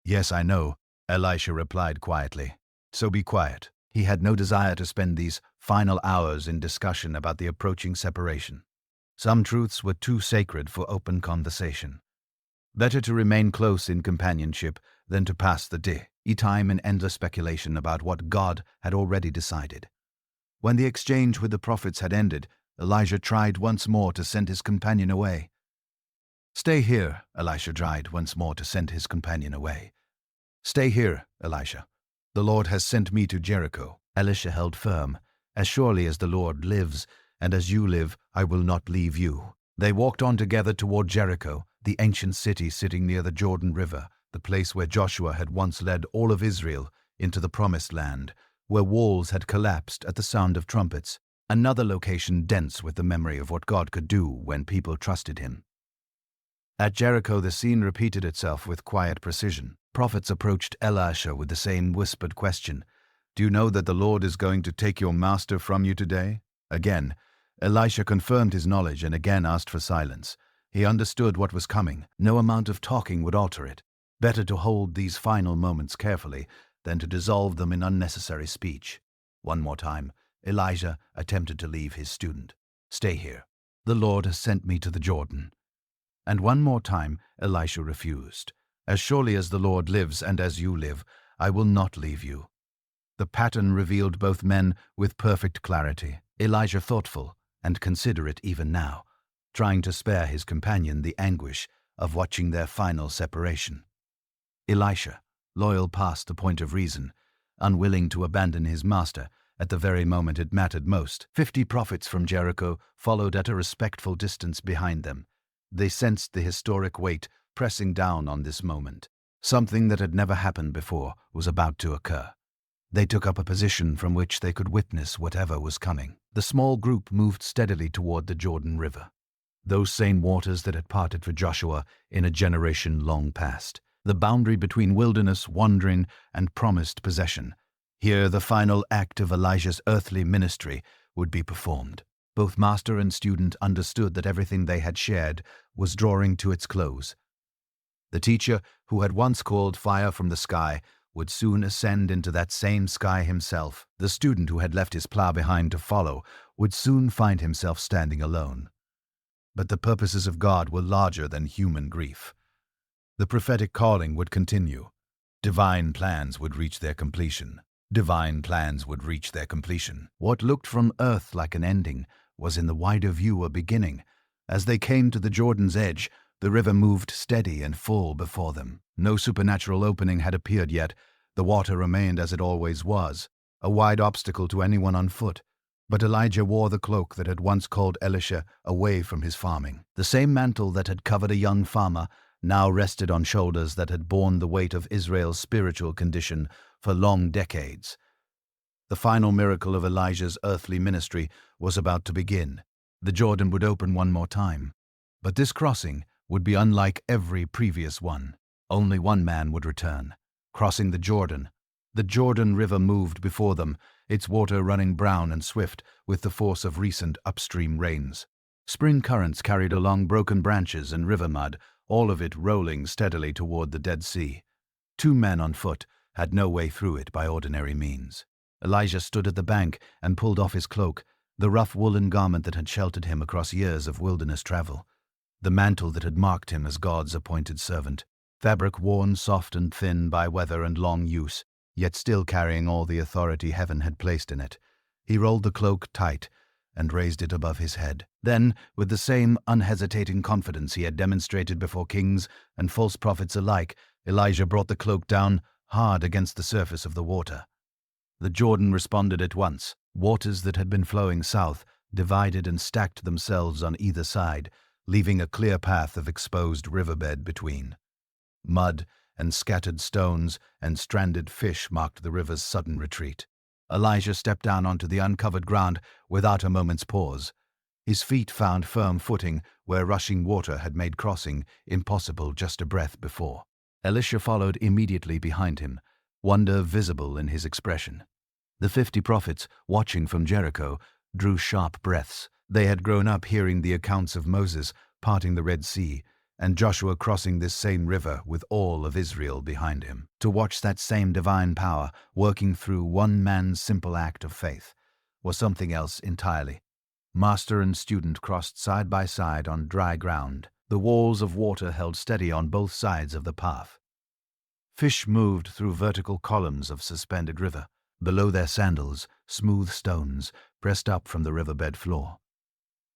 "Yes, I know," Elisha replied quietly. "So be quiet." He had no desire to spend these final hours in discussion about the approaching separation. Some truths were too sacred for open conversation. Better to remain close in companionship than to pass the day, time in endless speculation about what God had already decided. When the exchange with the prophets had ended, Elijah tried once more to send his companion away. "Stay here," Elisha tried once more to send his companion away. "Stay here, Elisha. The Lord has sent me to Jericho." Elisha held firm. "As surely as the Lord lives, and as you live, I will not leave you." They walked on together toward Jericho, the ancient city sitting near the Jordan River, the place where Joshua had once led all of Israel into the Promised Land, where walls had collapsed at the sound of trumpets, another location dense with the memory of what God could do when people trusted him. At Jericho, the scene repeated itself with quiet precision. Prophets approached Elisha with the same whispered question, "Do you know that the Lord is going to take your master from you today?" Again, Elisha confirmed his knowledge and again asked for silence. He understood what was coming. No amount of talking would alter it. Better to hold these final moments carefully than to dissolve them in unnecessary speech. One more time, Elijah attempted to leave his student. "Stay here. The Lord has sent me to the Jordan." And one more time, Elisha refused. "As surely as the Lord lives and as you live, I will not leave you." The pattern revealed both men with perfect clarity. Elijah thoughtful and considerate even now, trying to spare his companion the anguish of watching their final separation. Elisha, loyal past the point of reason, unwilling to abandon his master at the very moment it mattered most. 50 prophets from Jericho followed at a respectful distance behind them. They sensed the historic weight pressing down on this moment. Something that had never happened before was about to occur. They took up a position from which they could witness whatever was coming. The small group moved steadily toward the Jordan River, those same waters that had parted for Joshua in a generation long past, the boundary between wilderness, wandering, and promised possession. Here the final act of Elijah's earthly ministry would be performed. Both master and student understood that everything they had shared was drawing to its close. The teacher, who had once called fire from the sky, would soon ascend into that same sky himself. The student who had left his plow behind to follow would soon find himself standing alone. But the purposes of God were larger than human grief. The prophetic calling would continue. Divine plans would reach their completion. Divine plans would reach their completion. What looked from earth like an ending was in the wider view a beginning. As they came to the Jordan's edge, the river moved steady and full before them. No supernatural opening had appeared yet. The water remained as it always was, a wide obstacle to anyone on foot. But Elijah wore the cloak that had once called Elisha away from his farming. The same mantle that had covered a young farmer now rested on shoulders that had borne the weight of Israel's spiritual condition for long decades. The final miracle of Elijah's earthly ministry was about to begin. The Jordan would open one more time. But this crossing would be unlike every previous one. Only one man would return, crossing the Jordan. The Jordan River moved before them, its water running brown and swift with the force of recent upstream rains. Spring currents carried along broken branches and river mud, all of it rolling steadily toward the Dead Sea. 2 men on foot had no way through it by ordinary means. Elijah stood at the bank and pulled off his cloak, the rough woolen garment that had sheltered him across years of wilderness travel, the mantle that had marked him as God's appointed servant, fabric worn soft and thin by weather and long use, yet still carrying all the authority heaven had placed in it. He rolled the cloak tight and raised it above his head. Then, with the same unhesitating confidence he had demonstrated before kings and false prophets alike, Elijah brought the cloak down hard against the surface of the water. The Jordan responded at once. Waters that had been flowing south divided and stacked themselves on either side, leaving a clear path of exposed riverbed between. Mud and scattered stones and stranded fish marked the river's sudden retreat. Elijah stepped down onto the uncovered ground without a moment's pause. His feet found firm footing where rushing water had made crossing impossible just a breath before. Elisha followed immediately behind him, wonder visible in his expression. The 50 prophets, watching from Jericho, drew sharp breaths. They had grown up hearing the accounts of Moses parting the Red Sea, and Joshua crossing this same river with all of Israel behind him. To watch that same divine power working through one man's simple act of faith was something else entirely. Master and student crossed side by side on dry ground. The walls of water held steady on both sides of the path. Fish moved through vertical columns of suspended river. Below their sandals, smooth stones pressed up from the riverbed floor.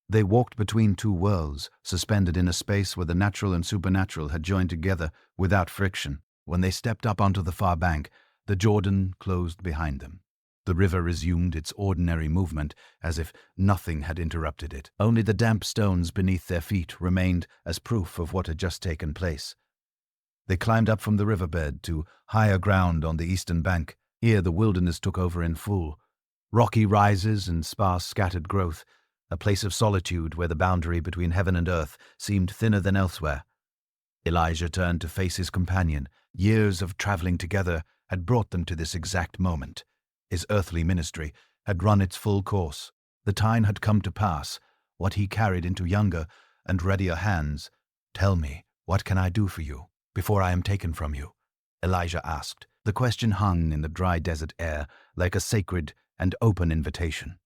They walked between two worlds, suspended in a space where the natural and supernatural had joined together without friction. When they stepped up onto the far bank, the Jordan closed behind them. The river resumed its ordinary movement as if nothing had interrupted it. Only the damp stones beneath their feet remained as proof of what had just taken place. They climbed up from the riverbed to higher ground on the eastern bank. Here the wilderness took over in full. Rocky rises and sparse scattered growth, a place of solitude where the boundary between heaven and earth seemed thinner than elsewhere. Elijah turned to face his companion. Years of traveling together had brought them to this exact moment. His earthly ministry had run its full course. The time had come to pass, what he carried into younger and readier hands. "Tell me, what can I do for you before I am taken from you?" Elijah asked. The question hung in the dry desert air like a sacred and open invitation.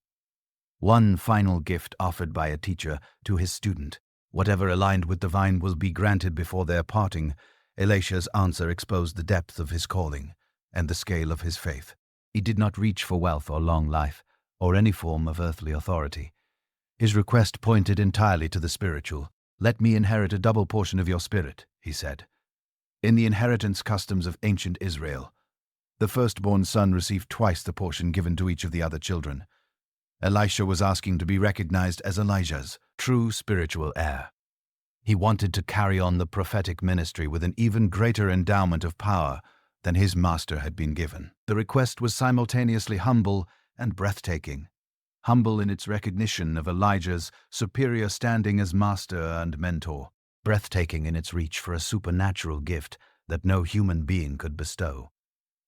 One final gift offered by a teacher to his student. Whatever aligned with divine will be granted before their parting. Elisha's answer exposed the depth of his calling and the scale of his faith. He did not reach for wealth or long life, or any form of earthly authority. His request pointed entirely to the spiritual. "Let me inherit a double portion of your spirit," he said. In the inheritance customs of ancient Israel, the firstborn son received twice the portion given to each of the other children. Elisha was asking to be recognized as Elijah's true spiritual heir. He wanted to carry on the prophetic ministry with an even greater endowment of power than his master had been given. The request was simultaneously humble and breathtaking. Humble in its recognition of Elijah's superior standing as master and mentor, breathtaking in its reach for a supernatural gift that no human being could bestow.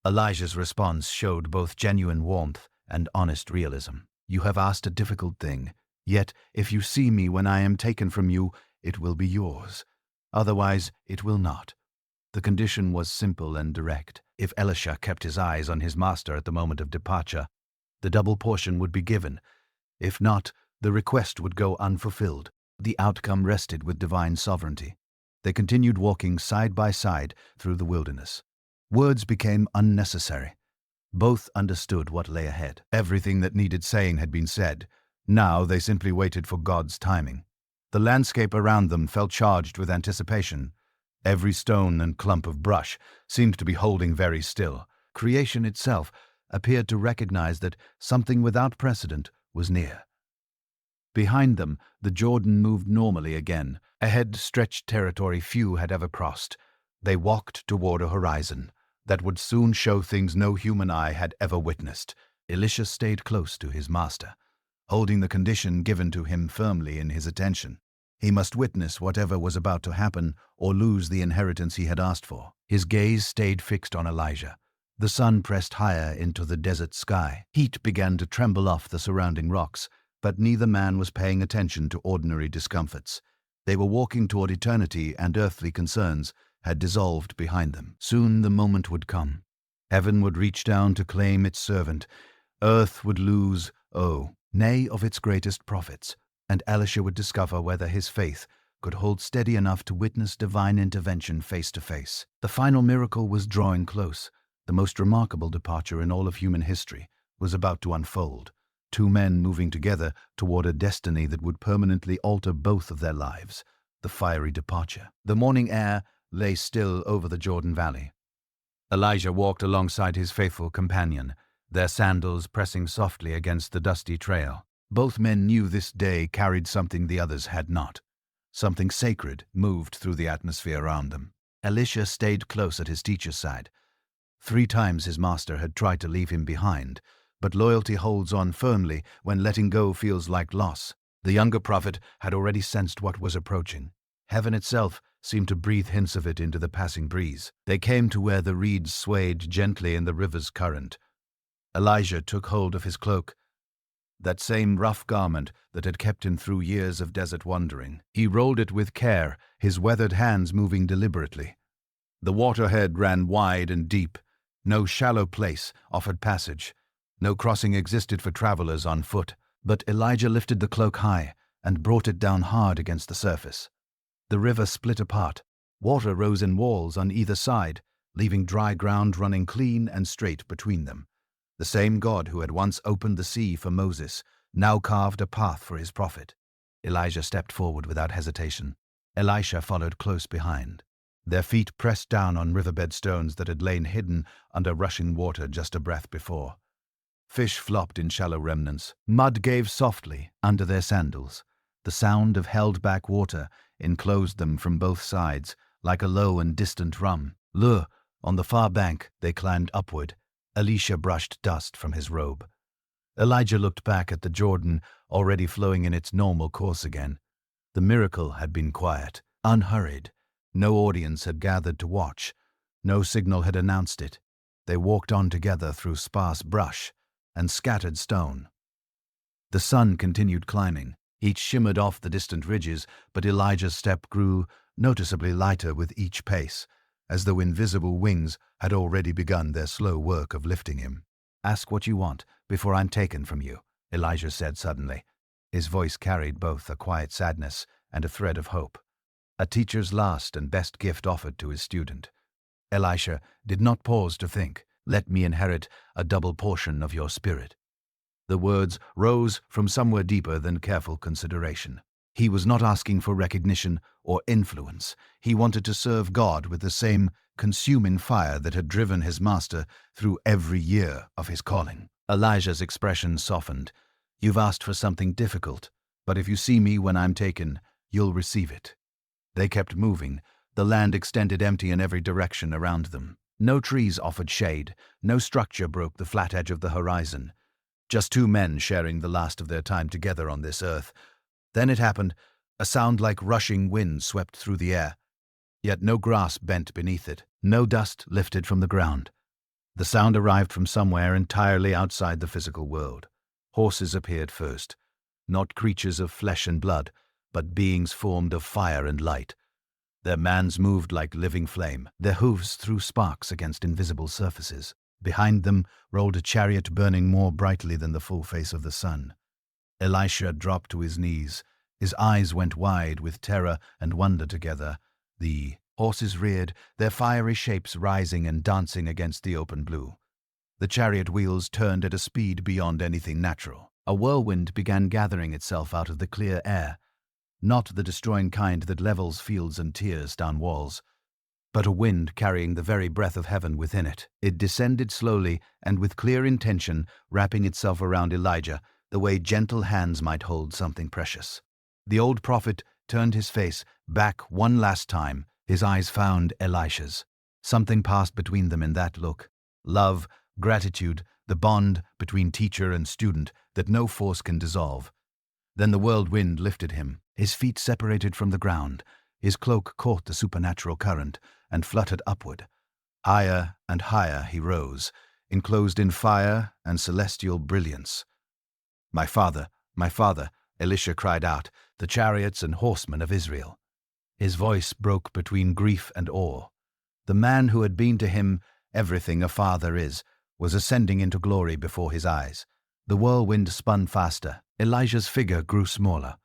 Elijah's response showed both genuine warmth and honest realism. "You have asked a difficult thing, yet if you see me when I am taken from you, it will be yours. Otherwise, it will not." The condition was simple and direct. If Elisha kept his eyes on his master at the moment of departure, the double portion would be given. If not, the request would go unfulfilled. The outcome rested with divine sovereignty. They continued walking side by side through the wilderness. Words became unnecessary. Both understood what lay ahead. Everything that needed saying had been said. Now they simply waited for God's timing. The landscape around them felt charged with anticipation. Every stone and clump of brush seemed to be holding very still. Creation itself appeared to recognize that something without precedent was near. Behind them, the Jordan moved normally again. Ahead stretched territory few had ever crossed. They walked toward a horizon that would soon show things no human eye had ever witnessed. Elisha stayed close to his master, holding the condition given to him firmly in his attention. He must witness whatever was about to happen or lose the inheritance he had asked for. His gaze stayed fixed on Elijah. The sun pressed higher into the desert sky. Heat began to tremble off the surrounding rocks, but neither man was paying attention to ordinary discomforts. They were walking toward eternity, and earthly concerns had dissolved behind them. Soon the moment would come. Heaven would reach down to claim its servant. Earth would lose, nay, of its greatest prophets, and Elisha would discover whether his faith could hold steady enough to witness divine intervention face to face. The final miracle was drawing close. The most remarkable departure in all of human history was about to unfold. Two men moving together toward a destiny that would permanently alter both of their lives. The fiery departure. The morning air lay still over the Jordan Valley. Elijah walked alongside his faithful companion, their sandals pressing softly against the dusty trail. Both men knew this day carried something the others had not. Something sacred moved through the atmosphere around them. Elisha stayed close at his teacher's side. 3 times his master had tried to leave him behind, but loyalty holds on firmly when letting go feels like loss. The younger prophet had already sensed what was approaching. Heaven itself seemed to breathe hints of it into the passing breeze. They came to where the reeds swayed gently in the river's current. Elijah took hold of his cloak, that same rough garment that had kept him through years of desert wandering. He rolled it with care, his weathered hands moving deliberately. The waterhead ran wide and deep. No shallow place offered passage. No crossing existed for travelers on foot. But Elijah lifted the cloak high and brought it down hard against the surface. The river split apart. Water rose in walls on either side, leaving dry ground running clean and straight between them. The same God who had once opened the sea for Moses now carved a path for his prophet. Elijah stepped forward without hesitation. Elisha followed close behind. Their feet pressed down on riverbed stones that had lain hidden under rushing water just a breath before. Fish flopped in shallow remnants. Mud gave softly under their sandals. The sound of held-back water enclosed them from both sides, like a low and distant hum. On the far bank, they climbed upward. Elisha brushed dust from his robe. Elijah looked back at the Jordan, already flowing in its normal course again. The miracle had been quiet, unhurried. No audience had gathered to watch. No signal had announced it. They walked on together through sparse brush and scattered stone. The sun continued climbing. Each shimmered off the distant ridges, but Elijah's step grew noticeably lighter with each pace, as though invisible wings had already begun their slow work of lifting him. "Ask what you want before I'm taken from you," Elijah said suddenly. His voice carried both a quiet sadness and a thread of hope. A teacher's last and best gift offered to his student. Elisha did not pause to think. "Let me inherit a double portion of your spirit." The words rose from somewhere deeper than careful consideration. He was not asking for recognition or influence. He wanted to serve God with the same consuming fire that had driven his master through every year of his calling. Elijah's expression softened. "You've asked for something difficult, but if you see me when I'm taken, you'll receive it." They kept moving. The land extended empty in every direction around them. No trees offered shade. No structure broke the flat edge of the horizon. Just 2 men sharing the last of their time together on this earth. Then it happened. A sound like rushing wind swept through the air. Yet no grass bent beneath it. No dust lifted from the ground. The sound arrived from somewhere entirely outside the physical world. Horses appeared first. Not creatures of flesh and blood, but beings formed of fire and light. Their manes moved like living flame. Their hooves threw sparks against invisible surfaces. Behind them rolled a chariot burning more brightly than the full face of the sun. Elisha dropped to his knees. His eyes went wide with terror and wonder together. The horses reared, their fiery shapes rising and dancing against the open blue. The chariot wheels turned at a speed beyond anything natural. A whirlwind began gathering itself out of the clear air. Not the destroying kind that levels fields and tears down walls, but a wind carrying the very breath of heaven within it. It descended slowly and with clear intention, wrapping itself around Elijah, the way gentle hands might hold something precious. The old prophet turned his face back one last time. His eyes found Elisha's. Something passed between them in that look. Love, gratitude, the bond between teacher and student that no force can dissolve. Then the whirlwind lifted him. His feet separated from the ground. His cloak caught the supernatural current and fluttered upward. Higher and higher he rose, enclosed in fire and celestial brilliance. My father, Elisha cried out, "the chariots and horsemen of Israel." His voice broke between grief and awe. The man who had been to him everything a father is, was ascending into glory before his eyes. The whirlwind spun faster. Elijah's figure grew smaller.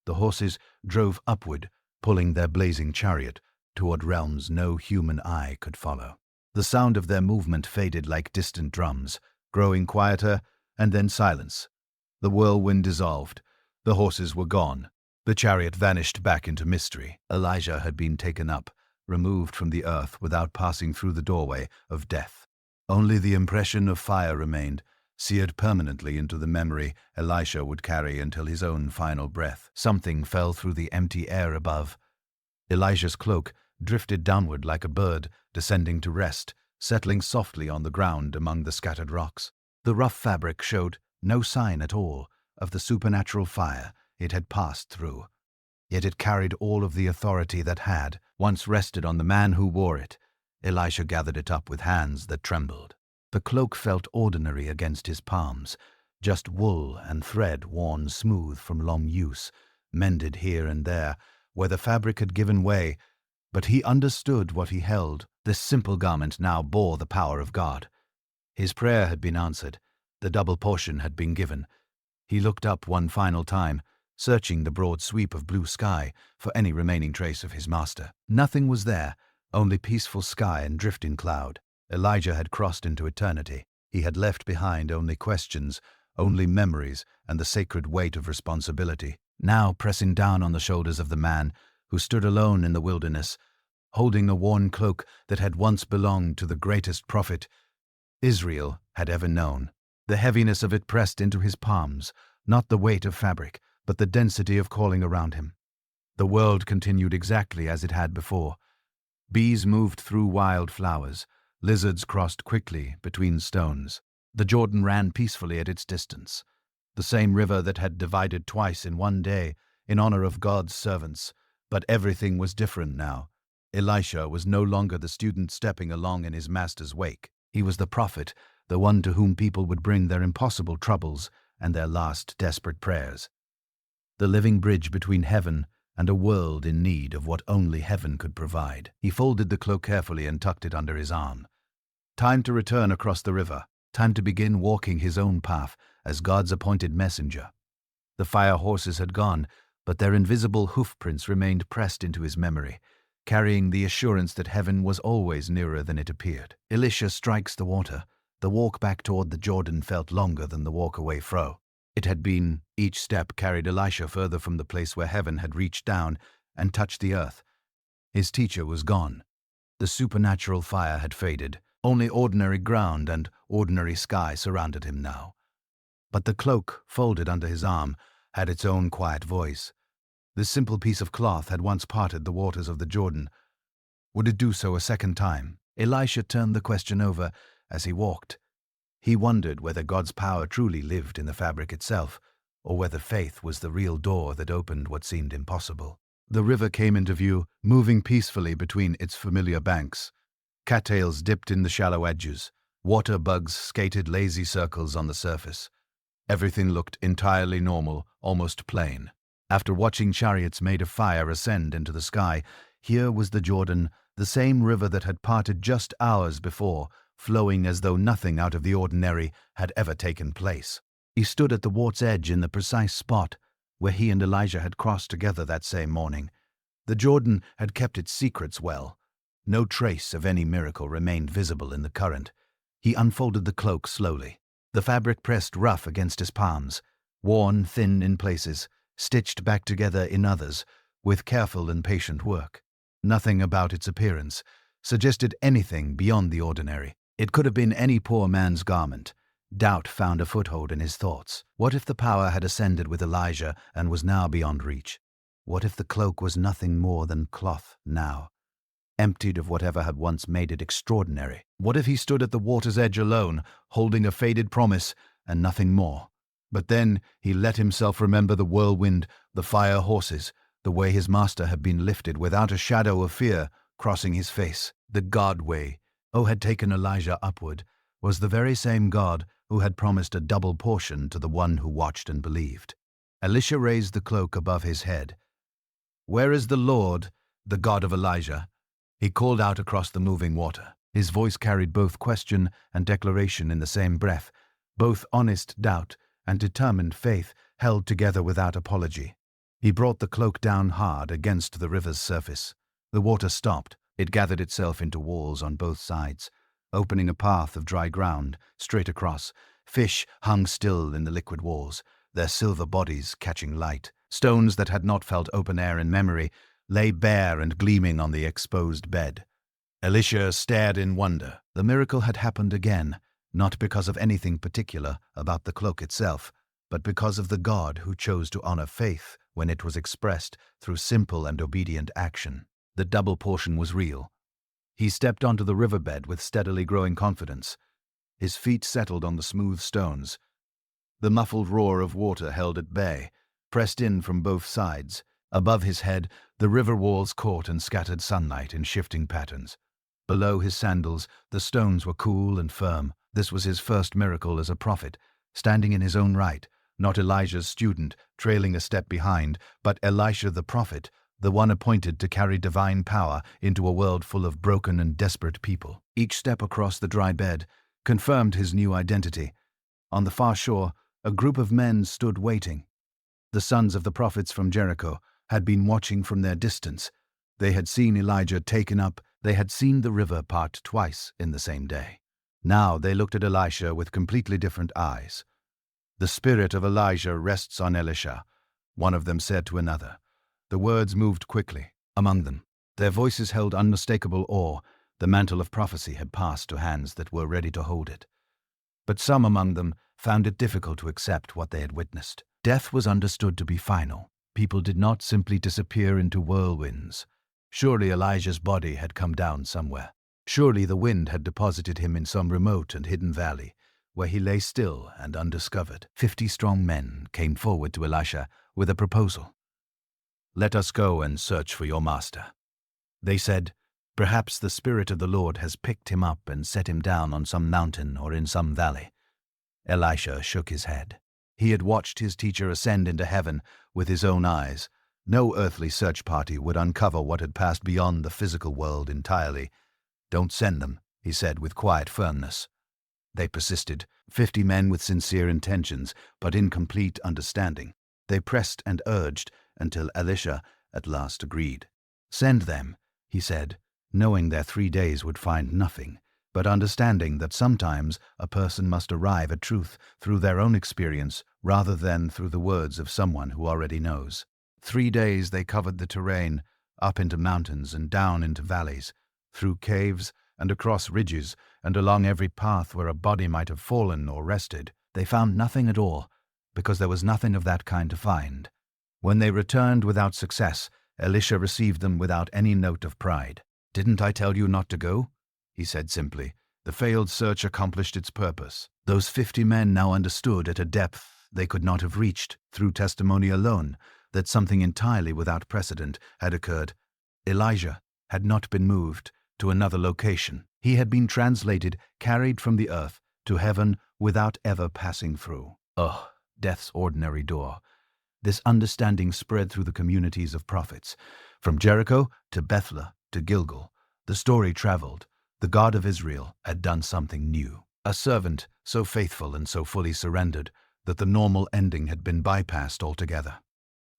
The horses drove upward, pulling their blazing chariot toward realms no human eye could follow. The sound of their movement faded like distant drums, growing quieter, and then silence. The whirlwind dissolved. The horses were gone. The chariot vanished back into mystery. Elijah had been taken up, removed from the earth without passing through the doorway of death. Only the impression of fire remained, seared permanently into the memory Elisha would carry until his own final breath. Something fell through the empty air above. Elisha's cloak drifted downward like a bird descending to rest, settling softly on the ground among the scattered rocks. The rough fabric showed no sign at all of the supernatural fire it had passed through. Yet it carried all of the authority that had once rested on the man who wore it. Elisha gathered it up with hands that trembled. The cloak felt ordinary against his palms, just wool and thread worn smooth from long use, mended here and there where the fabric had given way, but he understood what he held. This simple garment now bore the power of God. His prayer had been answered. The double portion had been given. He looked up one final time, searching the broad sweep of blue sky for any remaining trace of his master. Nothing was there, only peaceful sky and drifting cloud. Elijah had crossed into eternity. He had left behind only questions, only memories, and the sacred weight of responsibility. Now pressing down on the shoulders of the man who stood alone in the wilderness, holding a worn cloak that had once belonged to the greatest prophet Israel had ever known. The heaviness of it pressed into his palms, not the weight of fabric, but the density of calling around him. The world continued exactly as it had before. Bees moved through wild flowers. Lizards crossed quickly between stones. The Jordan ran peacefully at its distance. The same river that had divided twice in one day in honor of God's servants. But everything was different now. Elisha was no longer the student stepping along in his master's wake. He was the prophet, the one to whom people would bring their impossible troubles and their last desperate prayers. The living bridge between heaven and a world in need of what only heaven could provide. He folded the cloak carefully and tucked it under his arm. Time to return across the river. Time to begin walking his own path as God's appointed messenger. The fire horses had gone, but their invisible hoofprints remained pressed into his memory, carrying the assurance that heaven was always nearer than it appeared. Elisha strikes the water. The walk back toward the Jordan felt longer than the walk away fro. It had been each step carried Elisha further from the place where heaven had reached down and touched the earth. His teacher was gone. The supernatural fire had faded. Only ordinary ground and ordinary sky surrounded him now. But the cloak, folded under his arm, had its own quiet voice. This simple piece of cloth had once parted the waters of the Jordan. Would it do so a second time? Elisha turned the question over as he walked. He wondered whether God's power truly lived in the fabric itself, or whether faith was the real door that opened what seemed impossible. The river came into view, moving peacefully between its familiar banks. Cattails dipped in the shallow edges. Water bugs skated lazy circles on the surface. Everything looked entirely normal, almost plain. After watching chariots made of fire ascend into the sky, here was the Jordan, the same river that had parted just hours before, flowing as though nothing out of the ordinary had ever taken place. He stood at the water's edge in the precise spot where he and Elijah had crossed together that same morning. The Jordan had kept its secrets well. No trace of any miracle remained visible in the current. He unfolded the cloak slowly. The fabric pressed rough against his palms, worn thin in places, stitched back together in others, with careful and patient work. Nothing about its appearance suggested anything beyond the ordinary. It could have been any poor man's garment. Doubt found a foothold in his thoughts. What if the power had ascended with Elijah and was now beyond reach? What if the cloak was nothing more than cloth now, emptied of whatever had once made it extraordinary? What if he stood at the water's edge alone, holding a faded promise and nothing more? But then he let himself remember the whirlwind, the fire horses, the way his master had been lifted without a shadow of fear crossing his face. The God way, had taken Elijah upward, was the very same God who had promised a double portion to the one who watched and believed. Elisha raised the cloak above his head. "Where is the Lord, the God of Elijah?" he called out across the moving water. His voice carried both question and declaration in the same breath, both honest doubt and determined faith held together without apology. He brought the cloak down hard against the river's surface. The water stopped. It gathered itself into walls on both sides, opening a path of dry ground straight across. Fish hung still in the liquid walls, their silver bodies catching light. Stones that had not felt open air in memory lay bare and gleaming on the exposed bed. Elisha stared in wonder. The miracle had happened again, not because of anything particular about the cloak itself, but because of the God who chose to honor faith when it was expressed through simple and obedient action. The double portion was real. He stepped onto the riverbed with steadily growing confidence. His feet settled on the smooth stones. The muffled roar of water held at bay, pressed in from both sides. Above his head, the river walls caught and scattered sunlight in shifting patterns. Below his sandals, the stones were cool and firm. This was his first miracle as a prophet, standing in his own right, not Elijah's student, trailing a step behind, but Elisha the prophet, the one appointed to carry divine power into a world full of broken and desperate people. Each step across the dry bed confirmed his new identity. On the far shore, a group of men stood waiting. The sons of the prophets from Jericho had been watching from their distance. They had seen Elijah taken up. They had seen the river part twice in the same day. Now they looked at Elisha with completely different eyes. "The spirit of Elijah rests on Elisha," one of them said to another. The words moved quickly among them. Their voices held unmistakable awe. The mantle of prophecy had passed to hands that were ready to hold it. But some among them found it difficult to accept what they had witnessed. Death was understood to be final. People did not simply disappear into whirlwinds. Surely Elijah's body had come down somewhere. Surely the wind had deposited him in some remote and hidden valley, where he lay still and undiscovered. 50 strong men came forward to Elisha with a proposal. "Let us go and search for your master." They said, "Perhaps the Spirit of the Lord has picked him up and set him down on some mountain or in some valley." Elisha shook his head. He had watched his teacher ascend into heaven with his own eyes. No earthly search party would uncover what had passed beyond the physical world entirely. "Don't send them," he said with quiet firmness. They persisted, 50 men with sincere intentions, but incomplete understanding. They pressed and urged until Elisha at last agreed. "Send them," he said, knowing their 3 days would find nothing, but understanding that sometimes a person must arrive at truth through their own experience rather than through the words of someone who already knows. 3 days they covered the terrain, up into mountains and down into valleys, through caves and across ridges and along every path where a body might have fallen or rested. They found nothing at all, because there was nothing of that kind to find. When they returned without success, Elisha received them without any note of pride. "Didn't I tell you not to go?" he said simply. The failed search accomplished its purpose. Those 50 men now understood at a depth they could not have reached through testimony alone that something entirely without precedent had occurred. Elijah had not been moved to another location. He had been translated, carried from the earth to heaven without ever passing through. Death's ordinary door. This understanding spread through the communities of prophets. From Jericho to Bethlehem to Gilgal, the story traveled. The God of Israel had done something new. A servant so faithful and so fully surrendered that the normal ending had been bypassed altogether.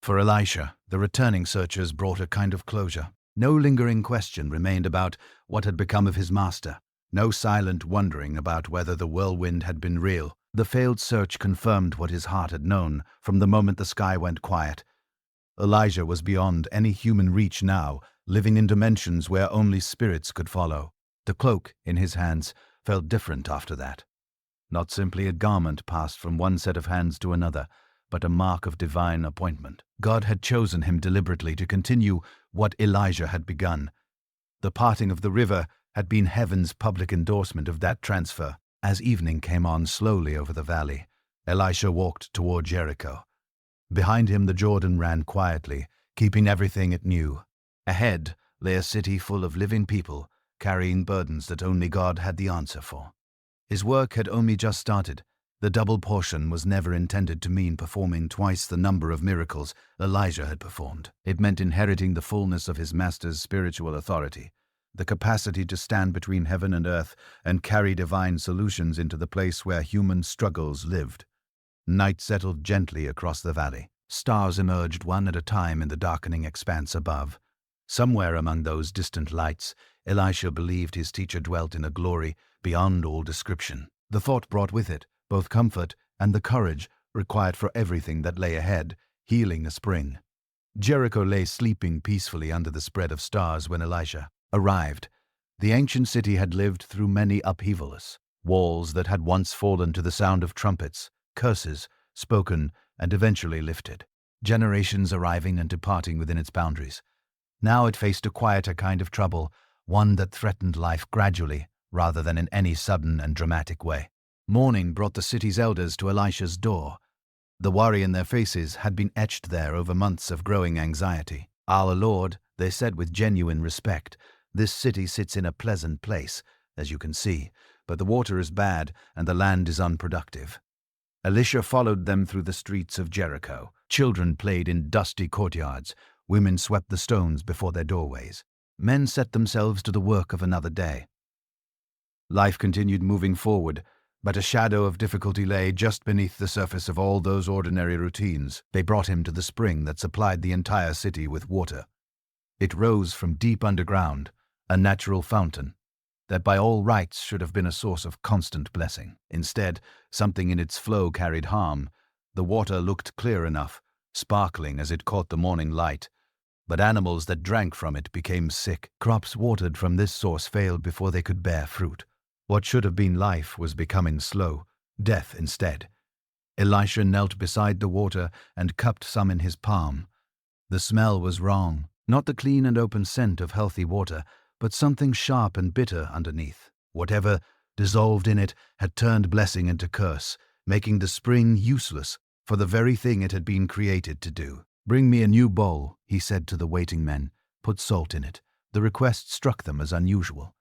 For Elisha, the returning searchers brought a kind of closure. No lingering question remained about what had become of his master. No silent wondering about whether the whirlwind had been real. The failed search confirmed what his heart had known from the moment the sky went quiet. Elijah was beyond any human reach now, living in dimensions where only spirits could follow. The cloak in his hands felt different after that. Not simply a garment passed from one set of hands to another, but a mark of divine appointment. God had chosen him deliberately to continue what Elijah had begun. The parting of the river had been heaven's public endorsement of that transfer. As evening came on slowly over the valley, Elisha walked toward Jericho. Behind him the Jordan ran quietly, keeping everything it knew. Ahead lay a city full of living people, carrying burdens that only God had the answer for. His work had only just started. The double portion was never intended to mean performing twice the number of miracles Elijah had performed. It meant inheriting the fullness of his master's spiritual authority, the capacity to stand between heaven and earth and carry divine solutions into the place where human struggles lived. Night settled gently across the valley. Stars emerged one at a time in the darkening expanse above. Somewhere among those distant lights, Elisha believed his teacher dwelt in a glory beyond all description. The thought brought with it both comfort and the courage required for everything that lay ahead, healing a spring. Jericho lay sleeping peacefully under the spread of stars when Elisha arrived. The ancient city had lived through many upheavals. walls that had once fallen to the sound of trumpets, curses, spoken and eventually lifted, generations arriving and departing within its boundaries. Now it faced a quieter kind of trouble, one that threatened life gradually, rather than in any sudden and dramatic way. Morning brought the city's elders to Elisha's door. The worry in their faces had been etched there over months of growing anxiety. "Our Lord," they said with genuine respect, "this city sits in a pleasant place, as you can see, but the water is bad and the land is unproductive." Elisha followed them through the streets of Jericho. Children played in dusty courtyards. Women swept the stones before their doorways. Men set themselves to the work of another day. Life continued moving forward, but a shadow of difficulty lay just beneath the surface of all those ordinary routines. They brought him to the spring that supplied the entire city with water. It rose from deep underground, a natural fountain that by all rights should have been a source of constant blessing. Instead, something in its flow carried harm. The water looked clear enough, sparkling as it caught the morning light, but animals that drank from it became sick. Crops watered from this source failed before they could bear fruit. What should have been life was becoming slow, death instead. Elisha knelt beside the water and cupped some in his palm. The smell was wrong, not the clean and open scent of healthy water, but something sharp and bitter underneath. Whatever dissolved in it had turned blessing into curse, making the spring useless for the very thing it had been created to do. "Bring me a new bowl," he said to the waiting men. "Put salt in it." The request struck them as unusual.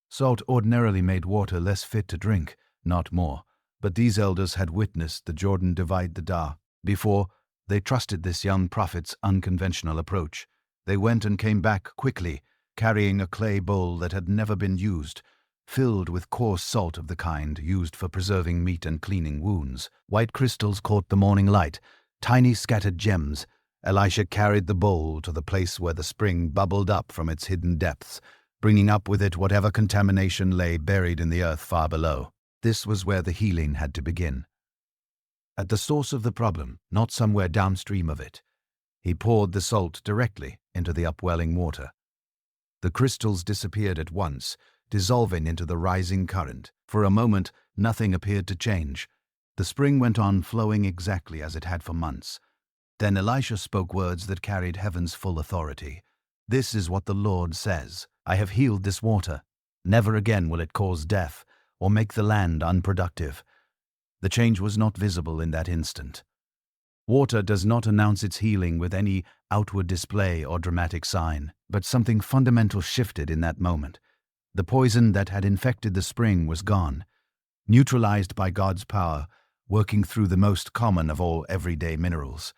Salt ordinarily made water less fit to drink, not more, but these elders had witnessed the Jordan divide the Dar. Before, they trusted this young prophet's unconventional approach. They went and came back quickly, carrying a clay bowl that had never been used, filled with coarse salt of the kind used for preserving meat and cleaning wounds. White crystals caught the morning light, tiny scattered gems. Elisha carried the bowl to the place where the spring bubbled up from its hidden depths, bringing up with it whatever contamination lay buried in the earth far below. This was where the healing had to begin. At the source of the problem, not somewhere downstream of it. He poured the salt directly into the upwelling water. The crystals disappeared at once, dissolving into the rising current. For a moment, nothing appeared to change. The spring went on flowing exactly as it had for months. Then Elisha spoke words that carried heaven's full authority. "This is what the Lord says. I have healed this water. Never again will it cause death or make the land unproductive." The change was not visible in that instant. Water does not announce its healing with any outward display or dramatic sign, but something fundamental shifted in that moment. The poison that had infected the spring was gone, neutralized by God's power, working through the most common of all everyday minerals.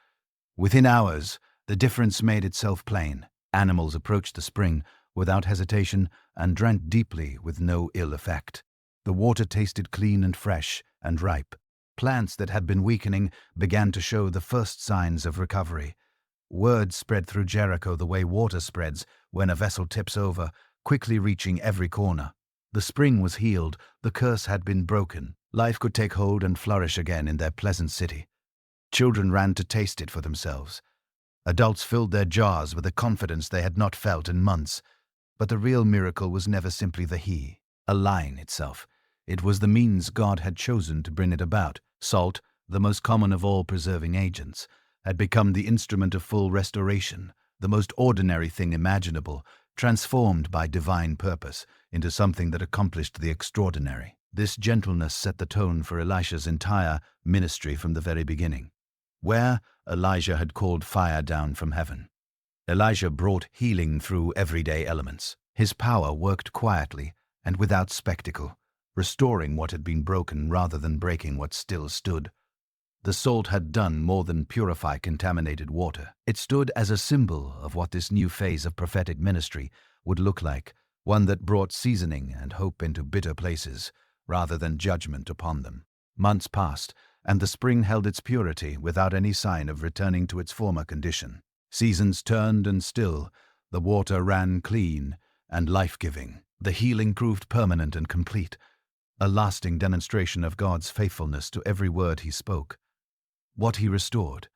Within hours, the difference made itself plain. Animals approached the spring without hesitation and drank deeply with no ill effect. The water tasted clean and fresh and ripe. Plants that had been weakening began to show the first signs of recovery. Word spread through Jericho the way water spreads when a vessel tips over, quickly reaching every corner. The spring was healed, the curse had been broken. Life could take hold and flourish again in their pleasant city. Children ran to taste it for themselves. Adults filled their jars with a confidence they had not felt in months. But the real miracle was never simply the he, a line itself. It was the means God had chosen to bring it about. Salt, the most common of all preserving agents, had become the instrument of full restoration, the most ordinary thing imaginable, transformed by divine purpose into something that accomplished the extraordinary. This gentleness set the tone for Elisha's entire ministry from the very beginning. Where Elijah had called fire down from heaven, Elisha brought healing through everyday elements. His power worked quietly and without spectacle, restoring what had been broken rather than breaking what still stood. The salt had done more than purify contaminated water. It stood as a symbol of what this new phase of prophetic ministry would look like, one that brought seasoning and hope into bitter places, rather than judgment upon them. Months passed, and the spring held its purity without any sign of returning to its former condition. Seasons turned and still, the water ran clean and life-giving. The healing proved permanent and complete, a lasting demonstration of God's faithfulness to every word he spoke. What he restored,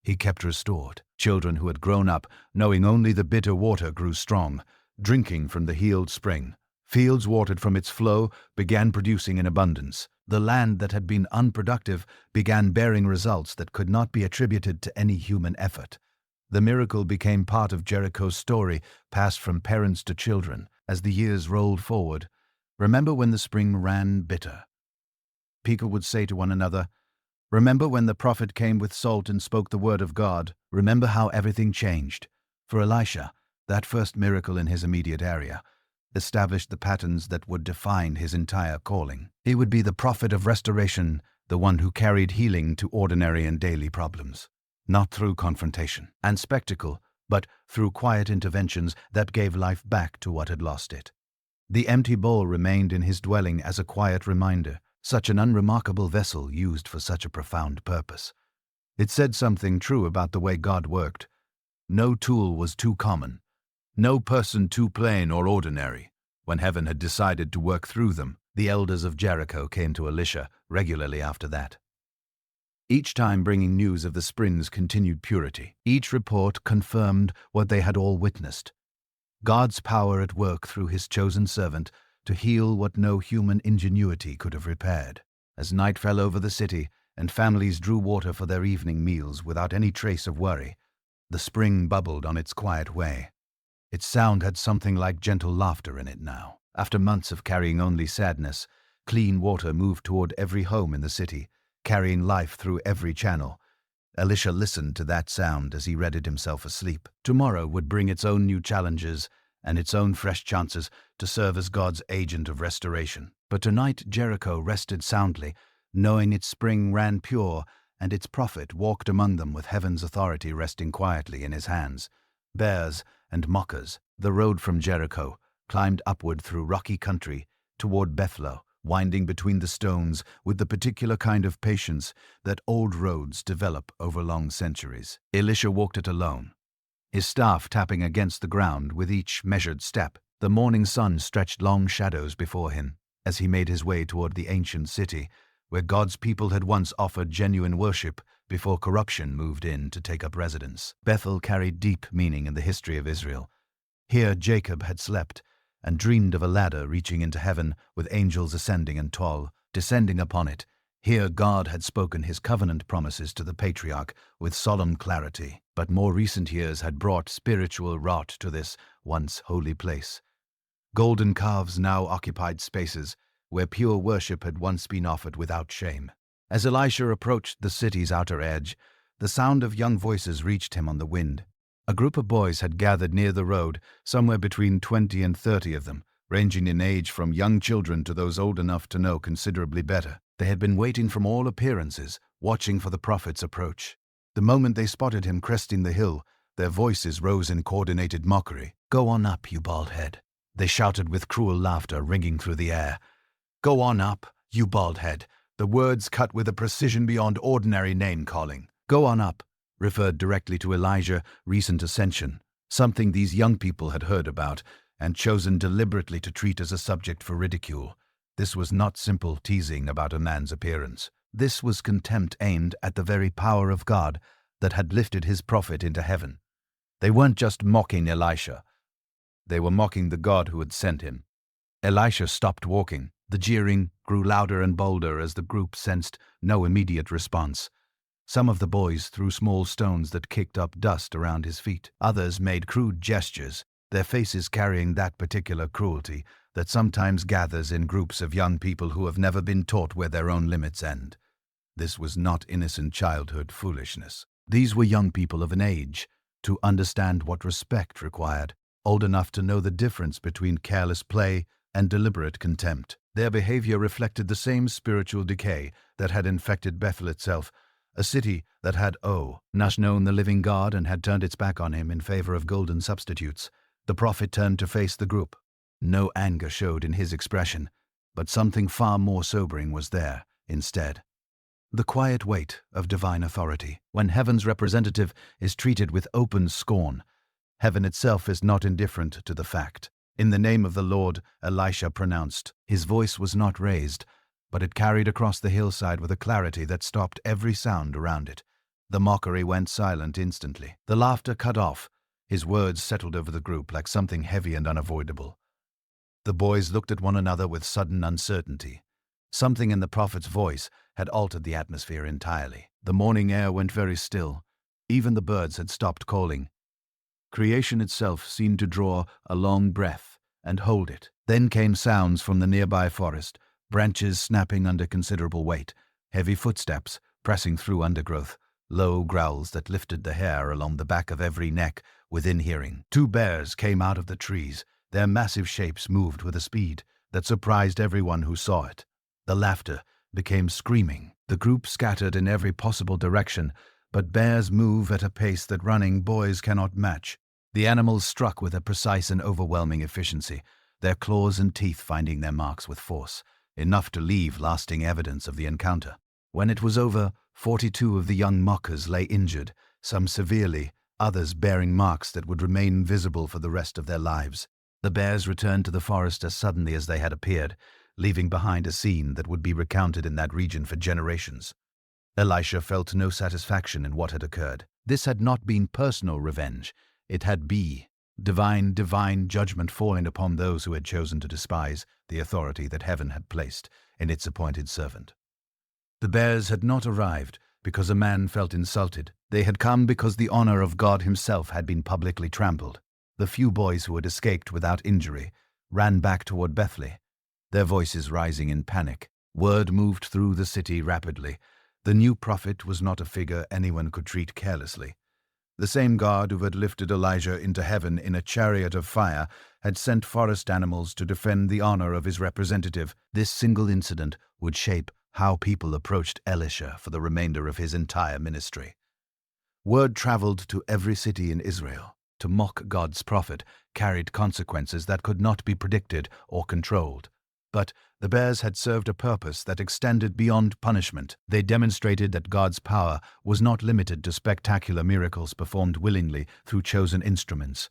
he kept restored. Children who had grown up, knowing only the bitter water, grew strong, drinking from the healed spring, Fields watered from its flow began producing in abundance. The land that had been unproductive began bearing results that could not be attributed to any human effort. The miracle became part of Jericho's story, passed from parents to children. As the years rolled forward, remember when the spring ran bitter? People would say to one another, remember when the prophet came with salt and spoke the word of God? Remember how everything changed? For Elisha, that first miracle in his immediate area established the patterns that would define his entire calling. He would be the prophet of restoration, the one who carried healing to ordinary and daily problems, not through confrontation and spectacle, but through quiet interventions that gave life back to what had lost it. The empty bowl remained in his dwelling as a quiet reminder, such an unremarkable vessel used for such a profound purpose. It said something true about the way God worked. No tool was too common, no person too plain or ordinary. When heaven had decided to work through them, the elders of Jericho came to Elisha regularly after that, each time bringing news of the spring's continued purity. Each report confirmed what they had all witnessed: God's power at work through his chosen servant to heal what no human ingenuity could have repaired. As night fell over the city and families drew water for their evening meals without any trace of worry, the spring bubbled on its quiet way. Its sound had something like gentle laughter in it now. After months of carrying only sadness, clean water moved toward every home in the city, carrying life through every channel. Elisha listened to that sound as he readied himself for sleep. Tomorrow would bring its own new challenges and its own fresh chances to serve as God's agent of restoration. But tonight Jericho rested soundly, knowing its spring ran pure and its prophet walked among them with heaven's authority resting quietly in his hands. Bears and mockers, the road from Jericho, climbed upward through rocky country toward Bethlo, winding between the stones with the particular kind of patience that old roads develop over long centuries. Elisha walked it alone, his staff tapping against the ground with each measured step. The morning sun stretched long shadows before him as he made his way toward the ancient city, where God's people had once offered genuine worship before corruption moved in to take up residence. Bethel carried deep meaning in the history of Israel. Here Jacob had slept and dreamed of a ladder reaching into heaven with angels ascending and toil descending upon it. Here God had spoken his covenant promises to the patriarch with solemn clarity. But more recent years had brought spiritual rot to this once holy place. Golden calves now occupied spaces where pure worship had once been offered without shame. As Elisha approached the city's outer edge, the sound of young voices reached him on the wind. A group of boys had gathered near the road, somewhere between 20 and 30 of them, ranging in age from young children to those old enough to know considerably better. They had been waiting from all appearances, watching for the prophet's approach. The moment they spotted him cresting the hill, their voices rose in coordinated mockery. "Go on up, you bald head," they shouted with cruel laughter ringing through the air. "Go on up, you bald head," the words cut with a precision beyond ordinary name-calling. "Go on up" referred directly to Elijah's recent ascension, something these young people had heard about and chosen deliberately to treat as a subject for ridicule. This was not simple teasing about a man's appearance. This was contempt aimed at the very power of God that had lifted his prophet into heaven. They weren't just mocking Elisha. They were mocking the God who had sent him. Elisha stopped walking. The jeering grew louder and bolder as the group sensed no immediate response. Some of the boys threw small stones that kicked up dust around his feet. Others made crude gestures, their faces carrying that particular cruelty that sometimes gathers in groups of young people who have never been taught where their own limits end. This was not innocent childhood foolishness. These were young people of an age to understand what respect required, old enough to know the difference between careless play and deliberate contempt. Their behavior reflected the same spiritual decay that had infected Bethel itself, a city that had not known the living God and had turned its back on him in favor of golden substitutes. The prophet turned to face the group. No anger showed in his expression, but something far more sobering was there instead. The quiet weight of divine authority. When heaven's representative is treated with open scorn, heaven itself is not indifferent to the fact. "In the name of the Lord," Elisha pronounced. His voice was not raised, but it carried across the hillside with a clarity that stopped every sound around it. The mockery went silent instantly. The laughter cut off. His words settled over the group like something heavy and unavoidable. The boys looked at one another with sudden uncertainty. Something in the prophet's voice had altered the atmosphere entirely. The morning air went very still. Even the birds had stopped calling. Creation itself seemed to draw a long breath and hold it. Then came sounds from the nearby forest, branches snapping under considerable weight, heavy footsteps pressing through undergrowth, low growls that lifted the hair along the back of every neck within hearing. 2 bears came out of the trees. Their massive shapes moved with a speed that surprised everyone who saw it. The laughter became screaming. The group scattered in every possible direction, but bears move at a pace that running boys cannot match. The animals struck with a precise and overwhelming efficiency, their claws and teeth finding their marks with force, enough to leave lasting evidence of the encounter. When it was over, 42 of the young mockers lay injured, some severely, others bearing marks that would remain visible for the rest of their lives. The bears returned to the forest as suddenly as they had appeared, leaving behind a scene that would be recounted in that region for generations. Elisha felt no satisfaction in what had occurred. This had not been personal revenge. It had been divine judgment falling upon those who had chosen to despise the authority that heaven had placed in its appointed servant. The bears had not arrived because a man felt insulted. They had come because the honor of God himself had been publicly trampled. The few boys who had escaped without injury ran back toward Bethlehem, their voices rising in panic. Word moved through the city rapidly. The new prophet was not a figure anyone could treat carelessly. The same God who had lifted Elijah into heaven in a chariot of fire had sent forest animals to defend the honor of his representative. This single incident would shape how people approached Elisha for the remainder of his entire ministry. Word traveled to every city in Israel. To mock God's prophet carried consequences that could not be predicted or controlled. But the bears had served a purpose that extended beyond punishment. They demonstrated that God's power was not limited to spectacular miracles performed willingly through chosen instruments.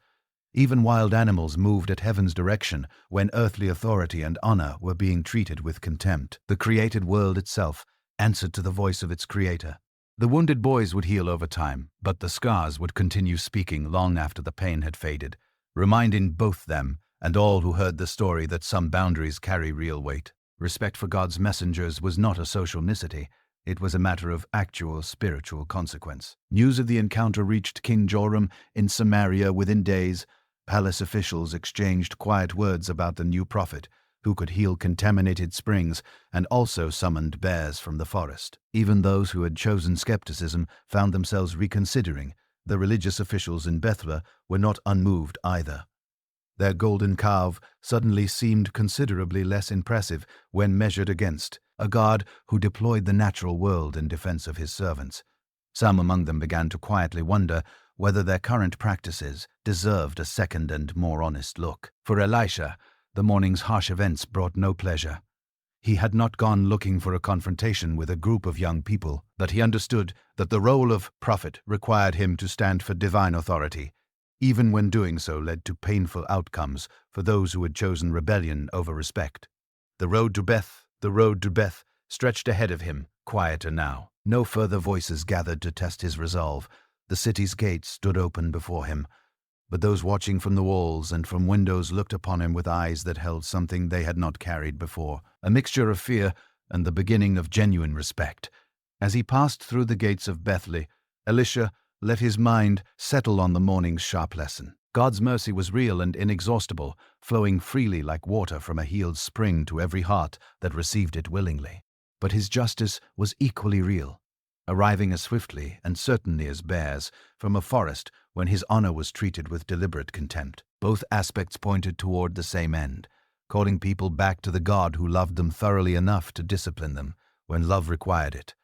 Even wild animals moved at heaven's direction when earthly authority and honor were being treated with contempt. The created world itself answered to the voice of its creator. The wounded boys would heal over time, but the scars would continue speaking long after the pain had faded, reminding both them and all who heard the story that some boundaries carry real weight. Respect for God's messengers was not a social nicety. It was a matter of actual spiritual consequence. News of the encounter reached King Joram in Samaria within days. Palace officials exchanged quiet words about the new prophet, who could heal contaminated springs and also summoned bears from the forest. Even those who had chosen skepticism found themselves reconsidering. The religious officials in Bethlehem were not unmoved either. Their golden calf suddenly seemed considerably less impressive when measured against a God who deployed the natural world in defense of his servants. Some among them began to quietly wonder whether their current practices deserved a second and more honest look. For Elisha, the morning's harsh events brought no pleasure. He had not gone looking for a confrontation with a group of young people, but he understood that the role of prophet required him to stand for divine authority, even when doing so led to painful outcomes for those who had chosen rebellion over respect. The road to Beth stretched ahead of him, quieter now. No further voices gathered to test his resolve. The city's gates stood open before him, but those watching from the walls and from windows looked upon him with eyes that held something they had not carried before, a mixture of fear and the beginning of genuine respect. As he passed through the gates of Bethlehem, Elisha let his mind settle on the morning's sharp lesson. God's mercy was real and inexhaustible, flowing freely like water from a healed spring to every heart that received it willingly. But his justice was equally real, arriving as swiftly and certainly as bears from a forest when his honor was treated with deliberate contempt. Both aspects pointed toward the same end, calling people back to the God who loved them thoroughly enough to discipline them when love required it.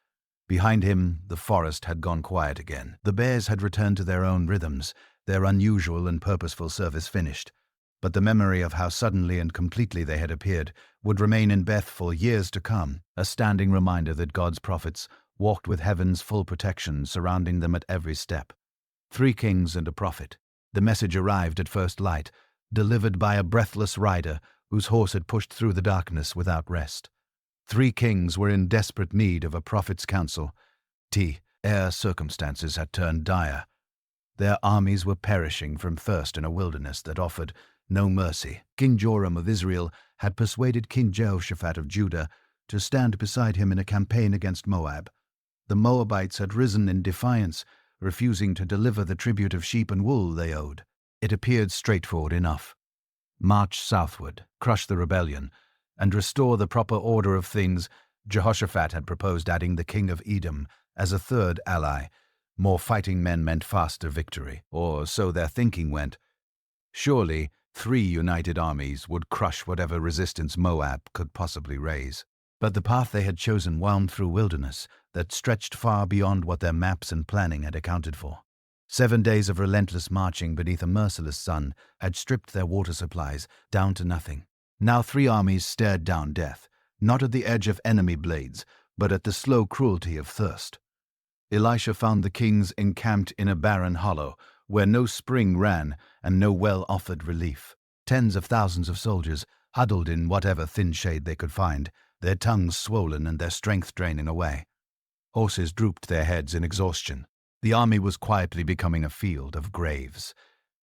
Behind him, the forest had gone quiet again. The bears had returned to their own rhythms, their unusual and purposeful service finished. But the memory of how suddenly and completely they had appeared would remain in Beth for years to come, a standing reminder that God's prophets walked with heaven's full protection surrounding them at every step. 3 kings and a prophet. The message arrived at first light, delivered by a breathless rider whose horse had pushed through the darkness without rest. 3 kings were in desperate need of a prophet's counsel. Ere circumstances had turned dire. Their armies were perishing from thirst in a wilderness that offered no mercy. King Joram of Israel had persuaded King Jehoshaphat of Judah to stand beside him in a campaign against Moab. The Moabites had risen in defiance, refusing to deliver the tribute of sheep and wool they owed. It appeared straightforward enough. March southward, crush the rebellion, and restore the proper order of things. Jehoshaphat had proposed adding the king of Edom as a third ally. More fighting men meant faster victory, or so their thinking went. Surely 3 united armies would crush whatever resistance Moab could possibly raise. But the path they had chosen wound through wilderness that stretched far beyond what their maps and planning had accounted for. 7 days of relentless marching beneath a merciless sun had stripped their water supplies down to nothing. Now 3 armies stared down death, not at the edge of enemy blades, but at the slow cruelty of thirst. Elisha found the kings encamped in a barren hollow, where no spring ran and no well offered relief. Tens of thousands of soldiers, huddled in whatever thin shade they could find, their tongues swollen and their strength draining away. Horses drooped their heads in exhaustion. The army was quietly becoming a field of graves.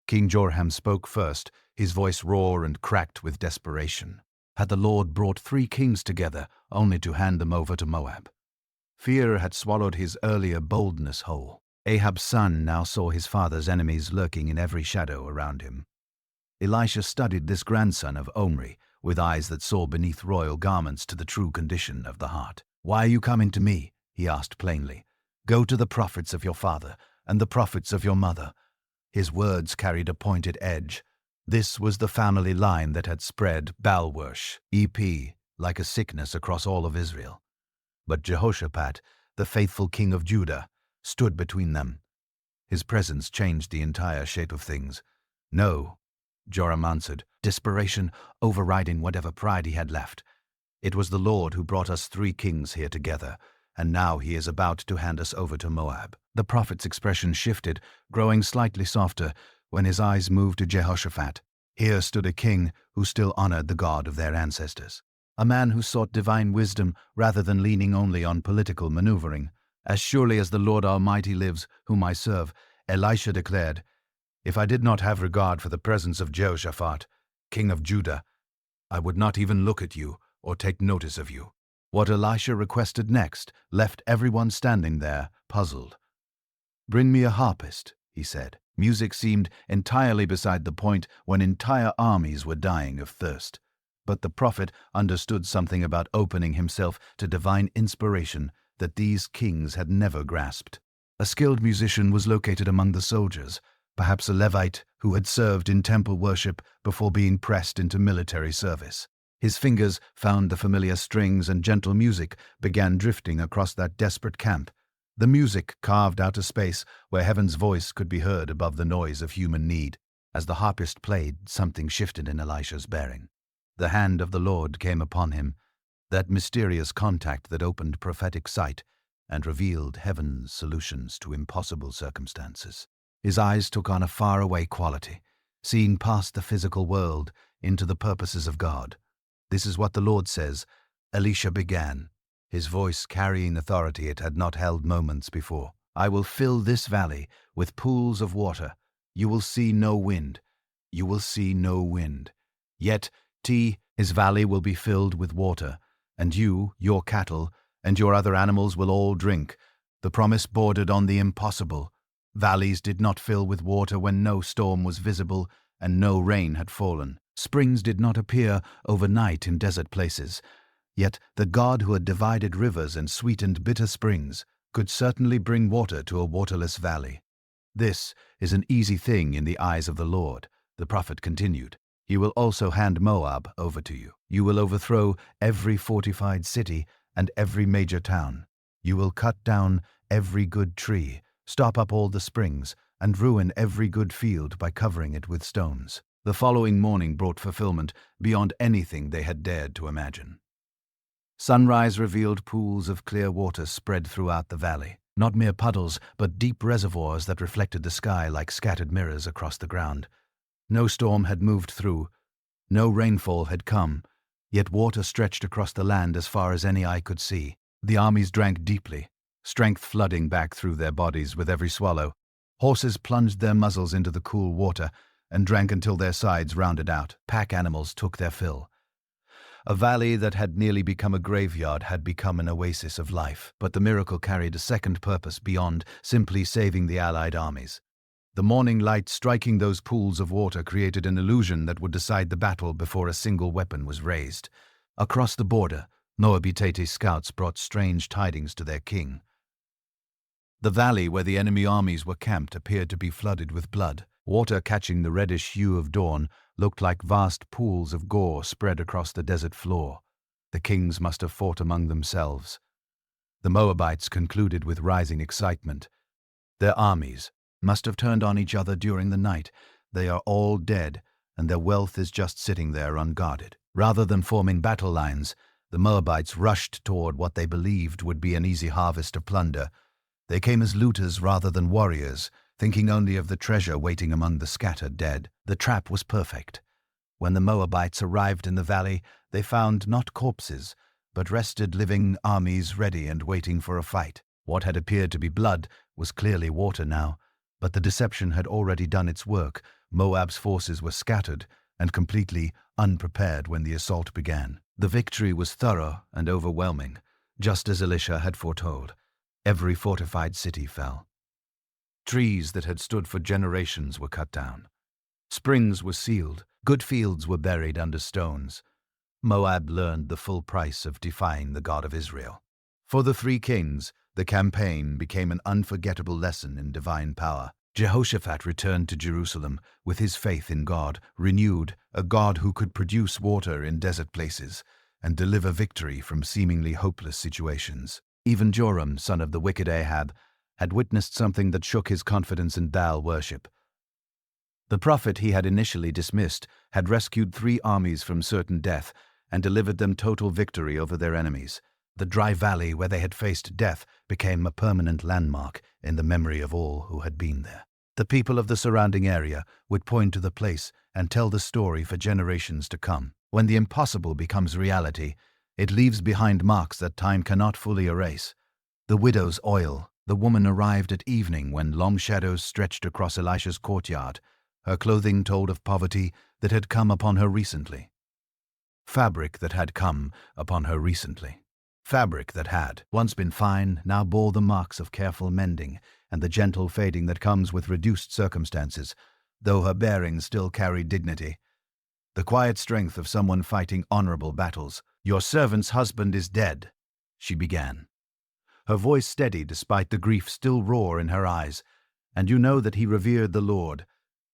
King Joram spoke first, his voice raw and cracked with desperation. Had the Lord brought 3 kings together only to hand them over to Moab? Fear had swallowed his earlier boldness whole. Ahab's son now saw his father's enemies lurking in every shadow around him. Elisha studied this grandson of Omri with eyes that saw beneath royal garments to the true condition of the heart. "Why are you coming to me?" he asked plainly. "Go to the prophets of your father and the prophets of your mother." His words carried a pointed edge. This was the family line that had spread Baal worship, like a sickness across all of Israel. But Jehoshaphat, the faithful king of Judah, stood between them. His presence changed the entire shape of things. "No," Joram answered, desperation overriding whatever pride he had left. "It was the Lord who brought us 3 kings here together, and now he is about to hand us over to Moab." The prophet's expression shifted, growing slightly softer, when his eyes moved to Jehoshaphat. Here stood a king who still honored the God of their ancestors. A man who sought divine wisdom rather than leaning only on political maneuvering. "As surely as the Lord Almighty lives, whom I serve," Elisha declared, "if I did not have regard for the presence of Jehoshaphat, king of Judah, I would not even look at you or take notice of you." What Elisha requested next left everyone standing there, puzzled. "Bring me a harpist," he said. Music seemed entirely beside the point when entire armies were dying of thirst. But the prophet understood something about opening himself to divine inspiration that these kings had never grasped. A skilled musician was located among the soldiers, perhaps a Levite who had served in temple worship before being pressed into military service. His fingers found the familiar strings and gentle music began drifting across that desperate camp. The music carved out a space where heaven's voice could be heard above the noise of human need. As the harpist played, something shifted in Elisha's bearing. The hand of the Lord came upon him, that mysterious contact that opened prophetic sight and revealed heaven's solutions to impossible circumstances. His eyes took on a faraway quality, seeing past the physical world into the purposes of God. "This is what the Lord says," Elisha began, his voice carrying authority it had not held moments before. "I will fill this valley with pools of water. You will see no wind. You will see no wind. Yet his valley will be filled with water, and you, your cattle, and your other animals will all drink." The promise bordered on the impossible. Valleys did not fill with water when no storm was visible and no rain had fallen. Springs did not appear overnight in desert places. Yet the God who had divided rivers and sweetened bitter springs could certainly bring water to a waterless valley. "This is an easy thing in the eyes of the Lord," the prophet continued. "He will also hand Moab over to you. You will overthrow every fortified city and every major town. You will cut down every good tree, stop up all the springs, and ruin every good field by covering it with stones." The following morning brought fulfillment beyond anything they had dared to imagine. Sunrise revealed pools of clear water spread throughout the valley, not mere puddles, but deep reservoirs that reflected the sky like scattered mirrors across the ground. No storm had moved through, no rainfall had come, yet water stretched across the land as far as any eye could see. The armies drank deeply, strength flooding back through their bodies with every swallow. Horses plunged their muzzles into the cool water, and drank until their sides rounded out. Pack animals took their fill. A valley that had nearly become a graveyard had become an oasis of life, but the miracle carried a second purpose beyond simply saving the Allied armies. The morning light striking those pools of water created an illusion that would decide the battle before a single weapon was raised. Across the border, Moabite scouts brought strange tidings to their king. The valley where the enemy armies were camped appeared to be flooded with blood. Water catching the reddish hue of dawn looked like vast pools of gore spread across the desert floor. The kings must have fought among themselves. The Moabites concluded with rising excitement. Their armies must have turned on each other during the night. They are all dead, and their wealth is just sitting there unguarded. Rather than forming battle lines, the Moabites rushed toward what they believed would be an easy harvest of plunder. They came as looters rather than warriors, thinking only of the treasure waiting among the scattered dead. The trap was perfect. When the Moabites arrived in the valley, they found not corpses, but rested living armies ready and waiting for a fight. What had appeared to be blood was clearly water now, but the deception had already done its work. Moab's forces were scattered and completely unprepared when the assault began. The victory was thorough and overwhelming, just as Elisha had foretold. Every fortified city fell. Trees that had stood for generations were cut down. Springs were sealed. Good fields were buried under stones. Moab learned the full price of defying the God of Israel. For the three kings, the campaign became an unforgettable lesson in divine power. Jehoshaphat returned to Jerusalem with his faith in God renewed, a God who could produce water in desert places and deliver victory from seemingly hopeless situations. Even Joram, son of the wicked Ahab, had witnessed something that shook his confidence in Baal worship. The prophet he had initially dismissed had rescued 3 armies from certain death and delivered them total victory over their enemies. The dry valley where they had faced death became a permanent landmark in the memory of all who had been there. The people of the surrounding area would point to the place and tell the story for generations to come. When the impossible becomes reality, it leaves behind marks that time cannot fully erase. The widow's oil. The woman arrived at evening when long shadows stretched across Elisha's courtyard. Her clothing told of poverty that had come upon her recently. Fabric that had come upon her recently. Fabric that had once been fine now bore the marks of careful mending and the gentle fading that comes with reduced circumstances, though her bearing still carried dignity. The quiet strength of someone fighting honorable battles. "Your servant's husband is dead," she began. Her voice steady despite the grief still roar in her eyes. "And you know that he revered the Lord.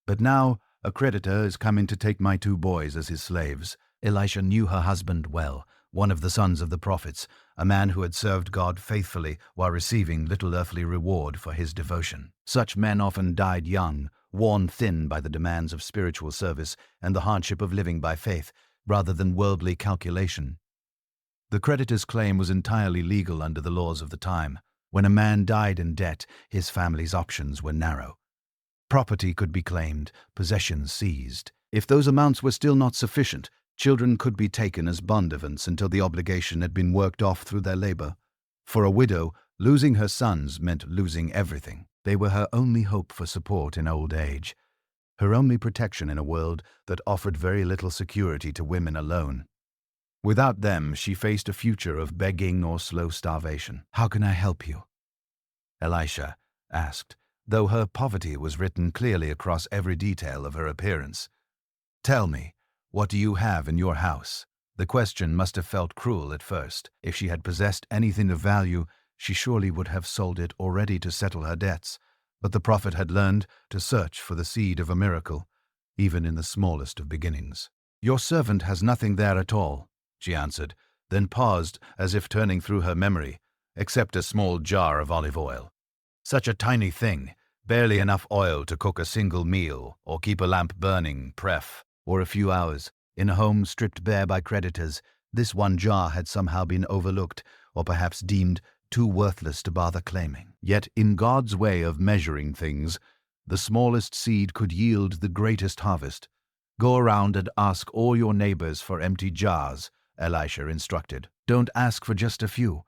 But now a creditor is coming to take my 2 boys as his slaves." Elisha knew her husband well, one of the sons of the prophets, a man who had served God faithfully while receiving little earthly reward for his devotion. Such men often died young, worn thin by the demands of spiritual service and the hardship of living by faith, rather than worldly calculation. The creditor's claim was entirely legal under the laws of the time. When a man died in debt, his family's options were narrow. Property could be claimed, possessions seized. If those amounts were still not sufficient, children could be taken as bondservants until the obligation had been worked off through their labor. For a widow, losing her sons meant losing everything. They were her only hope for support in old age, her only protection in a world that offered very little security to women alone. Without them, she faced a future of begging or slow starvation. "How can I help you?" Elisha asked, though her poverty was written clearly across every detail of her appearance. "Tell me, what do you have in your house?" The question must have felt cruel at first. If she had possessed anything of value, she surely would have sold it already to settle her debts. But the prophet had learned to search for the seed of a miracle, even in the smallest of beginnings. "Your servant has nothing there at all," she answered, then paused as if turning through her memory, "except a small jar of olive oil. Such a tiny thing, barely enough oil to cook a single meal or keep a lamp burning, or a few hours. In a home stripped bare by creditors, this one jar had somehow been overlooked or perhaps deemed too worthless to bother claiming. Yet in God's way of measuring things, the smallest seed could yield the greatest harvest. "Go around and ask all your neighbors for empty jars," Elisha instructed. "Don't ask for just a few.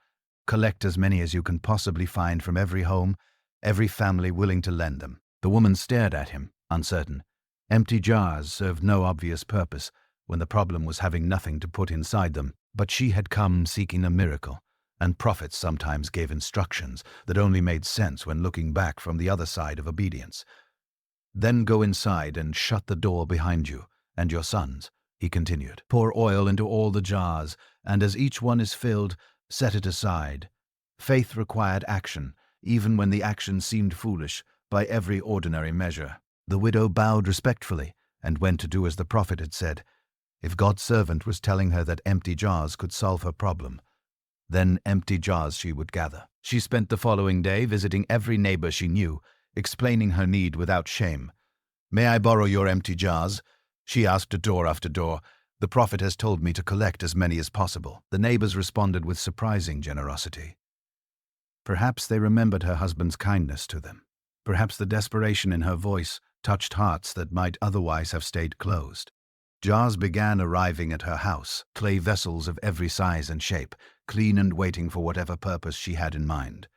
Collect as many as you can possibly find from every home, every family willing to lend them." The woman stared at him, uncertain. Empty jars served no obvious purpose when the problem was having nothing to put inside them, but she had come seeking a miracle, and prophets sometimes gave instructions that only made sense when looking back from the other side of obedience. "Then go inside and shut the door behind you and your sons," he continued. "Pour oil into all the jars, and as each one is filled, set it aside." Faith required action, even when the action seemed foolish by every ordinary measure. The widow bowed respectfully and went to do as the prophet had said. If God's servant was telling her that empty jars could solve her problem, then empty jars she would gather. She spent the following day visiting every neighbor she knew, explaining her need without shame. "May I borrow your empty jars?" she asked at door after door. "The prophet has told me to collect as many as possible." The neighbors responded with surprising generosity. Perhaps they remembered her husband's kindness to them. Perhaps the desperation in her voice touched hearts that might otherwise have stayed closed. Jars began arriving at her house, clay vessels of every size and shape, clean and waiting for whatever purpose she had in mind.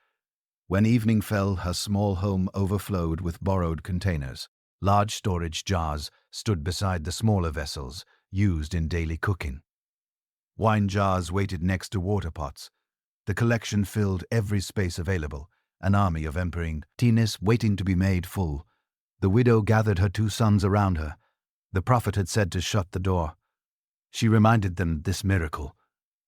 When evening fell, her small home overflowed with borrowed containers. Large storage jars stood beside the smaller vessels used in daily cooking. Wine jars waited next to water pots. The collection filled every space available, an army of empties waiting to be made full. The widow gathered her 2 sons around her. The prophet had said to shut the door. She reminded them this miracle,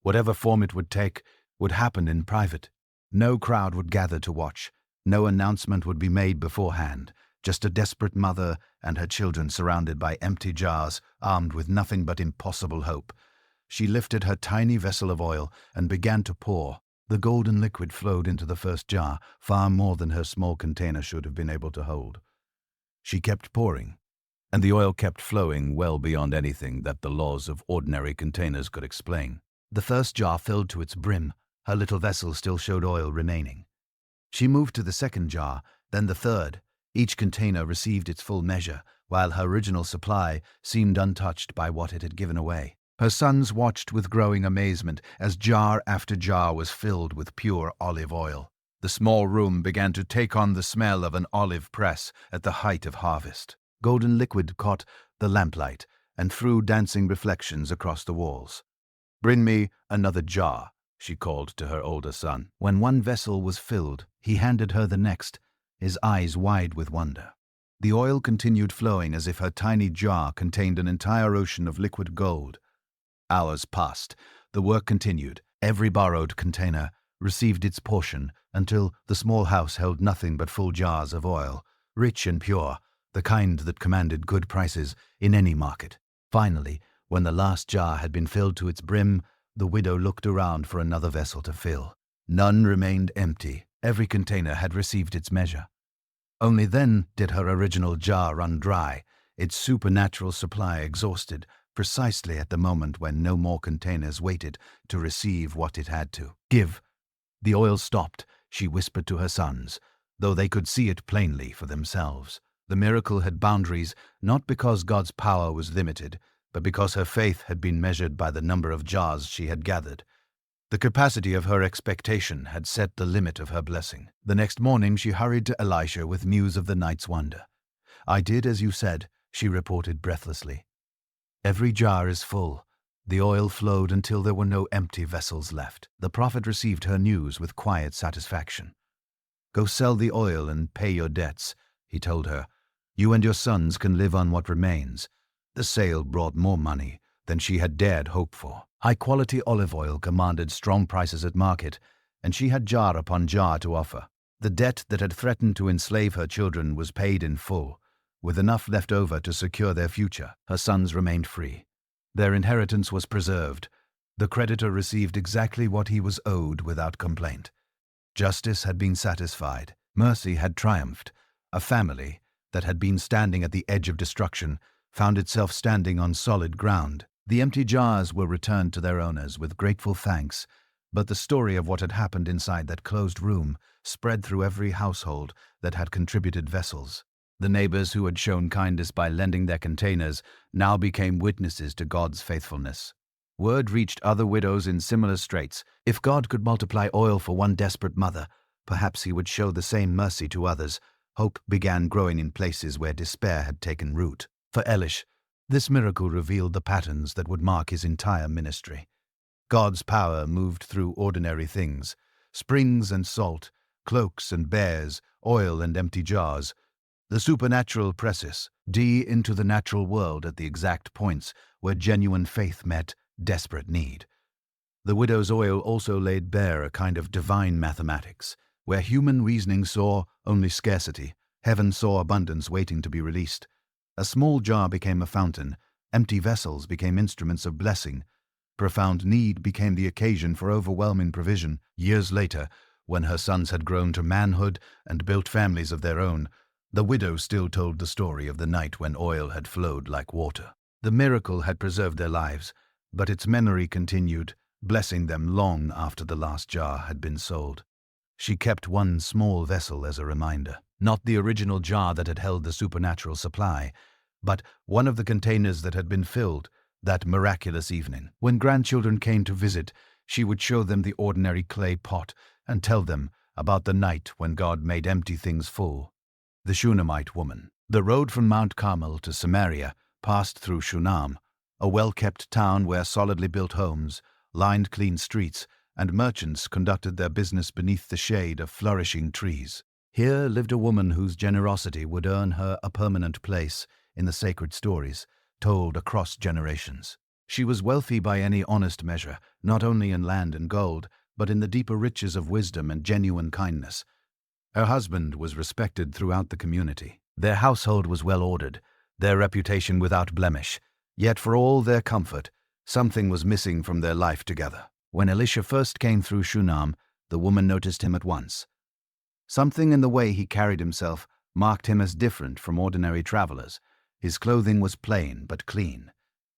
whatever form it would take, would happen in private. No crowd would gather to watch. No announcement would be made beforehand. Just a desperate mother and her children surrounded by empty jars, armed with nothing but impossible hope. She lifted her tiny vessel of oil and began to pour. The golden liquid flowed into the first jar, far more than her small container should have been able to hold. She kept pouring, and the oil kept flowing well beyond anything that the laws of ordinary containers could explain. The first jar filled to its brim. Her little vessel still showed oil remaining. She moved to the second jar, then the third. Each container received its full measure, while her original supply seemed untouched by what it had given away. Her sons watched with growing amazement as jar after jar was filled with pure olive oil. The small room began to take on the smell of an olive press at the height of harvest. Golden liquid caught the lamplight and threw dancing reflections across the walls. "Bring me another jar," she called to her older son. When one vessel was filled, he handed her the next, his eyes wide with wonder. The oil continued flowing as if her tiny jar contained an entire ocean of liquid gold. Hours passed. The work continued. Every borrowed container received its portion until the small house held nothing but full jars of oil, rich and pure, the kind that commanded good prices in any market. Finally, when the last jar had been filled to its brim, the widow looked around for another vessel to fill. None remained empty. Every container had received its measure. Only then did her original jar run dry, its supernatural supply exhausted, precisely at the moment when no more containers waited to receive what it had to give. The oil stopped, she whispered to her sons, though they could see it plainly for themselves. The miracle had boundaries, not because God's power was limited, but because her faith had been measured by the number of jars she had gathered. The capacity of her expectation had set the limit of her blessing. The next morning she hurried to Elisha with news of the night's wonder. "I did as you said," she reported breathlessly. "Every jar is full." The oil flowed until there were no empty vessels left. The prophet received her news with quiet satisfaction. "Go sell the oil and pay your debts," he told her. "You and your sons can live on what remains." The sale brought more money than she had dared hope for. High-quality olive oil commanded strong prices at market, and she had jar upon jar to offer. The debt that had threatened to enslave her children was paid in full, with enough left over to secure their future. Her sons remained free. Their inheritance was preserved. The creditor received exactly what he was owed without complaint. Justice had been satisfied. Mercy had triumphed. A family that had been standing at the edge of destruction found itself standing on solid ground. The empty jars were returned to their owners with grateful thanks, but the story of what had happened inside that closed room spread through every household that had contributed vessels. The neighbors who had shown kindness by lending their containers now became witnesses to God's faithfulness. Word reached other widows in similar straits. If God could multiply oil for one desperate mother, perhaps he would show the same mercy to others. Hope began growing in places where despair had taken root. For Elish, this miracle revealed the patterns that would mark his entire ministry. God's power moved through ordinary things: springs and salt, cloaks and bears, oil and empty jars. The supernatural presses D into the natural world at the exact points where genuine faith met desperate need. The widow's oil also laid bare a kind of divine mathematics, where human reasoning saw only scarcity, heaven saw abundance waiting to be released. A small jar became a fountain, empty vessels became instruments of blessing. Profound need became the occasion for overwhelming provision. Years later, when her sons had grown to manhood and built families of their own, the widow still told the story of the night when oil had flowed like water. The miracle had preserved their lives, but its memory continued, blessing them long after the last jar had been sold. She kept one small vessel as a reminder, not the original jar that had held the supernatural supply, but one of the containers that had been filled that miraculous evening. When grandchildren came to visit, she would show them the ordinary clay pot and tell them about the night when God made empty things full. The Shunammite woman. The road from Mount Carmel to Samaria passed through Shunem, a well-kept town where solidly built homes, lined clean streets, and merchants conducted their business beneath the shade of flourishing trees. Here lived a woman whose generosity would earn her a permanent place in the sacred stories told across generations. She was wealthy by any honest measure, not only in land and gold, but in the deeper riches of wisdom and genuine kindness. Her husband was respected throughout the community. Their household was well ordered, their reputation without blemish. Yet for all their comfort, something was missing from their life together. When Elisha first came through Shunem, the woman noticed him at once. Something in the way he carried himself marked him as different from ordinary travelers. His clothing was plain but clean.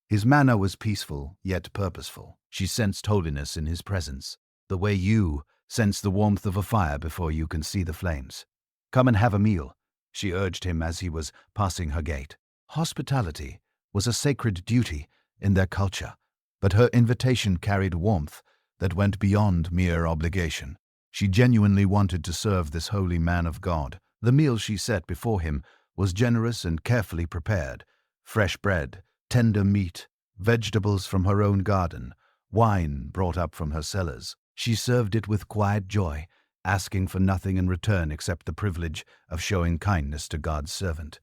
His manner was peaceful yet purposeful. She sensed holiness in his presence, the way you sense the warmth of a fire before you can see the flames. "Come and have a meal," she urged him as he was passing her gate. Hospitality was a sacred duty in their culture, but her invitation carried warmth that went beyond mere obligation. She genuinely wanted to serve this holy man of God. The meal she set before him was generous and carefully prepared: fresh bread, tender meat, vegetables from her own garden, wine brought up from her cellars. She served it with quiet joy, asking for nothing in return except the privilege of showing kindness to God's servant.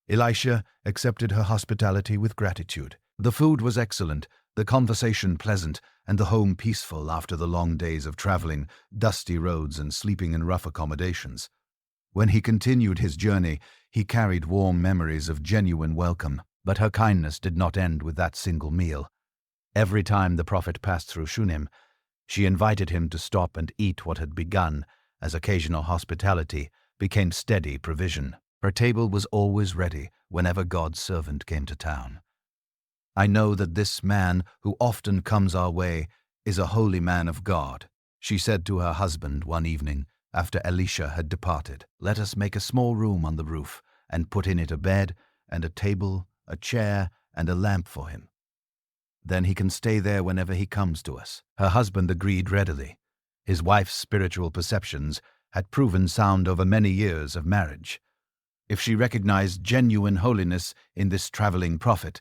Elisha accepted her hospitality with gratitude. The food was excellent, the conversation pleasant, and the home peaceful after the long days of traveling, dusty roads, and sleeping in rough accommodations. When he continued his journey, he carried warm memories of genuine welcome, but her kindness did not end with that single meal. Every time the prophet passed through Shunem, she invited him to stop and eat what had begun as occasional hospitality became steady provision. Her table was always ready whenever God's servant came to town. "I know that this man who often comes our way is a holy man of God," she said to her husband one evening after Elisha had departed. "Let us make a small room on the roof and put in it a bed and a table, a chair, and a lamp for him. Then he can stay there whenever he comes to us." Her husband agreed readily. His wife's spiritual perceptions had proven sound over many years of marriage. If she recognized genuine holiness in this traveling prophet,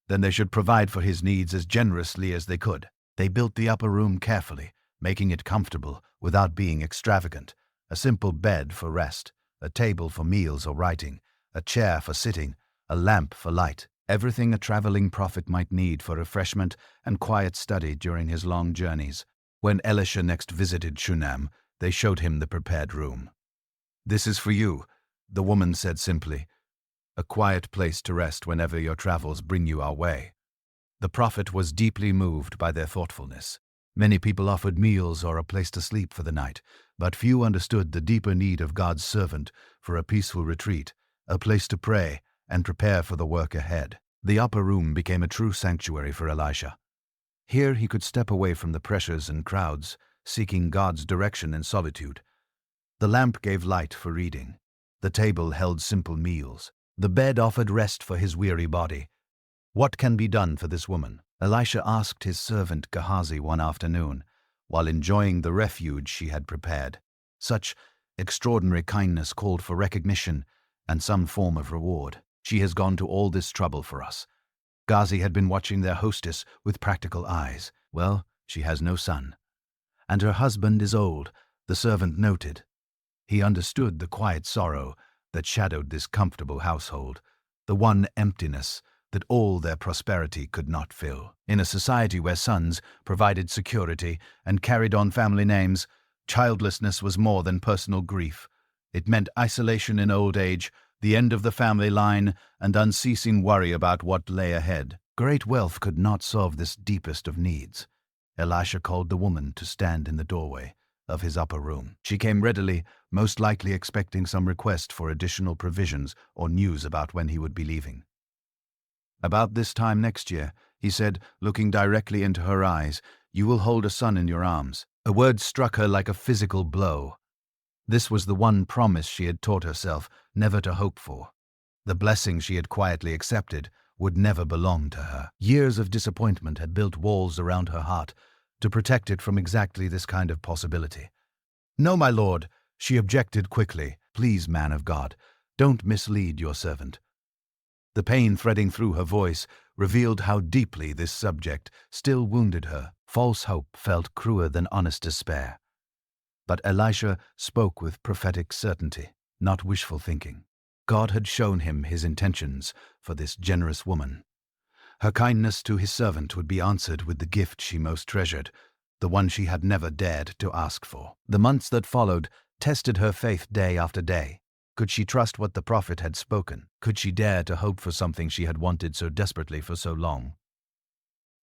then they should provide for his needs as generously as they could. They built the upper room carefully, making it comfortable without being extravagant. A simple bed for rest, a table for meals or writing, a chair for sitting, a lamp for light. Everything a traveling prophet might need for refreshment and quiet study during his long journeys. When Elisha next visited Shunem, they showed him the prepared room. "This is for you," the woman said simply. "A quiet place to rest whenever your travels bring you our way." The prophet was deeply moved by their thoughtfulness. Many people offered meals or a place to sleep for the night, but few understood the deeper need of God's servant for a peaceful retreat, a place to pray and prepare for the work ahead. The upper room became a true sanctuary for Elisha. Here he could step away from the pressures and crowds, seeking God's direction in solitude. The lamp gave light for reading. The table held simple meals. The bed offered rest for his weary body. "What can be done for this woman?" Elisha asked his servant Gehazi one afternoon, while enjoying the refuge she had prepared. Such extraordinary kindness called for recognition and some form of reward. She has gone to all this trouble for us." Ghazi had been watching their hostess with practical eyes. "Well, she has no son. And her husband is old," the servant noted. He understood the quiet sorrow that shadowed this comfortable household, the one emptiness that all their prosperity could not fill. In a society where sons provided security and carried on family names, childlessness was more than personal grief. It meant isolation in old age, the end of the family line, and unceasing worry about what lay ahead. Great wealth could not solve this deepest of needs. Elisha called the woman to stand in the doorway of his upper room. She came readily, most likely expecting some request for additional provisions or news about when he would be leaving. "About this time next year," he said, looking directly into her eyes, "you will hold a son in your arms." A word struck her like a physical blow. This was the one promise she had taught herself never to hope for. The blessing she had quietly accepted would never belong to her. Years of disappointment had built walls around her heart to protect it from exactly this kind of possibility. "No, my lord," she objected quickly. "Please, man of God, don't mislead your servant." The pain threading through her voice revealed how deeply this subject still wounded her. False hope felt crueler than honest despair. But Elisha spoke with prophetic certainty, not wishful thinking. God had shown him his intentions for this generous woman. Her kindness to his servant would be answered with the gift she most treasured, the one she had never dared to ask for. The months that followed tested her faith day after day. Could she trust what the prophet had spoken? Could she dare to hope for something she had wanted so desperately for so long?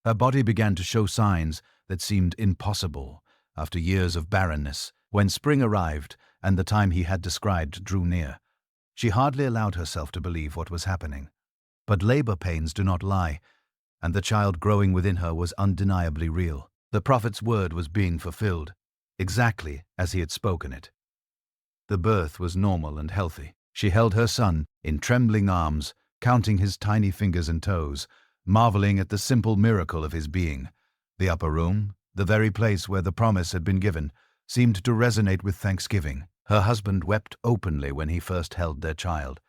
Her body began to show signs that seemed impossible after years of barrenness. When spring arrived and the time he had described drew near, she hardly allowed herself to believe what was happening. But labor pains do not lie, and the child growing within her was undeniably real. The prophet's word was being fulfilled, exactly as he had spoken it. The birth was normal and healthy. She held her son in trembling arms, counting his tiny fingers and toes, marveling at the simple miracle of his being. The upper room, the very place where the promise had been given, seemed to resonate with thanksgiving. Her husband wept openly when he first held their child.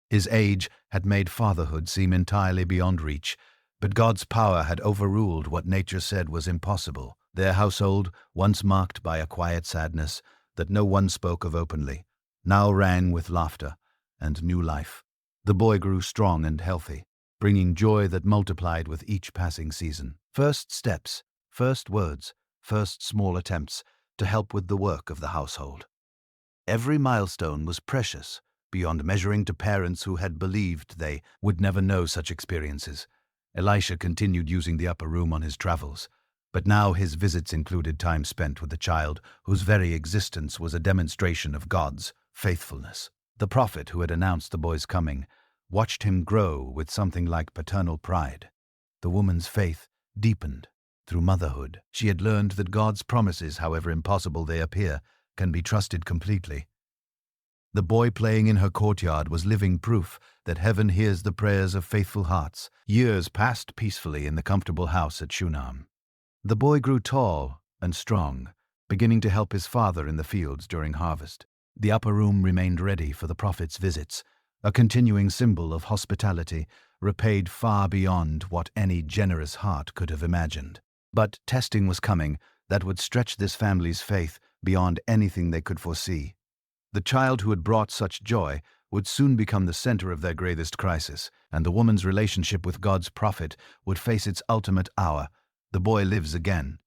His age had made fatherhood seem entirely beyond reach, but God's power had overruled what nature said was impossible. Their household, once marked by a quiet sadness that no one spoke of openly, now rang with laughter and new life. The boy grew strong and healthy, bringing joy that multiplied with each passing season. First steps, first words, first small attempts to help with the work of the household. Every milestone was precious, beyond measuring to parents who had believed they would never know such experiences. Elisha continued using the upper room on his travels, but now his visits included time spent with the child whose very existence was a demonstration of God's faithfulness. The prophet who had announced the boy's coming watched him grow with something like paternal pride. The woman's faith deepened through motherhood. She had learned that God's promises, however impossible they appear, can be trusted completely. The boy playing in her courtyard was living proof that heaven hears the prayers of faithful hearts. Years passed peacefully in the comfortable house at Shunem. The boy grew tall and strong, beginning to help his father in the fields during harvest. The upper room remained ready for the prophet's visits, a continuing symbol of hospitality, repaid far beyond what any generous heart could have imagined. But testing was coming that would stretch this family's faith beyond anything they could foresee. The child who had brought such joy would soon become the center of their greatest crisis, and the woman's relationship with God's prophet would face its ultimate hour. The boy lives again.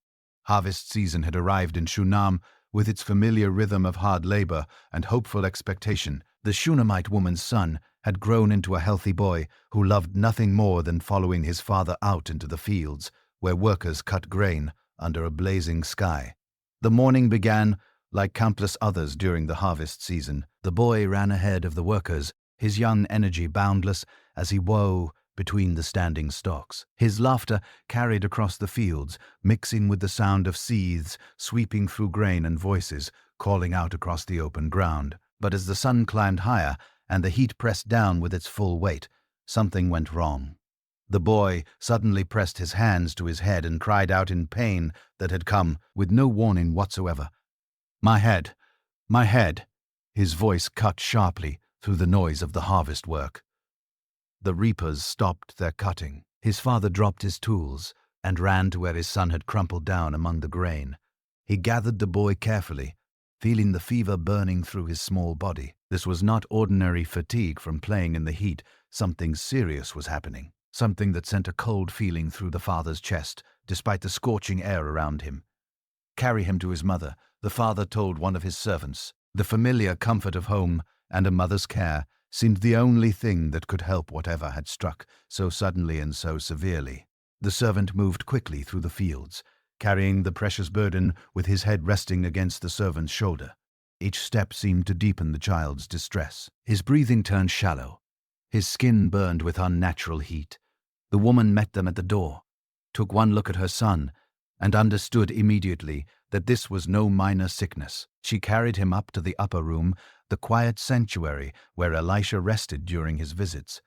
Harvest season had arrived in Shunem with its familiar rhythm of hard labor and hopeful expectation. The Shunammite woman's son had grown into a healthy boy who loved nothing more than following his father out into the fields, where workers cut grain under a blazing sky. The morning began like countless others during the harvest season. The boy ran ahead of the workers, his young energy boundless as he wove between the standing stalks. His laughter carried across the fields, mixing with the sound of seethes sweeping through grain and voices calling out across the open ground. But as the sun climbed higher and the heat pressed down with its full weight, something went wrong. The boy suddenly pressed his hands to his head and cried out in pain that had come with no warning whatsoever. My head! My head!" His voice cut sharply through the noise of the harvest work. The reapers stopped their cutting. His father dropped his tools and ran to where his son had crumpled down among the grain. He gathered the boy carefully, feeling the fever burning through his small body. This was not ordinary fatigue from playing in the heat. Something serious was happening, something that sent a cold feeling through the father's chest, despite the scorching air around him. Carry him to his mother, the father told one of his servants. The familiar comfort of home and a mother's care seemed the only thing that could help whatever had struck so suddenly and so severely. The servant moved quickly through the fields, carrying the precious burden with his head resting against the servant's shoulder. Each step seemed to deepen the child's distress. His breathing turned shallow. His skin burned with unnatural heat. The woman met them at the door, took one look at her son, and understood immediately that this was no minor sickness. She carried him up to the upper room, the quiet sanctuary where Elisha rested during his visits,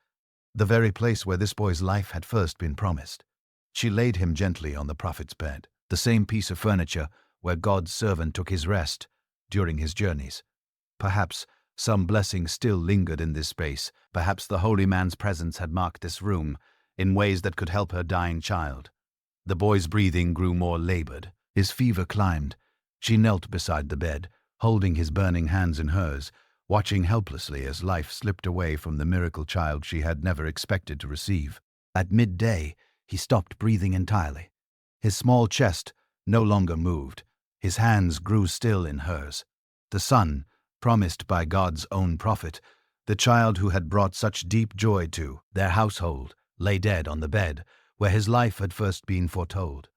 the very place where this boy's life had first been promised. She laid him gently on the prophet's bed, the same piece of furniture where God's servant took his rest during his journeys. Perhaps some blessing still lingered in this space. Perhaps the holy man's presence had marked this room in ways that could help her dying child. The boy's breathing grew more labored. His fever climbed. She knelt beside the bed, holding his burning hands in hers, watching helplessly as life slipped away from the miracle child she had never expected to receive. At midday, he stopped breathing entirely. His small chest no longer moved. His hands grew still in hers. The son, promised by God's own prophet, the child who had brought such deep joy to their household, lay dead on the bed where his life had first been foretold.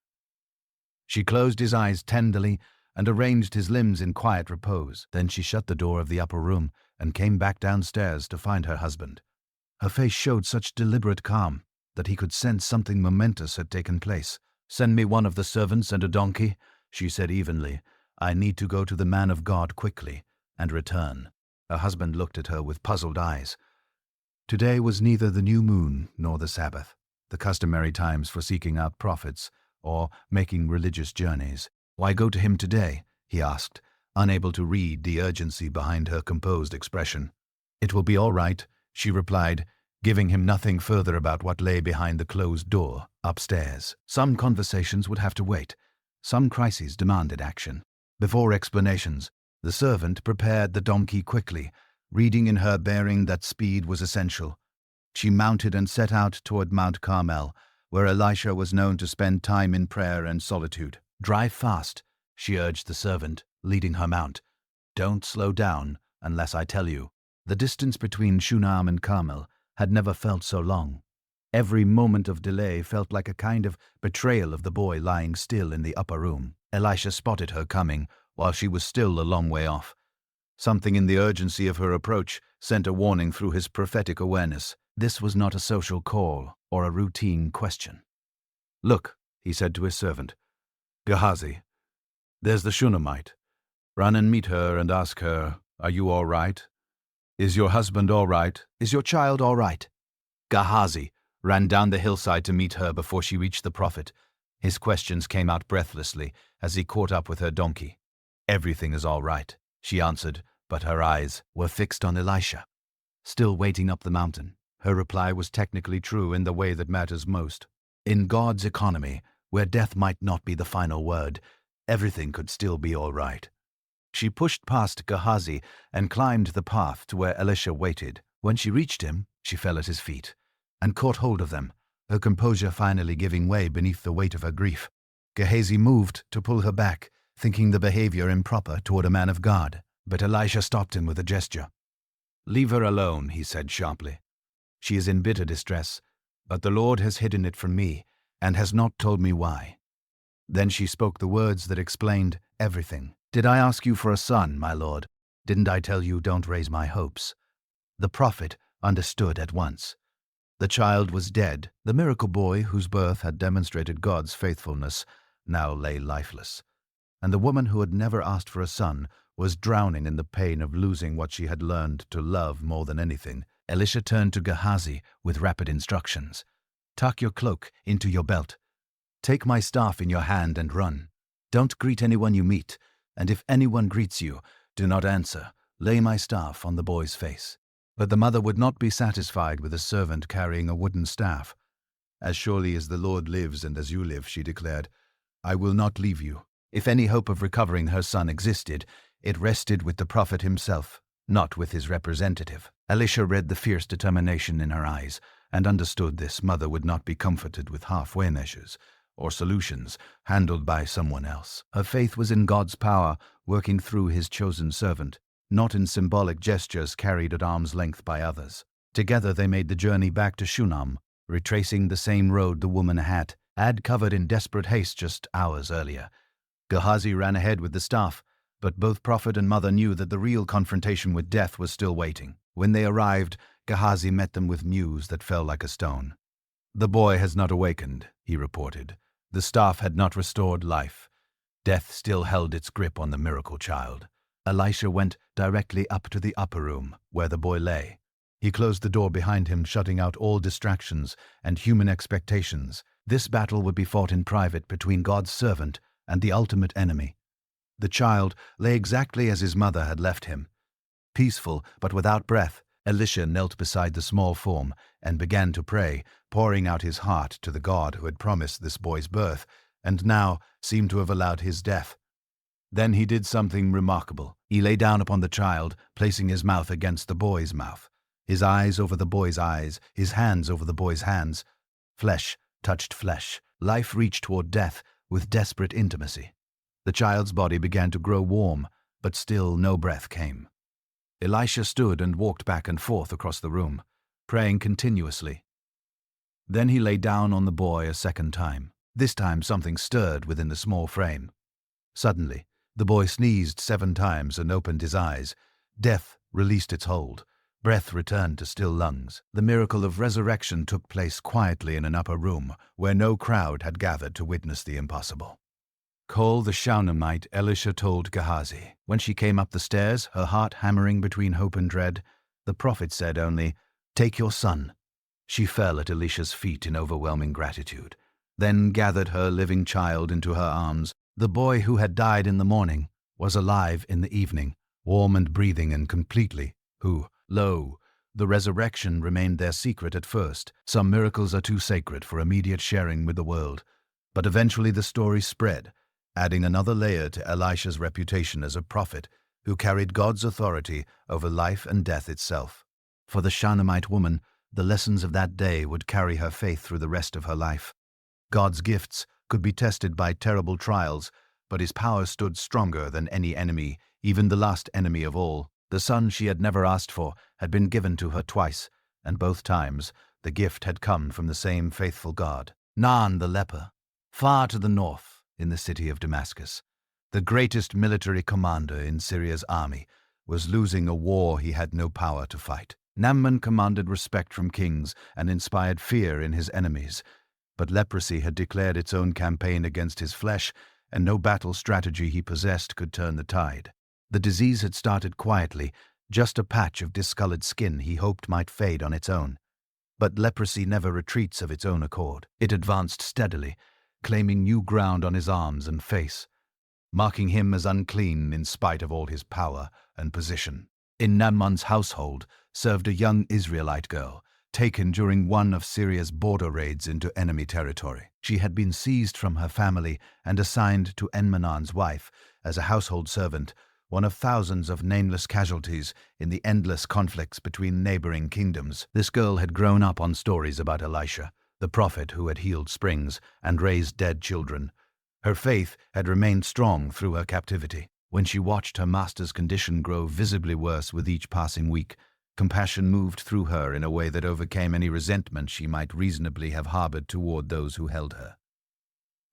She closed his eyes tenderly and arranged his limbs in quiet repose. Then she shut the door of the upper room and came back downstairs to find her husband. Her face showed such deliberate calm that he could sense something momentous had taken place. "Send me one of the servants and a donkey," she said evenly. "I need to go to the man of God quickly and return." Her husband looked at her with puzzled eyes. Today was neither the new moon nor the Sabbath, the customary times for seeking out prophets or making religious journeys. "Why go to him today?" he asked, unable to read the urgency behind her composed expression. "It will be all right," she replied, giving him nothing further about what lay behind the closed door upstairs. Some conversations would have to wait. Some crises demanded action. Before explanations, the servant prepared the donkey quickly, reading in her bearing that speed was essential. She mounted and set out toward Mount Carmel, where Elisha was known to spend time in prayer and solitude. "Drive fast," she urged the servant, leading her mount. "Don't slow down unless I tell you." The distance between Shunem and Carmel had never felt so long. Every moment of delay felt like a kind of betrayal of the boy lying still in the upper room. Elisha spotted her coming while she was still a long way off. Something in the urgency of her approach sent a warning through his prophetic awareness. This was not a social call or a routine question. "Look," he said to his servant, "Gehazi, there's the Shunammite. Run and meet her and ask her, 'Are you all right? Is your husband all right? Is your child all right?'" Gehazi ran down the hillside to meet her before she reached the prophet. His questions came out breathlessly as he caught up with her donkey. "Everything is all right," she answered, but her eyes were fixed on Elisha, still waiting up the mountain. Her reply was technically true in the way that matters most. In God's economy, where death might not be the final word, everything could still be all right. She pushed past Gehazi and climbed the path to where Elisha waited. When she reached him, she fell at his feet and caught hold of them, her composure finally giving way beneath the weight of her grief. Gehazi moved to pull her back, thinking the behavior improper toward a man of God, but Elisha stopped him with a gesture. "Leave her alone," he said sharply. "She is in bitter distress, but the Lord has hidden it from me and has not told me why." Then she spoke the words that explained everything. "Did I ask you for a son, my lord? Didn't I tell you don't raise my hopes?" The prophet understood at once. The child was dead. The miracle boy, whose birth had demonstrated God's faithfulness, now lay lifeless. And the woman who had never asked for a son was drowning in the pain of losing what she had learned to love more than anything. Elisha turned to Gehazi with rapid instructions. "Tuck your cloak into your belt. Take my staff in your hand and run. Don't greet anyone you meet, and if anyone greets you, do not answer. Lay my staff on the boy's face." But the mother would not be satisfied with a servant carrying a wooden staff. "As surely as the Lord lives and as you live," she declared, "I will not leave you." If any hope of recovering her son existed, it rested with the prophet himself, not with his representative. Elisha read the fierce determination in her eyes and understood this mother would not be comforted with halfway measures or solutions handled by someone else. Her faith was in God's power working through his chosen servant, not in symbolic gestures carried at arm's length by others. Together they made the journey back to Shunem, retracing the same road the woman had covered in desperate haste just hours earlier. Gehazi ran ahead with the staff, but both prophet and mother knew that the real confrontation with death was still waiting. When they arrived, Gehazi met them with news that fell like a stone. "The boy has not awakened," he reported. The staff had not restored life. Death still held its grip on the miracle child. Elisha went directly up to the upper room, where the boy lay. He closed the door behind him, shutting out all distractions and human expectations. This battle would be fought in private between God's servant and the ultimate enemy. The child lay exactly as his mother had left him. Peaceful, but without breath, Elisha knelt beside the small form and began to pray, pouring out his heart to the God who had promised this boy's birth and now seemed to have allowed his death. Then he did something remarkable. He lay down upon the child, placing his mouth against the boy's mouth, his eyes over the boy's eyes, his hands over the boy's hands. Flesh touched flesh. Life reached toward death with desperate intimacy. The child's body began to grow warm, but still no breath came. Elisha stood and walked back and forth across the room, praying continuously. Then he lay down on the boy a second time. This time something stirred within the small frame. Suddenly, the boy sneezed 7 times and opened his eyes. Death released its hold. Breath returned to still lungs. The miracle of resurrection took place quietly in an upper room where no crowd had gathered to witness the impossible. "Call the Shunammite," Elisha told Gehazi. When she came up the stairs, her heart hammering between hope and dread, the prophet said only, "Take your son." She fell at Elisha's feet in overwhelming gratitude, then gathered her living child into her arms. The boy who had died in the morning was alive in the evening, warm and breathing and completely, lo, the resurrection remained their secret at first. Some miracles are too sacred for immediate sharing with the world, but eventually the story spread, adding another layer to Elisha's reputation as a prophet who carried God's authority over life and death itself. For the Shunammite woman, the lessons of that day would carry her faith through the rest of her life. God's gifts could be tested by terrible trials, but his power stood stronger than any enemy, even the last enemy of all. The son she had never asked for had been given to her twice, and both times the gift had come from the same faithful God. Naaman the leper, far to the north in the city of Damascus, the greatest military commander in Syria's army, was losing a war he had no power to fight. Naaman commanded respect from kings and inspired fear in his enemies, but leprosy had declared its own campaign against his flesh, and no battle strategy he possessed could turn the tide. The disease had started quietly, just a patch of discolored skin he hoped might fade on its own. But leprosy never retreats of its own accord. It advanced steadily, claiming new ground on his arms and face, marking him as unclean in spite of all his power and position. In Naaman's household served a young Israelite girl, taken during one of Syria's border raids into enemy territory. She had been seized from her family and assigned to Enmanon's wife as a household servant, one of thousands of nameless casualties in the endless conflicts between neighboring kingdoms. This girl had grown up on stories about Elisha, the prophet who had healed springs and raised dead children. Her faith had remained strong through her captivity. When she watched her master's condition grow visibly worse with each passing week, compassion moved through her in a way that overcame any resentment she might reasonably have harbored toward those who held her.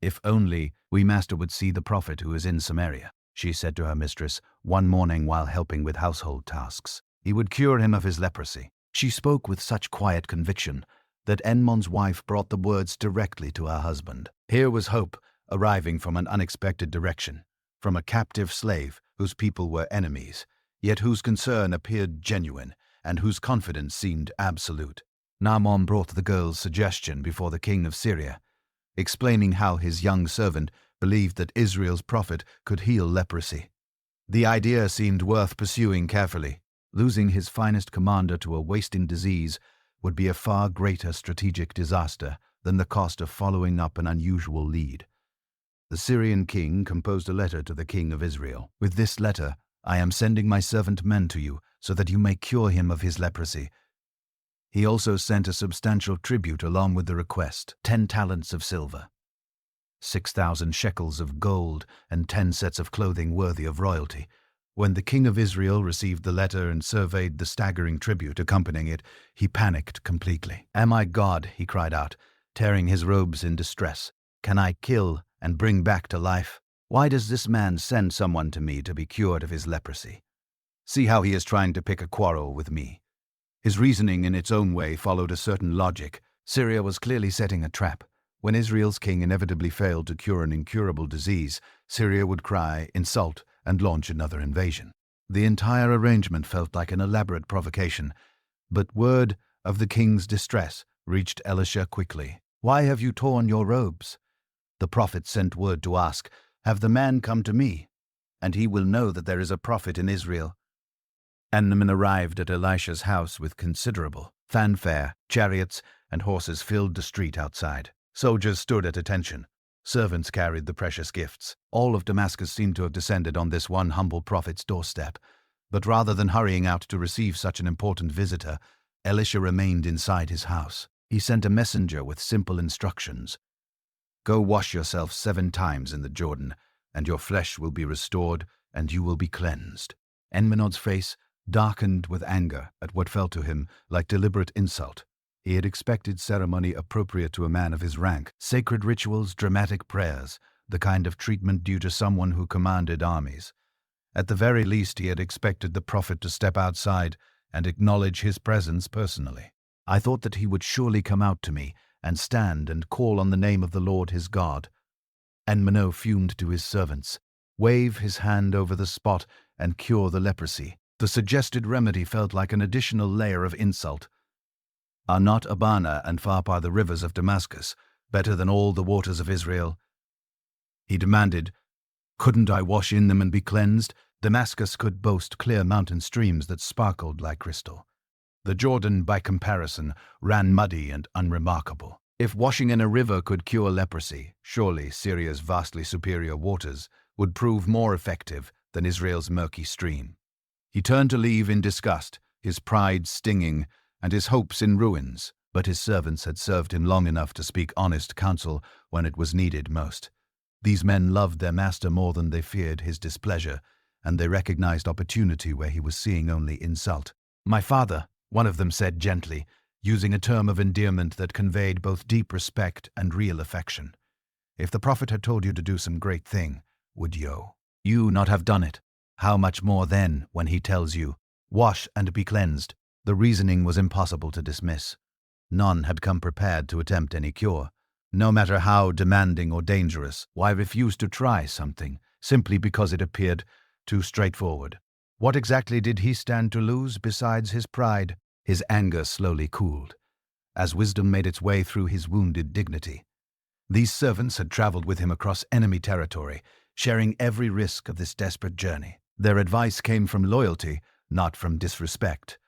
"If only we master would see the prophet who is in Samaria," she said to her mistress one morning while helping with household tasks. "He would cure him of his leprosy." She spoke with such quiet conviction that Enmon's wife brought the words directly to her husband. Here was hope arriving from an unexpected direction, from a captive slave whose people were enemies, yet whose concern appeared genuine and whose confidence seemed absolute. Naaman brought the girl's suggestion before the king of Syria, explaining how his young servant believed that Israel's prophet could heal leprosy. The idea seemed worth pursuing carefully. Losing his finest commander to a wasting disease would be a far greater strategic disaster than the cost of following up an unusual lead. The Syrian king composed a letter to the king of Israel. "With this letter, I am sending my servant men to you, so that you may cure him of his leprosy." He also sent a substantial tribute along with the request: 10 talents of silver, 6,000 shekels of gold, and 10 sets of clothing worthy of royalty. When the king of Israel received the letter and surveyed the staggering tribute accompanying it, he panicked completely. "Am I God?" he cried out, tearing his robes in distress. "Can I kill and bring back to life? Why does this man send someone to me to be cured of his leprosy? See how he is trying to pick a quarrel with me." His reasoning in its own way followed a certain logic. Syria was clearly setting a trap. When Israel's king inevitably failed to cure an incurable disease, Syria would cry, insult, and launch another invasion. The entire arrangement felt like an elaborate provocation, but word of the king's distress reached Elisha quickly. "Why have you torn your robes?" The prophet sent word to ask, "Have the man come to me, and he will know that there is a prophet in Israel?" Naaman arrived at Elisha's house with considerable fanfare. Chariots and horses filled the street outside. Soldiers stood at attention. Servants carried the precious gifts. All of Damascus seemed to have descended on this one humble prophet's doorstep. But rather than hurrying out to receive such an important visitor, Elisha remained inside his house. He sent a messenger with simple instructions. "Go wash yourself 7 times in the Jordan, and your flesh will be restored, and you will be cleansed." Naaman's face darkened with anger at what felt to him like deliberate insult. He had expected ceremony appropriate to a man of his rank, sacred rituals, dramatic prayers, the kind of treatment due to someone who commanded armies. At the very least, he had expected the prophet to step outside and acknowledge his presence personally. "I thought that he would surely come out to me and stand and call on the name of the Lord his God." And Naaman fumed to his servants, "Wave his hand over the spot and cure the leprosy." The suggested remedy felt like an additional layer of insult. "Are not Abana and Pharpar, the rivers of Damascus, better than all the waters of Israel?" he demanded. "Couldn't I wash in them and be cleansed?" Damascus could boast clear mountain streams that sparkled like crystal. The Jordan, by comparison, ran muddy and unremarkable. If washing in a river could cure leprosy, surely Syria's vastly superior waters would prove more effective than Israel's murky stream. He turned to leave in disgust, his pride stinging and his hopes in ruins, but his servants had served him long enough to speak honest counsel when it was needed most. These men loved their master more than they feared his displeasure, and they recognized opportunity where he was seeing only insult. "My father," one of them said gently, using a term of endearment that conveyed both deep respect and real affection. "If the prophet had told you to do some great thing, would you not have done it? How much more then when he tells you, 'Wash and be cleansed'?" The reasoning was impossible to dismiss. None had come prepared to attempt any cure. No matter how demanding or dangerous, why refuse to try something, simply because it appeared too straightforward? What exactly did he stand to lose besides his pride? His anger slowly cooled, as wisdom made its way through his wounded dignity. These servants had traveled with him across enemy territory, sharing every risk of this desperate journey. Their advice came from loyalty, not from disrespect.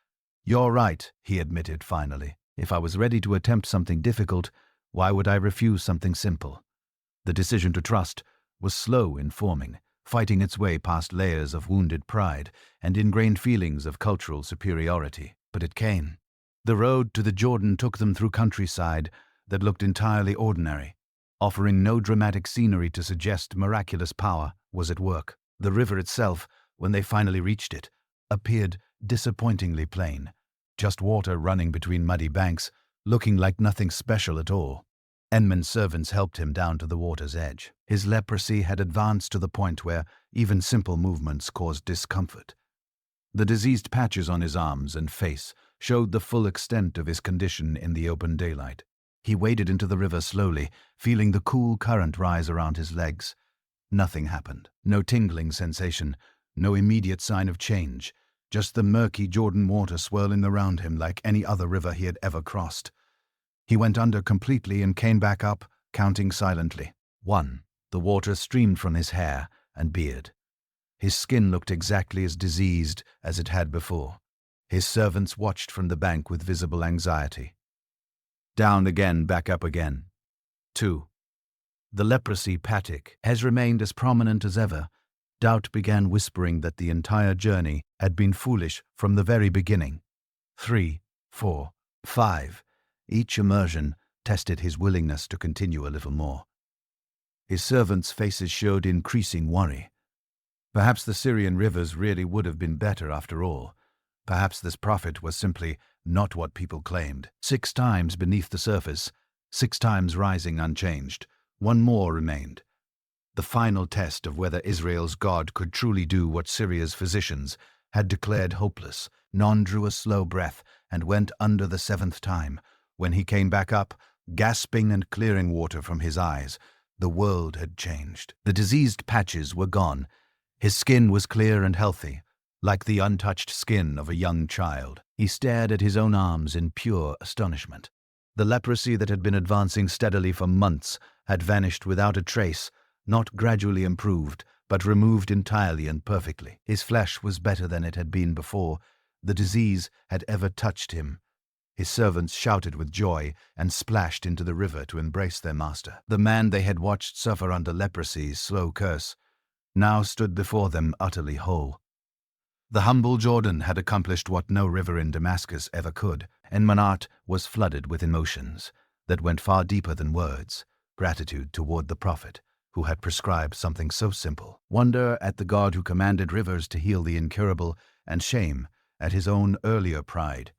"You're right," he admitted finally. "If I was ready to attempt something difficult, why would I refuse something simple?" The decision to trust was slow in forming, fighting its way past layers of wounded pride and ingrained feelings of cultural superiority. But it came. The road to the Jordan took them through countryside that looked entirely ordinary, offering no dramatic scenery to suggest miraculous power was at work. The river itself, when they finally reached it, appeared disappointingly plain, just water running between muddy banks, looking like nothing special at all. Naaman's servants helped him down to the water's edge. His leprosy had advanced to the point where even simple movements caused discomfort. The diseased patches on his arms and face showed the full extent of his condition in the open daylight. He waded into the river slowly, feeling the cool current rise around his legs. Nothing happened. No tingling sensation, no immediate sign of change, just the murky Jordan water swirling around him like any other river he had ever crossed. He went under completely and came back up, counting silently. 1. The water streamed from his hair and beard. His skin looked exactly as diseased as it had before. His servants watched from the bank with visible anxiety. Down again, back up again. 2. The leprosy patic has remained as prominent as ever. Doubt began whispering that the entire journey had been foolish from the very beginning. 3, 4, 5. Each immersion tested his willingness to continue a little more. His servants' faces showed increasing worry. Perhaps the Syrian rivers really would have been better after all. Perhaps this prophet was simply not what people claimed. 6 times beneath the surface, 6 times rising unchanged. One more remained. The final test of whether Israel's God could truly do what Syria's physicians had declared hopeless. Naaman drew a slow breath and went under the 7th time. When he came back up, gasping and clearing water from his eyes, the world had changed. The diseased patches were gone. His skin was clear and healthy, like the untouched skin of a young child. He stared at his own arms in pure astonishment. The leprosy that had been advancing steadily for months had vanished without a trace, not gradually improved, but removed entirely and perfectly. His flesh was better than it had been before the disease had ever touched him. His servants shouted with joy and splashed into the river to embrace their master. The man they had watched suffer under leprosy's slow curse now stood before them utterly whole. The humble Jordan had accomplished what no river in Damascus ever could, and Manat was flooded with emotions that went far deeper than words. Gratitude toward the prophet, who had prescribed something so simple. Wonder at the God who commanded rivers to heal the incurable, and shame at his own earlier pride.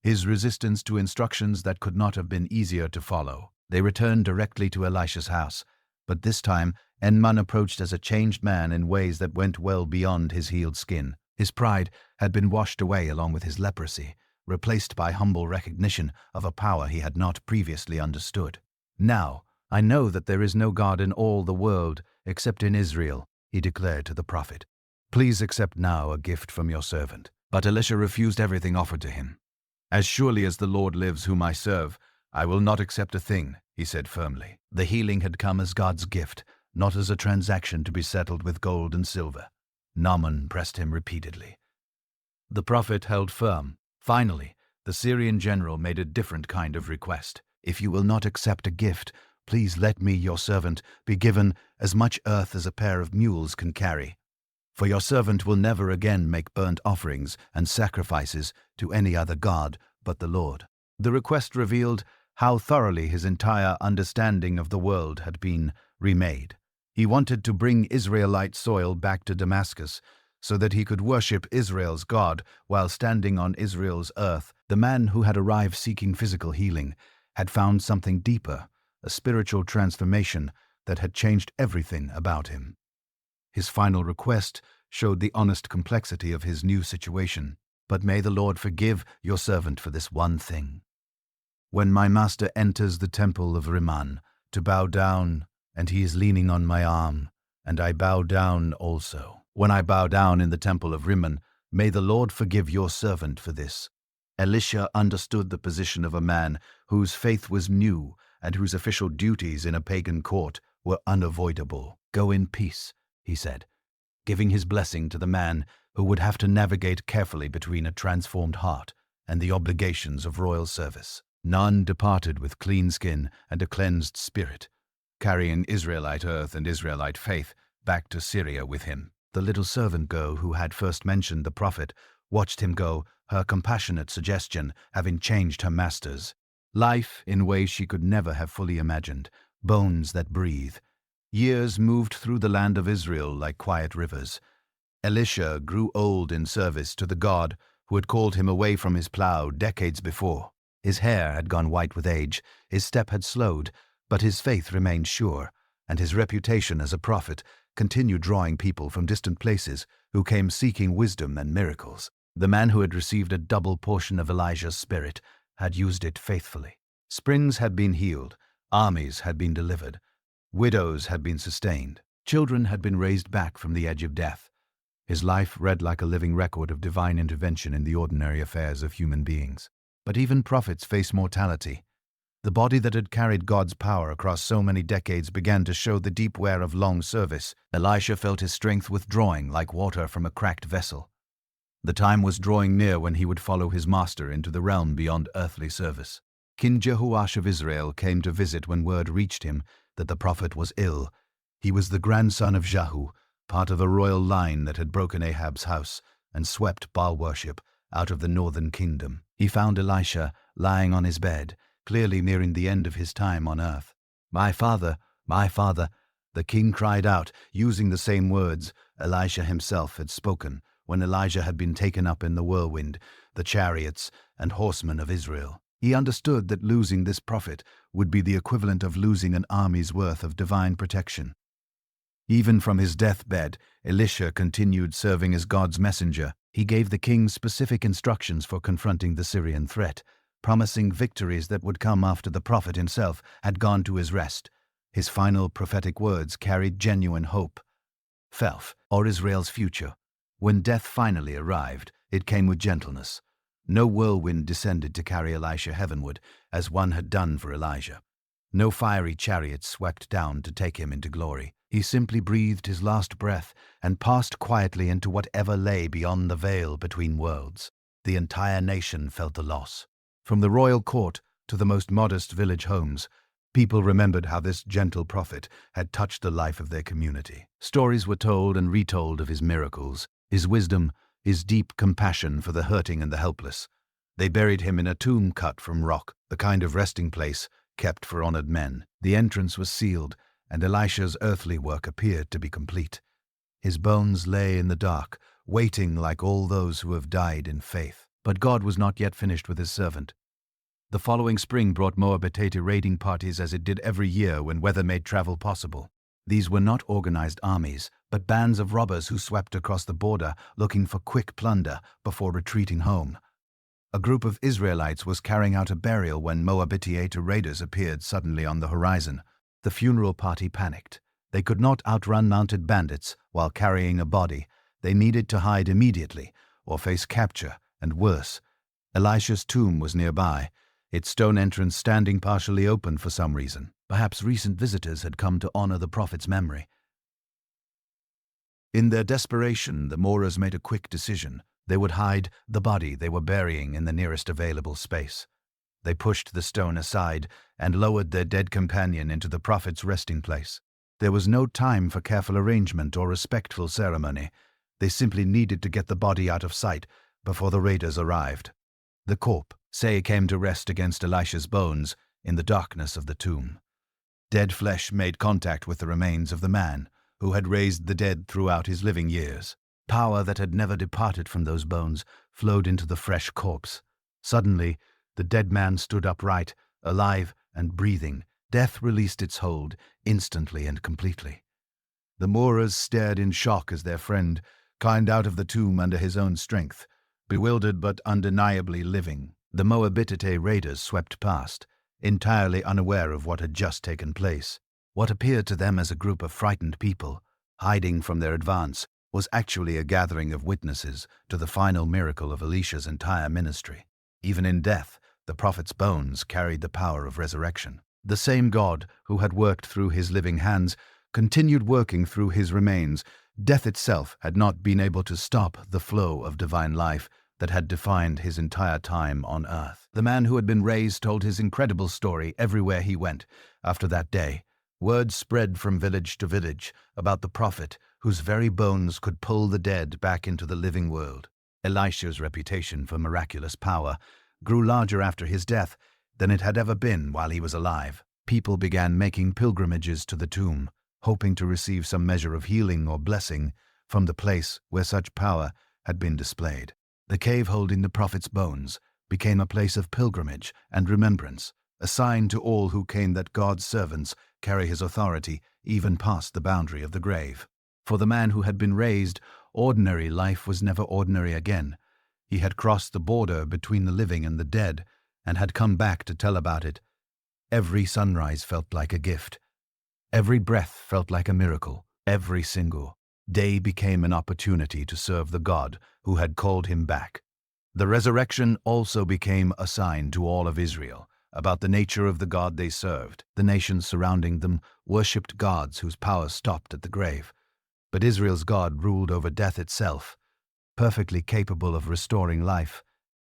His resistance to instructions that could not have been easier to follow. They returned directly to Elisha's house, but this time Naaman approached as a changed man in ways that went well beyond his healed skin. His pride had been washed away along with his leprosy, replaced by humble recognition of a power he had not previously understood. "Now, I know that there is no God in all the world except in Israel," he declared to the prophet. "Please accept now a gift from your servant." But Elisha refused everything offered to him. "As surely as the Lord lives whom I serve, I will not accept a thing," he said firmly. The healing had come as God's gift, not as a transaction to be settled with gold and silver. Naaman pressed him repeatedly. The prophet held firm. Finally, the Syrian general made a different kind of request. "If you will not accept a gift, please let me, your servant, be given as much earth as a pair of mules can carry. For your servant will never again make burnt offerings and sacrifices to any other god but the Lord." The request revealed how thoroughly his entire understanding of the world had been remade. He wanted to bring Israelite soil back to Damascus so that he could worship Israel's God while standing on Israel's earth. The man who had arrived seeking physical healing had found something deeper, a spiritual transformation that had changed everything about him. His final request showed the honest complexity of his new situation. "But may the Lord forgive your servant for this one thing. When my master enters the temple of Rimmon to bow down, and he is leaning on my arm, and I bow down also. When I bow down in the temple of Rimmon, may the Lord forgive your servant for this." Elisha understood the position of a man whose faith was new and whose official duties in a pagan court were unavoidable. "Go in peace," he said, giving his blessing to the man who would have to navigate carefully between a transformed heart and the obligations of royal service. Naaman departed with clean skin and a cleansed spirit, carrying Israelite earth and Israelite faith back to Syria with him. The little servant girl who had first mentioned the prophet watched him go, her compassionate suggestion having changed her master's life in ways she could never have fully imagined. Bones that breathe. Years moved through the land of Israel like quiet rivers. Elisha grew old in service to the God who had called him away from his plow decades before. His hair had gone white with age, his step had slowed, but his faith remained sure, and his reputation as a prophet continued drawing people from distant places who came seeking wisdom and miracles. The man who had received a double portion of Elijah's spirit had used it faithfully. Springs had been healed, armies had been delivered, widows had been sustained, children had been raised back from the edge of death. His life read like a living record of divine intervention in the ordinary affairs of human beings. But even prophets face mortality. The body that had carried God's power across so many decades began to show the deep wear of long service. Elisha felt his strength withdrawing like water from a cracked vessel. The time was drawing near when he would follow his master into the realm beyond earthly service. King Jehoash of Israel came to visit when word reached him that the prophet was ill. He was the grandson of Jehu, part of a royal line that had broken Ahab's house and swept Baal worship out of the northern kingdom. He found Elisha lying on his bed, clearly nearing the end of his time on earth. My father, the king cried out, using the same words Elisha himself had spoken when Elijah had been taken up in the whirlwind, the chariots and horsemen of Israel. He understood that losing this prophet would be the equivalent of losing an army's worth of divine protection. Even from his deathbed, Elisha continued serving as God's messenger. He gave the king specific instructions for confronting the Syrian threat, promising victories that would come after the prophet himself had gone to his rest. His final prophetic words carried genuine hope. Felf, or Israel's future. When death finally arrived, it came with gentleness. No whirlwind descended to carry Elisha heavenward, as one had done for Elijah. No fiery chariot swept down to take him into glory. He simply breathed his last breath and passed quietly into whatever lay beyond the veil between worlds. The entire nation felt the loss. From the royal court to the most modest village homes, people remembered how this gentle prophet had touched the life of their community. Stories were told and retold of his miracles, his wisdom, his deep compassion for the hurting and the helpless. They buried him in a tomb cut from rock, the kind of resting place kept for honored men. The entrance was sealed, and Elisha's earthly work appeared to be complete. His bones lay in the dark, waiting like all those who have died in faith. But God was not yet finished with his servant. The following spring brought Moabite raiding parties as it did every year when weather made travel possible. These were not organized armies, but bands of robbers who swept across the border looking for quick plunder before retreating home. A group of Israelites was carrying out a burial when Moabite raiders appeared suddenly on the horizon. The funeral party panicked. They could not outrun mounted bandits while carrying a body. They needed to hide immediately or face capture, and worse. Elisha's tomb was nearby, its stone entrance standing partially open for some reason. Perhaps recent visitors had come to honor the prophet's memory. In their desperation, the Moors made a quick decision. They would hide the body they were burying in the nearest available space. They pushed the stone aside and lowered their dead companion into the prophet's resting place. There was no time for careful arrangement or respectful ceremony. They simply needed to get the body out of sight before the raiders arrived. The corpse came to rest against Elisha's bones in the darkness of the tomb. Dead flesh made contact with the remains of the man who had raised the dead throughout his living years. Power that had never departed from those bones flowed into the fresh corpse. Suddenly, the dead man stood upright, alive and breathing. Death released its hold instantly and completely. The Moors stared in shock as their friend climbed out of the tomb under his own strength, bewildered but undeniably living. The Moabite raiders swept past, entirely unaware of what had just taken place. What appeared to them as a group of frightened people, hiding from their advance, was actually a gathering of witnesses to the final miracle of Elisha's entire ministry. Even in death, the prophet's bones carried the power of resurrection. The same God who had worked through his living hands continued working through his remains. Death itself had not been able to stop the flow of divine life that had defined his entire time on earth. The man who had been raised told his incredible story everywhere he went. After that day, word spread from village to village about the prophet whose very bones could pull the dead back into the living world. Elisha's reputation for miraculous power grew larger after his death than it had ever been while he was alive. People began making pilgrimages to the tomb, hoping to receive some measure of healing or blessing from the place where such power had been displayed. The cave holding the prophet's bones became a place of pilgrimage and remembrance, a sign to all who came that God's servants carry his authority even past the boundary of the grave. For the man who had been raised, ordinary life was never ordinary again. He had crossed the border between the living and the dead and had come back to tell about it. Every sunrise felt like a gift. Every breath felt like a miracle. Every single day became an opportunity to serve the God who had called him back. The resurrection also became a sign to all of Israel about the nature of the God they served. The nations surrounding them worshipped gods whose power stopped at the grave. But Israel's God ruled over death itself. perfectly capable of restoring life,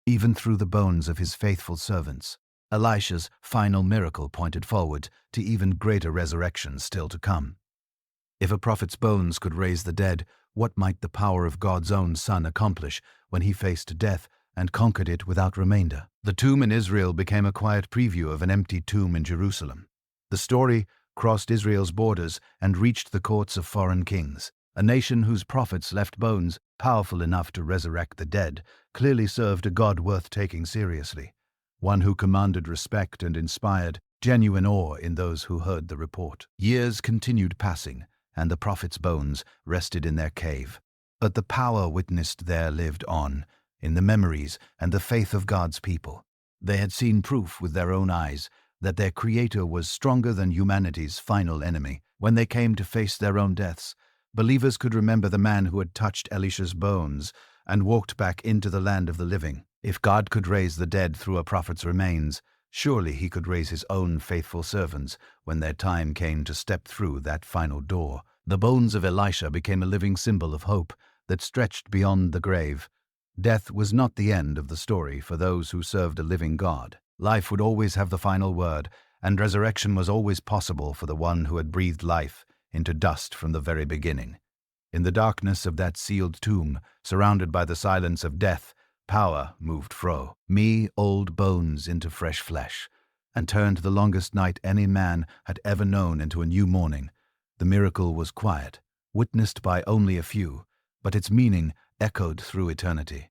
even through the bones of his faithful servants. Elisha's final miracle pointed forward to even greater resurrection still to come. If a prophet's bones could raise the dead, what might the power of God's own Son accomplish when he faced death and conquered it without remainder? The tomb in Israel became a quiet preview of an empty tomb in Jerusalem. The story crossed Israel's borders and reached the courts of foreign kings. A nation whose prophets left bones powerful enough to resurrect the dead clearly served a God worth taking seriously, one who commanded respect and inspired genuine awe in those who heard the report. Years continued passing, and the prophets' bones rested in their cave. But the power witnessed there lived on, in the memories and the faith of God's people. They had seen proof with their own eyes that their Creator was stronger than humanity's final enemy. When they came to face their own deaths, believers could remember the man who had touched Elisha's bones and walked back into the land of the living. If God could raise the dead through a prophet's remains, surely he could raise his own faithful servants when their time came to step through that final door. The bones of Elisha became a living symbol of hope that stretched beyond the grave. Death was not the end of the story for those who served a living God. Life would always have the final word, and resurrection was always possible for the one who had breathed life into dust from the very beginning. In the darkness of that sealed tomb, surrounded by the silence of death, power moved fro, old bones into fresh flesh, and turned the longest night any man had ever known into a new morning. The miracle was quiet, witnessed by only a few, but its meaning echoed through eternity.